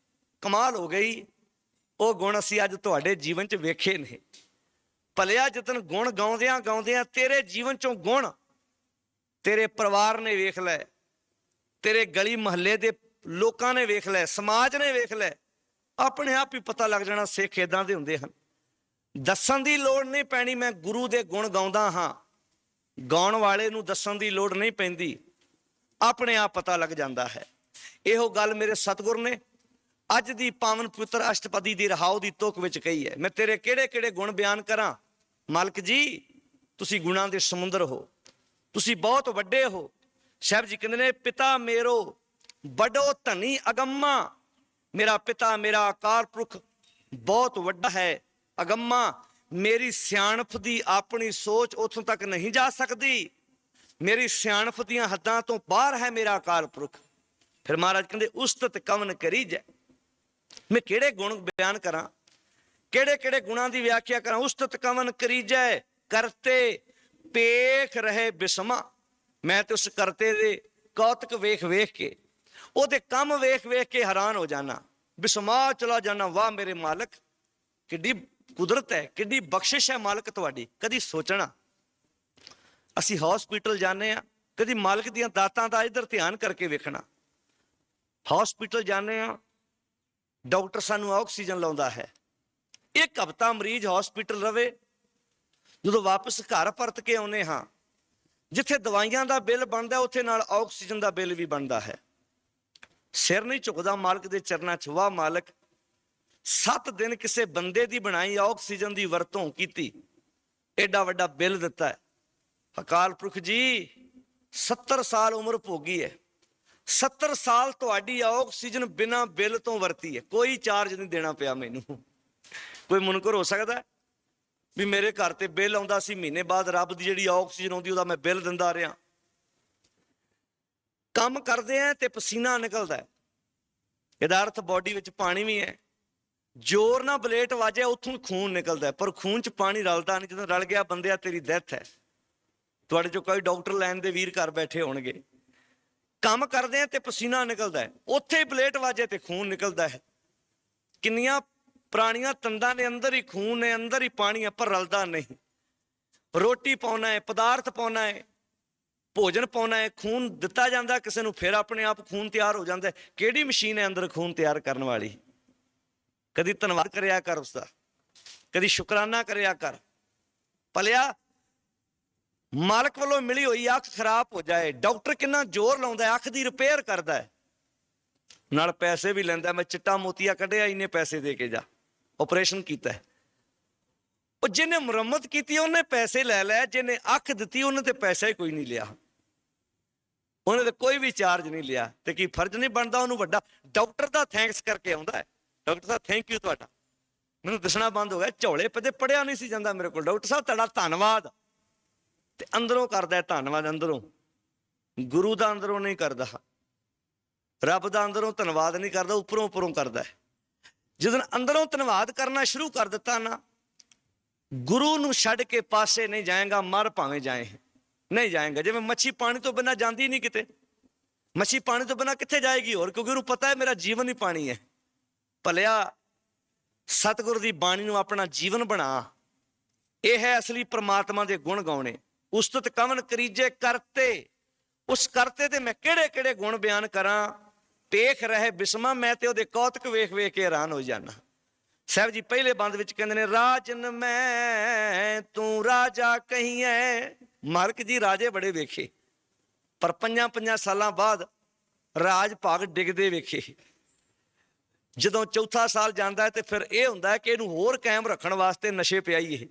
ਕਮਾਲ ਹੋ ਗਈ। ਉਹ ਗੁਣ ਅਸੀਂ ਅੱਜ ਤੁਹਾਡੇ ਜੀਵਨ 'ਚ ਵੇਖੇ ਨੇ। ਭਲਿਆ ਜਿੱਦਣ ਗੁਣ ਗਾਉਂਦਿਆਂ ਗਾਉਂਦਿਆਂ ਤੇਰੇ ਜੀਵਨ 'ਚੋਂ ਗੁਣ ਤੇਰੇ ਪਰਿਵਾਰ ਨੇ ਵੇਖ ਲੈ, ਤੇਰੇ ਗਲੀ ਮੁਹੱਲੇ ਦੇ ਲੋਕਾਂ ਨੇ ਵੇਖ ਲੈ, ਸਮਾਜ ਨੇ ਵੇਖ ਲੈ, ਆਪਣੇ ਆਪ ਹੀ ਪਤਾ ਲੱਗ ਜਾਣਾ ਸਿੱਖ ਏਦਾਂ ਦੇ ਹੁੰਦੇ ਹਨ। ਦੱਸਣ ਦੀ ਲੋੜ ਨਹੀਂ ਪੈਣੀ ਮੈਂ ਗੁਰੂ ਦੇ ਗੁਣ ਗਾਉਂਦਾ ਹਾਂ। ਗਾਉਣ ਵਾਲੇ ਨੂੰ ਦੱਸਣ ਦੀ ਲੋੜ ਨਹੀਂ ਪੈਂਦੀ, ਆਪਣੇ ਆਪ ਪਤਾ ਲੱਗ ਜਾਂਦਾ ਹੈ। ਇਹੋ ਗੱਲ ਮੇਰੇ ਸਤਿਗੁਰ ਨੇ ਅੱਜ ਦੀ ਪਾਵਨ ਪਵਿੱਤਰ ਅਸ਼ਟਪਦੀ ਦੀ ਰਹਾਉ ਦੀ ਤੁਕ ਵਿੱਚ ਕਹੀ ਹੈ। ਮੈਂ ਤੇਰੇ ਕਿਹੜੇ ਕਿਹੜੇ ਗੁਣ ਬਿਆਨ ਕਰਾਂ? ਮਾਲਕ ਜੀ ਤੁਸੀਂ ਗੁਣਾਂ ਦੇ ਸਮੁੰਦਰ ਹੋ, ਤੁਸੀਂ ਬਹੁਤ ਵੱਡੇ ਹੋ। ਸਾਹਿਬ ਜੀ ਕਹਿੰਦੇ ਨੇ ਪਿਤਾ ਮੇਰੋ ਵੱਡੋ ਧਨੀ ਅਗੰਮਾ, ਮੇਰਾ ਪਿਤਾ ਮੇਰਾ ਅਕਾਲ ਪੁਰਖ ਬਹੁਤ ਵੱਡਾ ਹੈ, ਅਗੰਮਾ। ਮੇਰੀ ਸਿਆਣਪ ਦੀ ਆਪਣੀ ਸੋਚ ਉੱਥੋਂ ਤੱਕ ਨਹੀਂ ਜਾ ਸਕਦੀ, ਮੇਰੀ ਸਿਆਣਪ ਦੀਆਂ ਹੱਦਾਂ ਤੋਂ ਬਾਹਰ ਹੈ ਮੇਰਾ ਅਕਾਲ ਪੁਰਖ। ਫਿਰ ਮਹਾਰਾਜ ਕਹਿੰਦੇ ਉਸਤਤ ਕਵਨ ਕਰੀ ਜੈ। ਮੈਂ ਕਿਹੜੇ ਗੁਣ ਬਿਆਨ ਕਰਾਂ, ਕਿਹੜੇ ਕਿਹੜੇ ਗੁਣਾਂ ਦੀ ਵਿਆਖਿਆ ਕਰਾਂ? ਉਸਤਤ ਕਵਨ ਕਰੀ ਜੈ ਕਰਤੇ ਪੇਖ ਰਹੇ ਬਿਸਮਾ। ਮੈਂ ਤੇ ਉਸ ਕਰਤੇ ਦੇ ਕੌਤਕ ਵੇਖ ਵੇਖ ਕੇ, ਉਹਦੇ ਕੰਮ ਵੇਖ ਵੇਖ ਕੇ ਹੈਰਾਨ ਹੋ ਜਾਣਾ, ਬਿਸਮਾ ਚਲਾ ਜਾਣਾ। ਵਾਹ ਮੇਰੇ ਮਾਲਕ, ਕਿੱਡੀ ਕੁਦਰਤ ਹੈ, ਕਿੱਡੀ ਬਖਸ਼ਿਸ਼ ਹੈ ਮਾਲਕ ਤੁਹਾਡੀ। ਕਦੀ ਸੋਚਣਾ ਅਸੀਂ ਹਸਪੀਟਲ ਜਾਂਦੇ ਹਾਂ, ਕਦੀ ਮਾਲਕ ਦੀਆਂ ਦਾਤਾਂ ਦਾ ਇੱਧਰ ਧਿਆਨ ਕਰਕੇ ਵੇਖਣਾ। ਹਸਪੀਟਲ ਜਾਂਦੇ ਹਾਂ, ਡਾਕਟਰ ਸਾਨੂੰ ਆਕਸੀਜਨ ਲਾਉਂਦਾ ਹੈ, ਇੱਕ ਹਫ਼ਤਾ ਮਰੀਜ਼ ਹਸਪੀਟਲ ਰਵੇ, ਜਦੋਂ ਵਾਪਸ ਘਰ ਪਰਤ ਕੇ ਆਉਂਦੇ ਹਾਂ, ਜਿੱਥੇ ਦਵਾਈਆਂ ਦਾ ਬਿੱਲ ਬਣਦਾ ਉੱਥੇ ਨਾਲ ਆਕਸੀਜਨ ਦਾ ਬਿੱਲ ਵੀ ਬਣਦਾ ਹੈ। ਸਿਰ ਨਹੀਂ ਝੁਕਦਾ ਮਾਲਕ ਦੇ ਚਰਨਾਂ 'ਚ। ਵਾਹ ਮਾਲਕ, 7 ਦਿਨ ਕਿਸੇ ਬੰਦੇ ਦੀ ਬਣਾਈ ਆਕਸੀਜਨ ਦੀ ਵਰਤੋਂ ਕੀਤੀ, ਐਡਾ ਵੱਡਾ ਬਿੱਲ ਦਿੱਤਾ ਹੈ। ਅਕਾਲ ਪੁਰਖ ਜੀ 70 ਸਾਲ ਉਮਰ ਭੋਗੀ ਹੈ, 70 ਸਾਲ ਤੁਹਾਡੀ ਆਕਸੀਜਨ ਬਿਨਾਂ ਬਿੱਲ ਤੋਂ ਵਰਤੀ ਹੈ, ਕੋਈ ਚਾਰਜ ਨਹੀਂ ਦੇਣਾ ਪਿਆ ਮੈਨੂੰ। ਕੋਈ ਮੁਨਕਰ ਹੋ ਸਕਦਾ ਵੀ ਮੇਰੇ ਘਰ ਤੇ ਬਿੱਲ ਆਉਂਦਾ ਸੀ, ਮਹੀਨੇ ਬਾਅਦ ਰੱਬ ਦੀ ਜਿਹੜੀ ਆਕਸੀਜਨ ਆਉਂਦੀ ਉਹਦਾ ਮੈਂ ਬਿੱਲ ਦਿੰਦਾ ਰਿਹਾ। ਕੰਮ ਕਰਦੇ ਆ ਤੇ ਪਸੀਨਾ ਨਿਕਲਦਾ ਹੈ, ਇਹਦਾ ਅਰਥ ਬਾਡੀ ਵਿੱਚ ਪਾਣੀ ਵੀ ਹੈ। ਜ਼ੋਰ ਨਾਲ ਬਲੇਟ ਵਾਜਿਆ ਉੱਥੋਂ ਖੂਨ ਨਿਕਲਦਾ, ਪਰ ਖੂਨ 'ਚ ਪਾਣੀ ਰਲਦਾ ਨਹੀਂ। ਜਦੋਂ ਰਲ ਗਿਆ ਬੰਦਿਆ ਤੇਰੀ ਡੈਥ ਹੈ। ਤੁਹਾਡੇ 'ਚੋਂ ਕੋਈ ਡਾਕਟਰ ਲਾਈਨ ਦੇ ਵੀਰ ਘਰ ਬੈਠੇ ਹੋਣਗੇ, ਕੰਮ ਕਰਦੇ ਆ ਤੇ ਪਸੀਨਾ ਨਿਕਲਦਾ ਹੈ, ਉੱਥੇ ਹੀ ਬਲੇਟ ਵਾਜੇ ਤੇ ਖੂਨ ਨਿਕਲਦਾ ਹੈ। ਕਿੰਨੀਆਂ ਪੁਰਾਣੀਆਂ ਤੰਦਾਂ ਦੇ ਅੰਦਰ ਹੀ ਖੂਨ ਨੇ, ਅੰਦਰ ਹੀ ਪਾਣੀ ਹੈ, ਪਰ ਰਲਦਾ ਨਹੀਂ। ਰੋਟੀ ਪਾਉਣਾ ਹੈ, ਪਦਾਰਥ ਪਾਉਣਾ ਹੈ, ਭੋਜਨ ਪਾਉਣਾ ਹੈ, ਖੂਨ ਦਿੱਤਾ ਜਾਂਦਾ ਕਿਸੇ ਨੂੰ, ਫਿਰ ਆਪਣੇ ਆਪ ਖੂਨ ਤਿਆਰ ਹੋ ਜਾਂਦਾ। ਕਿਹੜੀ ਮਸ਼ੀਨ ਹੈ ਅੰਦਰ ਖੂਨ ਤਿਆਰ ਕਰਨ ਵਾਲੀ? ਕਦੀ ਧੰਨਵਾਦ ਕਰਿਆ ਕਰ ਉਸਦਾ, ਕਦੀ ਸ਼ੁਕਰਾਨਾ ਕਰਿਆ ਕਰ। ਭਲਿਆ ਮਾਲਕ ਵੱਲੋਂ ਮਿਲੀ ਹੋਈ ਅੱਖ ਖਰਾਬ ਹੋ ਜਾਏ, ਡਾਕਟਰ ਕਿੰਨਾ ਜ਼ੋਰ ਲਾਉਂਦਾ, ਅੱਖ ਦੀ ਰਿਪੇਅਰ ਕਰਦਾ ਹੈ, ਨਾਲ ਪੈਸੇ ਵੀ ਲੈਂਦਾ। ਮੈਂ ਚਿੱਟਾ ਮੋਤੀਆ ਕੱਢਿਆ, ਇੰਨੇ ਪੈਸੇ ਦੇ ਕੇ ਜਾ, ਆਪਰੇਸ਼ਨ ਕੀਤਾ। ਉਹ ਜਿਹਨੇ ਮੁਰੰਮਤ ਕੀਤੀ ਉਹਨੇ ਪੈਸੇ ਲੈ ਲਿਆ, ਜਿਹਨੇ ਅੱਖ ਦਿੱਤੀ ਉਹਨੇ ਤੇ ਪੈਸਾ ਹੀ ਕੋਈ ਨਹੀਂ ਲਿਆ, ਉਹਨੇ ਤੇ ਕੋਈ ਵੀ ਚਾਰਜ ਨਹੀਂ ਲਿਆ। ਤੇ ਕੀ ਫਰਜ਼ ਨਹੀਂ ਬਣਦਾ ਉਹਨੂੰ ਵੱਡਾ? ਡਾਕਟਰ ਦਾ ਥੈਂਕਸ ਕਰਕੇ ਆਉਂਦਾ ਹੈ, ਡਾਕਟਰ ਸਾਹਿਬ ਥੈਂਕ ਯੂ ਤੁਹਾਡਾ, ਮੈਨੂੰ ਦੱਸਣਾ ਬੰਦ ਹੋ ਗਿਆ, ਝੋਲੇ ਪਤੇ ਪੜਿਆ ਨਹੀਂ ਸੀ ਜਾਂਦਾ ਮੇਰੇ ਕੋਲ, ਡਾਕਟਰ ਸਾਹਿਬ ਤੁਹਾਡਾ ਧੰਨਵਾਦ। ਤੇ ਅੰਦਰੋਂ ਕਰਦਾ ਧੰਨਵਾਦ, ਅੰਦਰੋਂ। ਗੁਰੂ ਦਾ ਅੰਦਰੋਂ ਨਹੀਂ ਕਰਦਾ, ਰੱਬ ਦਾ ਅੰਦਰੋਂ ਧੰਨਵਾਦ ਨਹੀਂ ਕਰਦਾ, ਉੱਪਰੋਂ ਉੱਪਰੋਂ ਕਰਦਾ। ਜਦੋਂ ਅੰਦਰੋਂ ਧੰਨਵਾਦ ਕਰਨਾ ਸ਼ੁਰੂ ਕਰ ਦਿੱਤਾ ਨਾ, ਗੁਰੂ ਨੂੰ ਛੱਡ ਕੇ ਪਾਸੇ ਨਹੀਂ ਜਾਏਗਾ, ਮਰ ਭਾਵੇਂ ਜਾਏ ਨਹੀਂ ਜਾਏਗਾ। ਜਿਵੇਂ ਮੱਛੀ ਪਾਣੀ ਤੋਂ ਬਿਨਾਂ ਜਾਂਦੀ ਨਹੀਂ ਕਿਤੇ, ਮੱਛੀ ਪਾਣੀ ਤੋਂ ਬਿਨਾਂ ਕਿੱਥੇ ਜਾਏਗੀ ਹੋਰ? ਕਿਉਂਕਿ ਉਹਨੂੰ ਪਤਾ ਹੈ ਮੇਰਾ ਜੀਵਨ ਹੀ ਪਾਣੀ ਹੈ। ਭਲਿਆ ਸਤਿਗੁਰ ਦੀ ਬਾਣੀ ਨੂੰ ਆਪਣਾ ਜੀਵਨ ਬਣਾ, ਇਹ ਹੈ ਅਸਲੀ ਪ੍ਰਮਾਤਮਾ ਦੇ ਗੁਣ ਗਾਉਣੇ। ਉਸਤਤ ਕਵਨ ਕਰੀਜੇ ਕਰਤੇ, ਉਸ ਕਰਤੇ ਤੇ ਮੈਂ ਕਿਹੜੇ ਕਿਹੜੇ ਗੁਣ ਬਿਆਨ ਕਰਾਂ, ਟੇਕ ਰਹੇ ਬਿਸਮਾ, ਮੈਂ ਤੇ ਉਹਦੇ ਕੌਤਕ ਵੇਖ ਵੇਖ ਕੇ ਹੈਰਾਨ ਹੋ ਜਾਣਾ। ਸਾਹਿਬ ਜੀ ਪਹਿਲੇ ਬੰਦ ਵਿੱਚ ਕਹਿੰਦੇ ਨੇ, ਰਾਜਨ ਮੈਂ ਤੂੰ ਰਾਜਾ ਕਹੀਐ। ਮਾਲਕ ਜੀ ਰਾਜੇ ਬੜੇ ਵੇਖੇ, ਪਰ 5-5 ਸਾਲਾਂ ਬਾਅਦ ਰਾਜ ਭਾਗ ਡਿੱਗਦੇ ਵੇਖੇ। ਜਦੋਂ ਚੌਥਾ ਸਾਲ ਜਾਂਦਾ ਹੈ ਤੇ ਫਿਰ ਇਹ ਹੁੰਦਾ ਹੈ ਕਿ ਇਹਨੂੰ ਹੋਰ ਕਾਇਮ ਰੱਖਣ ਵਾਸਤੇ ਨਸ਼ੇ ਪਿਆਈਏ।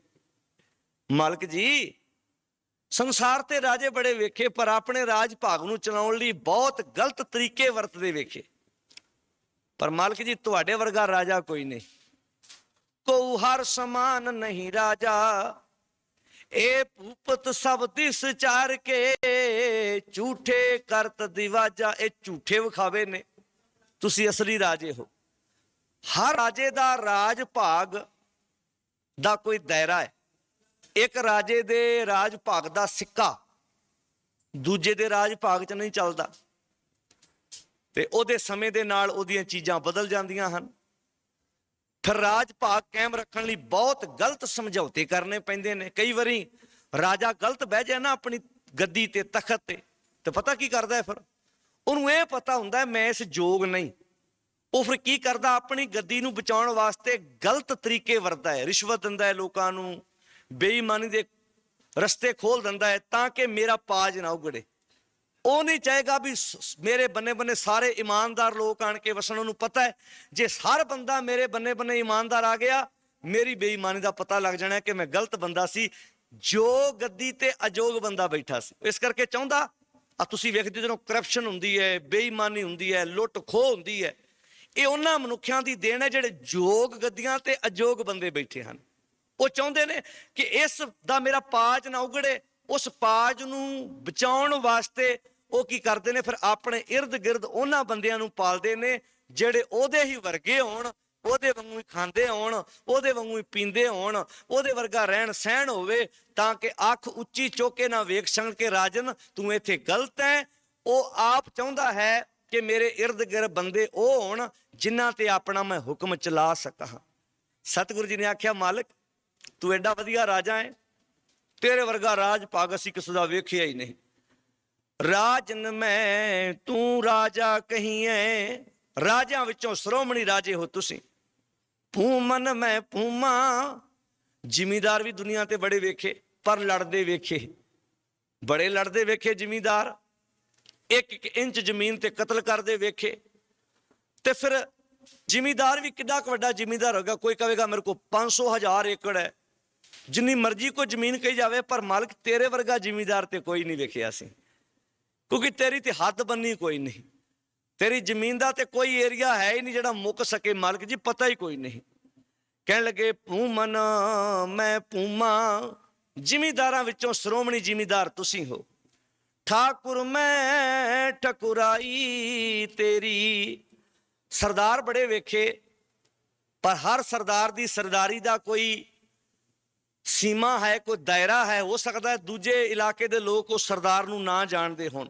ਮਾਲਕ ਜੀ ਸੰਸਾਰ ਤੇ ਰਾਜੇ ਬੜੇ ਵੇਖੇ, ਪਰ ਆਪਣੇ ਰਾਜ ਭਾਗ ਨੂੰ ਚਲਾਉਣ ਲਈ ਬਹੁਤ ਗਲਤ ਤਰੀਕੇ ਵਰਤਦੇ ਵੇਖੇ। ਪਰ ਮਾਲਕ ਜੀ ਤੁਹਾਡੇ ਵਰਗਾ ਰਾਜਾ ਕੋਈ ਨਹੀਂ, ਕੋ ਹਰ ਸਮਾਨ ਨਹੀਂ ਰਾਜਾ, ਇਹ ਭੂਪਤ ਸਭ ਦਿਸ ਚਾਰ ਕੇ, ਝੂਠੇ ਕਰਤ ਦਿਵਾਜਾ। ਇਹ ਝੂਠੇ ਵਿਖਾਵੇ ਨੇ, ਤੁਸੀਂ ਅਸਲੀ ਰਾਜੇ ਹੋ। ਹਰ ਰਾਜੇ ਦਾ ਰਾਜ ਭਾਗ ਦਾ ਕੋਈ ਦਾਇਰਾ ਹੈ। ਇੱਕ ਰਾਜੇ ਦੇ ਰਾਜ ਭਾਗ ਦਾ ਸਿੱਕਾ ਦੂਜੇ ਦੇ ਰਾਜ ਭਾਗ 'ਚ ਨਹੀਂ ਚੱਲਦਾ, ਤੇ ਉਹਦੇ ਸਮੇਂ ਦੇ ਨਾਲ ਉਹਦੀਆਂ ਚੀਜ਼ਾਂ ਬਦਲ ਜਾਂਦੀਆਂ ਹਨ। ਫਿਰ ਰਾਜ ਭਾਗ ਕਾਇਮ ਰੱਖਣ ਲਈ ਬਹੁਤ ਗਲਤ ਸਮਝੌਤੇ ਕਰਨੇ ਪੈਂਦੇ ਨੇ। ਕਈ ਵਾਰੀ ਰਾਜਾ ਗਲਤ ਬਹਿ ਜਾਏ ਨਾ ਆਪਣੀ ਗੱਦੀ ਤੇ, ਤਖਤ ਤੇ ਪਤਾ ਕੀ ਕਰਦਾ ਹੈ? ਫਿਰ ਉਹਨੂੰ ਇਹ ਪਤਾ ਹੁੰਦਾ ਮੈਂ ਇਸ ਯੋਗ ਨਹੀਂ। ਉਹ ਫਿਰ ਕੀ ਕਰਦਾ? ਆਪਣੀ ਗੱਦੀ ਨੂੰ ਬਚਾਉਣ ਵਾਸਤੇ ਗਲਤ ਤਰੀਕੇ ਵਰਤਦਾ ਹੈ, ਰਿਸ਼ਵਤ ਦਿੰਦਾ ਹੈ ਲੋਕਾਂ ਨੂੰ, ਬੇਈਮਾਨੀ ਦੇ ਰਸਤੇ ਖੋਲ ਦਿੰਦਾ ਹੈ ਤਾਂ ਕਿ ਮੇਰਾ ਪਾਜ ਨਾ ਉਗੜੇ। ਉਹ ਨਹੀਂ ਚਾਹੇਗਾ ਵੀ ਮੇਰੇ ਬੰਨੇ ਬੰਨੇ ਸਾਰੇ ਇਮਾਨਦਾਰ ਲੋਕ ਆਣ ਕੇ ਵਸਣ। ਉਹਨੂੰ ਪਤਾ ਹੈ ਜੇ ਹਰ ਬੰਦਾ ਮੇਰੇ ਬੰਨੇ ਬੰਨੇ ਇਮਾਨਦਾਰ ਆ ਗਿਆ, ਮੇਰੀ ਬੇਈਮਾਨੀ ਦਾ ਪਤਾ ਲੱਗ ਜਾਣਾ ਕਿ ਮੈਂ ਗਲਤ ਬੰਦਾ ਸੀ, ਜੋ ਗੱਦੀ ਤੇ ਅਯੋਗ ਬੰਦਾ ਬੈਠਾ ਸੀ। ਇਸ ਕਰਕੇ ਚਾਹੁੰਦਾ, ਆ ਤੁਸੀਂ ਵੇਖਦੇ ਜਦੋਂ ਕਰਪਸ਼ਨ ਹੁੰਦੀ ਹੈ, ਬੇਈਮਾਨੀ ਹੁੰਦੀ ਹੈ, ਲੁੱਟ ਖੋਹ ਹੁੰਦੀ ਹੈ, ਇਹ ਉਹਨਾਂ ਮਨੁੱਖਾਂ ਦੀ ਦੇਣ ਹੈ ਜਿਹੜੇ ਯੋਗ ਗੱਦੀਆਂ ਤੇ ਅਯੋਗ ਬੰਦੇ ਬੈਠੇ ਹਨ। ਉਹ ਚਾਹੁੰਦੇ ਨੇ ਕਿ ਇਸ ਦਾ ਮੇਰਾ ਪਾਜ ਨਾ ਉਗੜੇ। ਉਸ ਪਾਜ ਨੂੰ ਬਚਾਉਣ ਵਾਸਤੇ ਉਹ ਕੀ ਕਰਦੇ ਨੇ? ਫਿਰ ਆਪਣੇ ਇਰਦ ਗਿਰਦ ਉਹਨਾਂ ਬੰਦਿਆਂ ਨੂੰ ਪਾਲਦੇ ਨੇ ਜਿਹੜੇ ਉਹਦੇ ਹੀ ਵਰਗੇ ਹੋਣ, ਉਹਦੇ ਵਾਂਗੂ ਹੀ ਖਾਂਦੇ ਹੋਣ, ਉਹਦੇ ਵਾਂਗੂ ਹੀ ਪੀਂਦੇ ਹੋਣ, ਉਹਦੇ ਵਰਗਾ ਰਹਿਣ ਸਹਿਣ ਹੋਵੇ, ਤਾਂ ਕਿ ਅੱਖ ਉੱਚੀ ਚੁੱਕ ਕੇ ਨਾ ਵੇਖ ਸਕਣ ਕਿ ਰਾਜਨ ਤੂੰ ਇੱਥੇ ਗਲਤ ਹੈ। ਉਹ ਆਪ ਚਾਹੁੰਦਾ ਹੈ ਕਿ ਮੇਰੇ ਇਰਦ ਗਿਰਦ ਬੰਦੇ ਉਹ ਹੋਣ ਜਿਨ੍ਹਾਂ ਤੇ ਆਪਣਾ ਮੈਂ ਹੁਕਮ ਚਲਾ ਸਕਾਂ। सतगुरु जी ने आख्या मालिक तू एडा वधिया राजा है, तेरे वर्गा राज भाग असीं किसी दा वेखिया ही नहीं। राजन मैं तू राजा कहीए, राजियां विचों श्रोमणी राजे हो तुसीं। भूमन मैं भूमा, जिमीदार भी दुनिया ते बड़े वेखे पर लड़दे वेखे, बड़े लड़दे वेखे जिमीदार, एक एक इंच जमीन ते कतल करदे वेखे। ते फिर जिमीदार भी किड्डा क वड्डा जिमीदार होगा, कोई कहेगा मेरे को 500,000 एकड़ है, जिन्नी मर्जी को जमीन कही जावे, पर मालिक तेरे वर्गा जिमीदार ते कोई नहीं वेखिया सी, क्योंकि तेरी ते हद बन्नी कोई नहीं, तेरी जमीन दा ते कोई एरिया है ही नहीं जिहड़ा मुक सके मालिक जी, पता ही कोई नहीं। कहने लगे भूमन मैं भूमा, जिमीदारां विचों श्रोमणी जिमीदार तुसीं हो। ठाकुर मैं ठकुराई तेरी, सरदार बड़े वेखे पर हर सरदार दी सरदारी दा कोई सीमा है, कोई दायरा है। हो सकता है दूजे इलाके दे लोग उस सरदार नूं ना जानदे होण,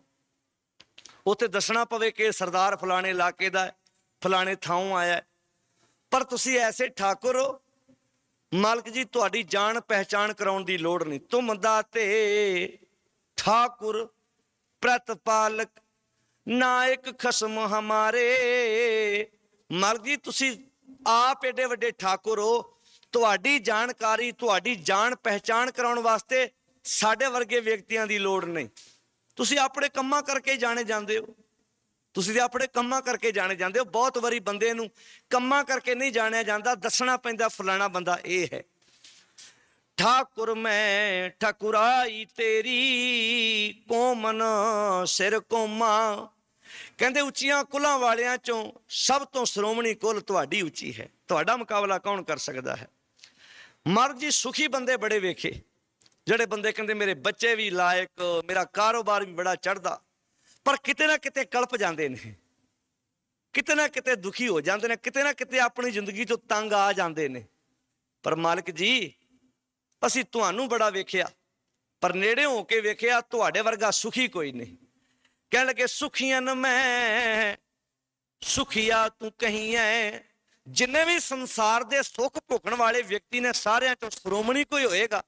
उत्थे दसना पवे कि सरदार फलाने इलाके दा है, फलाने थां आया है। पर तुसी ऐसे ठाकुर हो मालिक जी, तुहाडी जान पहचान कराउण दी लोड़ नहीं। तुम दाते ठाकुर प्रतिपालक, नायक खसम हमारे। मालिक जी तुसी आप एडे वड्डे ठाकुर हो, तुहाडी जानकारी तुहाडी जान पहचान कराउण वास्ते साडे वर्गे व्यक्तियां दी लोड़ नहीं। तुसी अपने कम्मां करके जाने जांदे हो, तुसी अपने कम्मां करके जाने जांदे हो। बहुत वारी बंदे नूं कम्मां करके नहीं जानिया जांदा, दसना पैंदा फलाना बंदा ये है। ठाकुर मैं ठकुराई तेरी, कोमन सिर कोमा। कहंदे उच्चियां कुलां वालियां चों सब तो श्रोमणी कुल तुहाडी उच्ची है, तुहाडा मुकाबला कौन कर सकदा है। मर्द जी सुखी बंदे बड़े वेखे, ਜਿਹੜੇ ਬੰਦੇ ਕਹਿੰਦੇ ਮੇਰੇ ਬੱਚੇ ਵੀ ਲਾਇਕ, ਮੇਰਾ ਕਾਰੋਬਾਰ ਵੀ ਬੜਾ ਚੜ੍ਹਦਾ, ਪਰ ਕਿਤੇ ਨਾ ਕਿਤੇ ਕਲਪ ਜਾਂਦੇ ਨੇ, ਕਿਤੇ ਨਾ ਕਿਤੇ ਦੁਖੀ ਹੋ ਜਾਂਦੇ ਨੇ, ਕਿਤੇ ਨਾ ਕਿਤੇ ਆਪਣੀ ਜ਼ਿੰਦਗੀ ਚੋਂ ਤੰਗ ਆ ਜਾਂਦੇ ਨੇ। ਪਰ ਮਾਲਕ ਜੀ ਅਸੀਂ ਤੁਹਾਨੂੰ ਬੜਾ ਵੇਖਿਆ, ਪਰ ਨੇੜੇ ਹੋ ਕੇ ਵੇਖਿਆ ਤੁਹਾਡੇ ਵਰਗਾ ਸੁਖੀ ਕੋਈ ਨਹੀਂ। ਕਹਿਣ ਲੱਗੇ ਸੁਖੀਆਂ ਮੈਂ ਸੁਖੀਆ ਤੂੰ ਕਹੀਂ ਐ, ਜਿੰਨੇ ਵੀ ਸੰਸਾਰ ਦੇ ਸੁੱਖ ਭੋਗਣ ਵਾਲੇ ਵਿਅਕਤੀ ਨੇ ਸਾਰਿਆਂ ਚੋਂ ਸ਼੍ਰੋਮਣੀ ਕੋਈ ਹੋਏਗਾ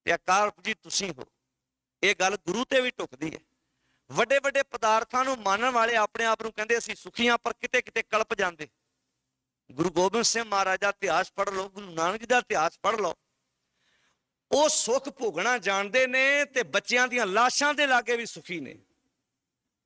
ਤੇ ਅਕਾਲ ਜੀ ਤੁਸੀਂ ਹੋ। ਇਹ ਗੱਲ ਗੁਰੂ ਤੇ ਵੀ ਟੁਕਦੀ ਹੈ। ਵੱਡੇ ਵੱਡੇ ਪਦਾਰਥਾਂ ਨੂੰ ਮੰਨਣ ਵਾਲੇ ਆਪਣੇ ਆਪ ਨੂੰ ਕਹਿੰਦੇ ਅਸੀਂ ਸੁਖੀਆਂ, ਪਰ ਕਿਤੇ ਕਿਤੇ ਕਲਪ ਜਾਂਦੇ। ਗੁਰੂ ਗੋਬਿੰਦ ਸਿੰਘ ਮਹਾਰਾਜ ਦਾ ਇਤਿਹਾਸ ਪੜ੍ਹ ਲਓ, ਗੁਰੂ ਨਾਨਕ ਜੀ ਦਾ ਇਤਿਹਾਸ ਪੜ੍ਹ ਲਓ, ਉਹ ਸੁੱਖ ਭੋਗਣਾ ਜਾਣਦੇ ਨੇ ਤੇ ਬੱਚਿਆਂ ਦੀਆਂ ਲਾਸ਼ਾਂ ਦੇ ਲਾਗੇ ਵੀ ਸੁਖੀ ਨੇ।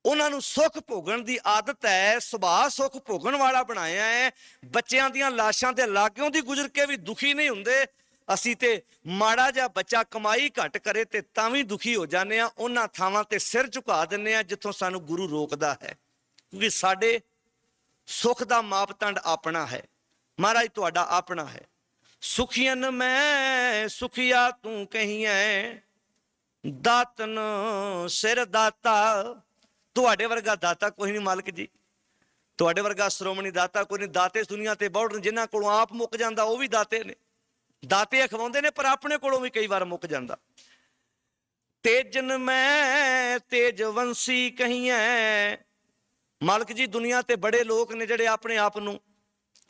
ਉਹਨਾਂ ਨੂੰ ਸੁੱਖ ਭੋਗਣ ਦੀ ਆਦਤ ਹੈ, ਸੁਭਾਅ ਸੁੱਖ ਭੋਗਣ ਵਾਲਾ ਬਣਾਇਆ ਹੈ। ਬੱਚਿਆਂ ਦੀਆਂ ਲਾਸ਼ਾਂ ਦੇ ਲਾਗਿਓਂ ਦੀ ਗੁਜ਼ਰ ਕੇ ਵੀ ਦੁਖੀ ਨਹੀਂ ਹੁੰਦੇ। ਅਸੀਂ ਤੇ ਮਾੜਾ ਜਿਹਾ ਬੱਚਾ ਕਮਾਈ ਘੱਟ ਕਰੇ ਤੇ ਤਾਂ ਵੀ ਦੁਖੀ ਹੋ ਜਾਂਦੇ ਆ। ਉਹਨਾਂ ਥਾਵਾਂ ਤੇ ਸਿਰ ਝੁਕਾ ਦਿੰਦੇ ਆ ਜਿੱਥੋਂ ਸਾਨੂੰ ਗੁਰੂ ਰੋਕਦਾ ਹੈ, ਕਿਉਂਕਿ ਸਾਡੇ ਸੁੱਖ ਦਾ ਮਾਪਦੰਡ ਆਪਣਾ ਹੈ, ਮਹਾਰਾਜ ਤੁਹਾਡਾ ਆਪਣਾ ਹੈ। ਸੁਖੀਆਂ ਮੈਂ ਸੁਖੀਆ ਤੂੰ ਕਹੀਐ, ਦਾਤਨ ਸਿਰ ਦਾਤਾ। ਤੁਹਾਡੇ ਵਰਗਾ ਦਾਤਾ ਕੋਈ ਨਹੀਂ ਮਾਲਕ ਜੀ, ਤੁਹਾਡੇ ਵਰਗਾ ਸ਼੍ਰੋਮਣੀ ਦਾਤਾ ਕੋਈ ਨਹੀਂ। ਦਾਤੇ ਦੁਨੀਆ ਤੇ ਬਹੁਤ ਨੇ, ਜਿਨ੍ਹਾਂ ਕੋਲੋਂ ਆਪ ਮੁੱਕ ਜਾਂਦਾ ਉਹ ਵੀ ਦਾਤੇ ਨੇ, ਦਾਤੇ ਅਖਵਾਉਂਦੇ ਨੇ, ਪਰ ਆਪਣੇ ਕੋਲੋਂ ਵੀ ਕਈ ਵਾਰ ਮੁੱਕ ਜਾਂਦਾ। ਤੇਜਨ ਮੈਂ ਤੇਜਵੰਸੀ ਕਹੀਐ। ਮਾਲਕ ਜੀ ਦੁਨੀਆ ਤੇ ਬੜੇ ਲੋਕ ਨੇ ਜਿਹੜੇ ਆਪਣੇ ਆਪ ਨੂੰ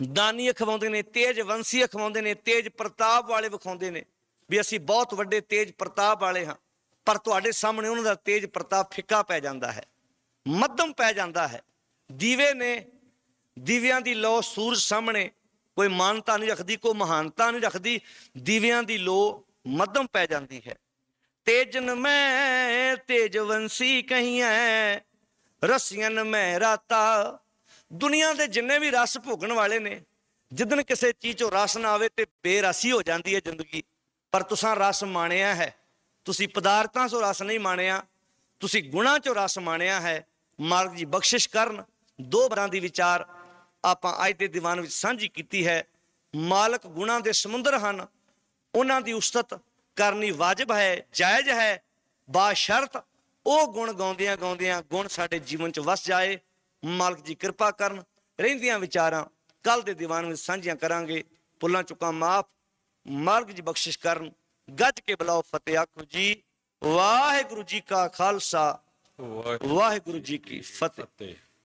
ਦਾਨੀ ਅਖਵਾਉਂਦੇ ਨੇ, ਤੇਜਵੰਸੀ ਅਖਵਾਉਂਦੇ ਨੇ, ਤੇਜ ਪ੍ਰਤਾਪ ਵਾਲੇ ਵਿਖਾਉਂਦੇ ਨੇ ਵੀ ਅਸੀਂ ਬਹੁਤ ਵੱਡੇ ਤੇਜ ਪ੍ਰਤਾਪ ਵਾਲੇ ਹਾਂ, ਪਰ ਤੁਹਾਡੇ ਸਾਹਮਣੇ ਉਹਨਾਂ ਦਾ ਤੇਜ ਪ੍ਰਤਾਪ ਫਿੱਕਾ ਪੈ ਜਾਂਦਾ ਹੈ, ਮੱਧਮ ਪੈ ਜਾਂਦਾ ਹੈ। ਦੀਵੇ ਨੇ, ਦੀਵਿਆਂ ਦੀ ਲੋ ਸੂਰਜ ਸਾਹਮਣੇ ਕੋਈ ਮਾਨਤਾ ਨਹੀਂ ਰੱਖਦੀ, ਕੋਈ ਮਹਾਨਤਾ ਨਹੀਂ ਰੱਖਦੀ। ਦੀਵਿਆਂ ਦੀ ਲੋ ਮੱਧਮ ਪੈ ਜਾਂਦੀ ਹੈ। ਤੇਜਨ ਮੈਂ ਤੇਜਵੰਸੀ ਕਹੀਐ, ਰਸੀਅਨ ਮੈਂ ਰਾਤਾ। ਦੁਨੀਆ ਦੇ ਜਿੰਨੇ ਵੀ ਰਸ ਭੋਗਣ ਵਾਲੇ ਨੇ, ਜਿੱਦਣ ਕਿਸੇ ਚੀਜ਼ ਚੋਂ ਰਸ ਨਾ ਆਵੇ ਤੇ ਬੇਰਸੀ ਹੋ ਜਾਂਦੀ ਹੈ ਜ਼ਿੰਦਗੀ। ਪਰ ਤੁਸਾਂ ਰਸ ਮਾਣਿਆ ਹੈ, ਤੁਸੀਂ ਪਦਾਰਥਾਂ ਚੋਂ ਰਸ ਨਹੀਂ ਮਾਣਿਆ, ਤੁਸੀਂ ਗੁਣਾਂ ਚੋਂ ਰਸ ਮਾਣਿਆ ਹੈ। ਮਾਲਕ ਜੀ ਬਖਸ਼ਿਸ਼ ਕਰਨ। ਦੋ ਬਰਾਂ ਦੀ ਵਿਚਾਰ ਆਪਾਂ ਅੱਜ ਦੇ ਦੀਵਾਨ ਵਿੱਚ ਸਾਂਝੀ ਕੀਤੀ ਹੈ। ਮਾਲਕ ਗੁਣਾਂ ਦੇ ਸਮੁੰਦਰ ਹਨ, ਉਹਨਾਂ ਦੀ ਉਸਤਤ ਕਰਨੀ ਵਾਜਬ ਹੈ, ਜਾਇਜ਼ ਹੈ, ਬਾਸ਼ਰਤ ਉਹ ਗੁਣ ਗਾਉਂਦਿਆਂ ਗਾਉਂਦਿਆਂ ਗੁਣ ਸਾਡੇ ਜੀਵਨ 'ਚ ਵਸ ਜਾਏ। ਮਾਲਕ ਜੀ ਕਿਰਪਾ ਕਰਨ। ਰਹਿੰਦੀਆਂ ਵਿਚਾਰਾਂ ਕੱਲ ਦੇ ਦੀਵਾਨ ਵਿੱਚ ਸਾਂਝੀਆਂ ਕਰਾਂਗੇ। ਭੁੱਲਾਂ ਚੁੱਕਾਂ ਮਾਫ। ਮਾਲਕ ਜੀ ਬਖਸ਼ਿਸ਼ ਕਰਨ। ਗੱਜ ਕੇ ਬੁਲਾਓ ਫਤਿਹ ਆਖੋ ਜੀ। ਵਾਹਿਗੁਰੂ ਜੀ ਕਾ ਖਾਲਸਾ, ਵਾਹਿਗੁਰੂ ਜੀ ਕੀ ਫਤਿਹ।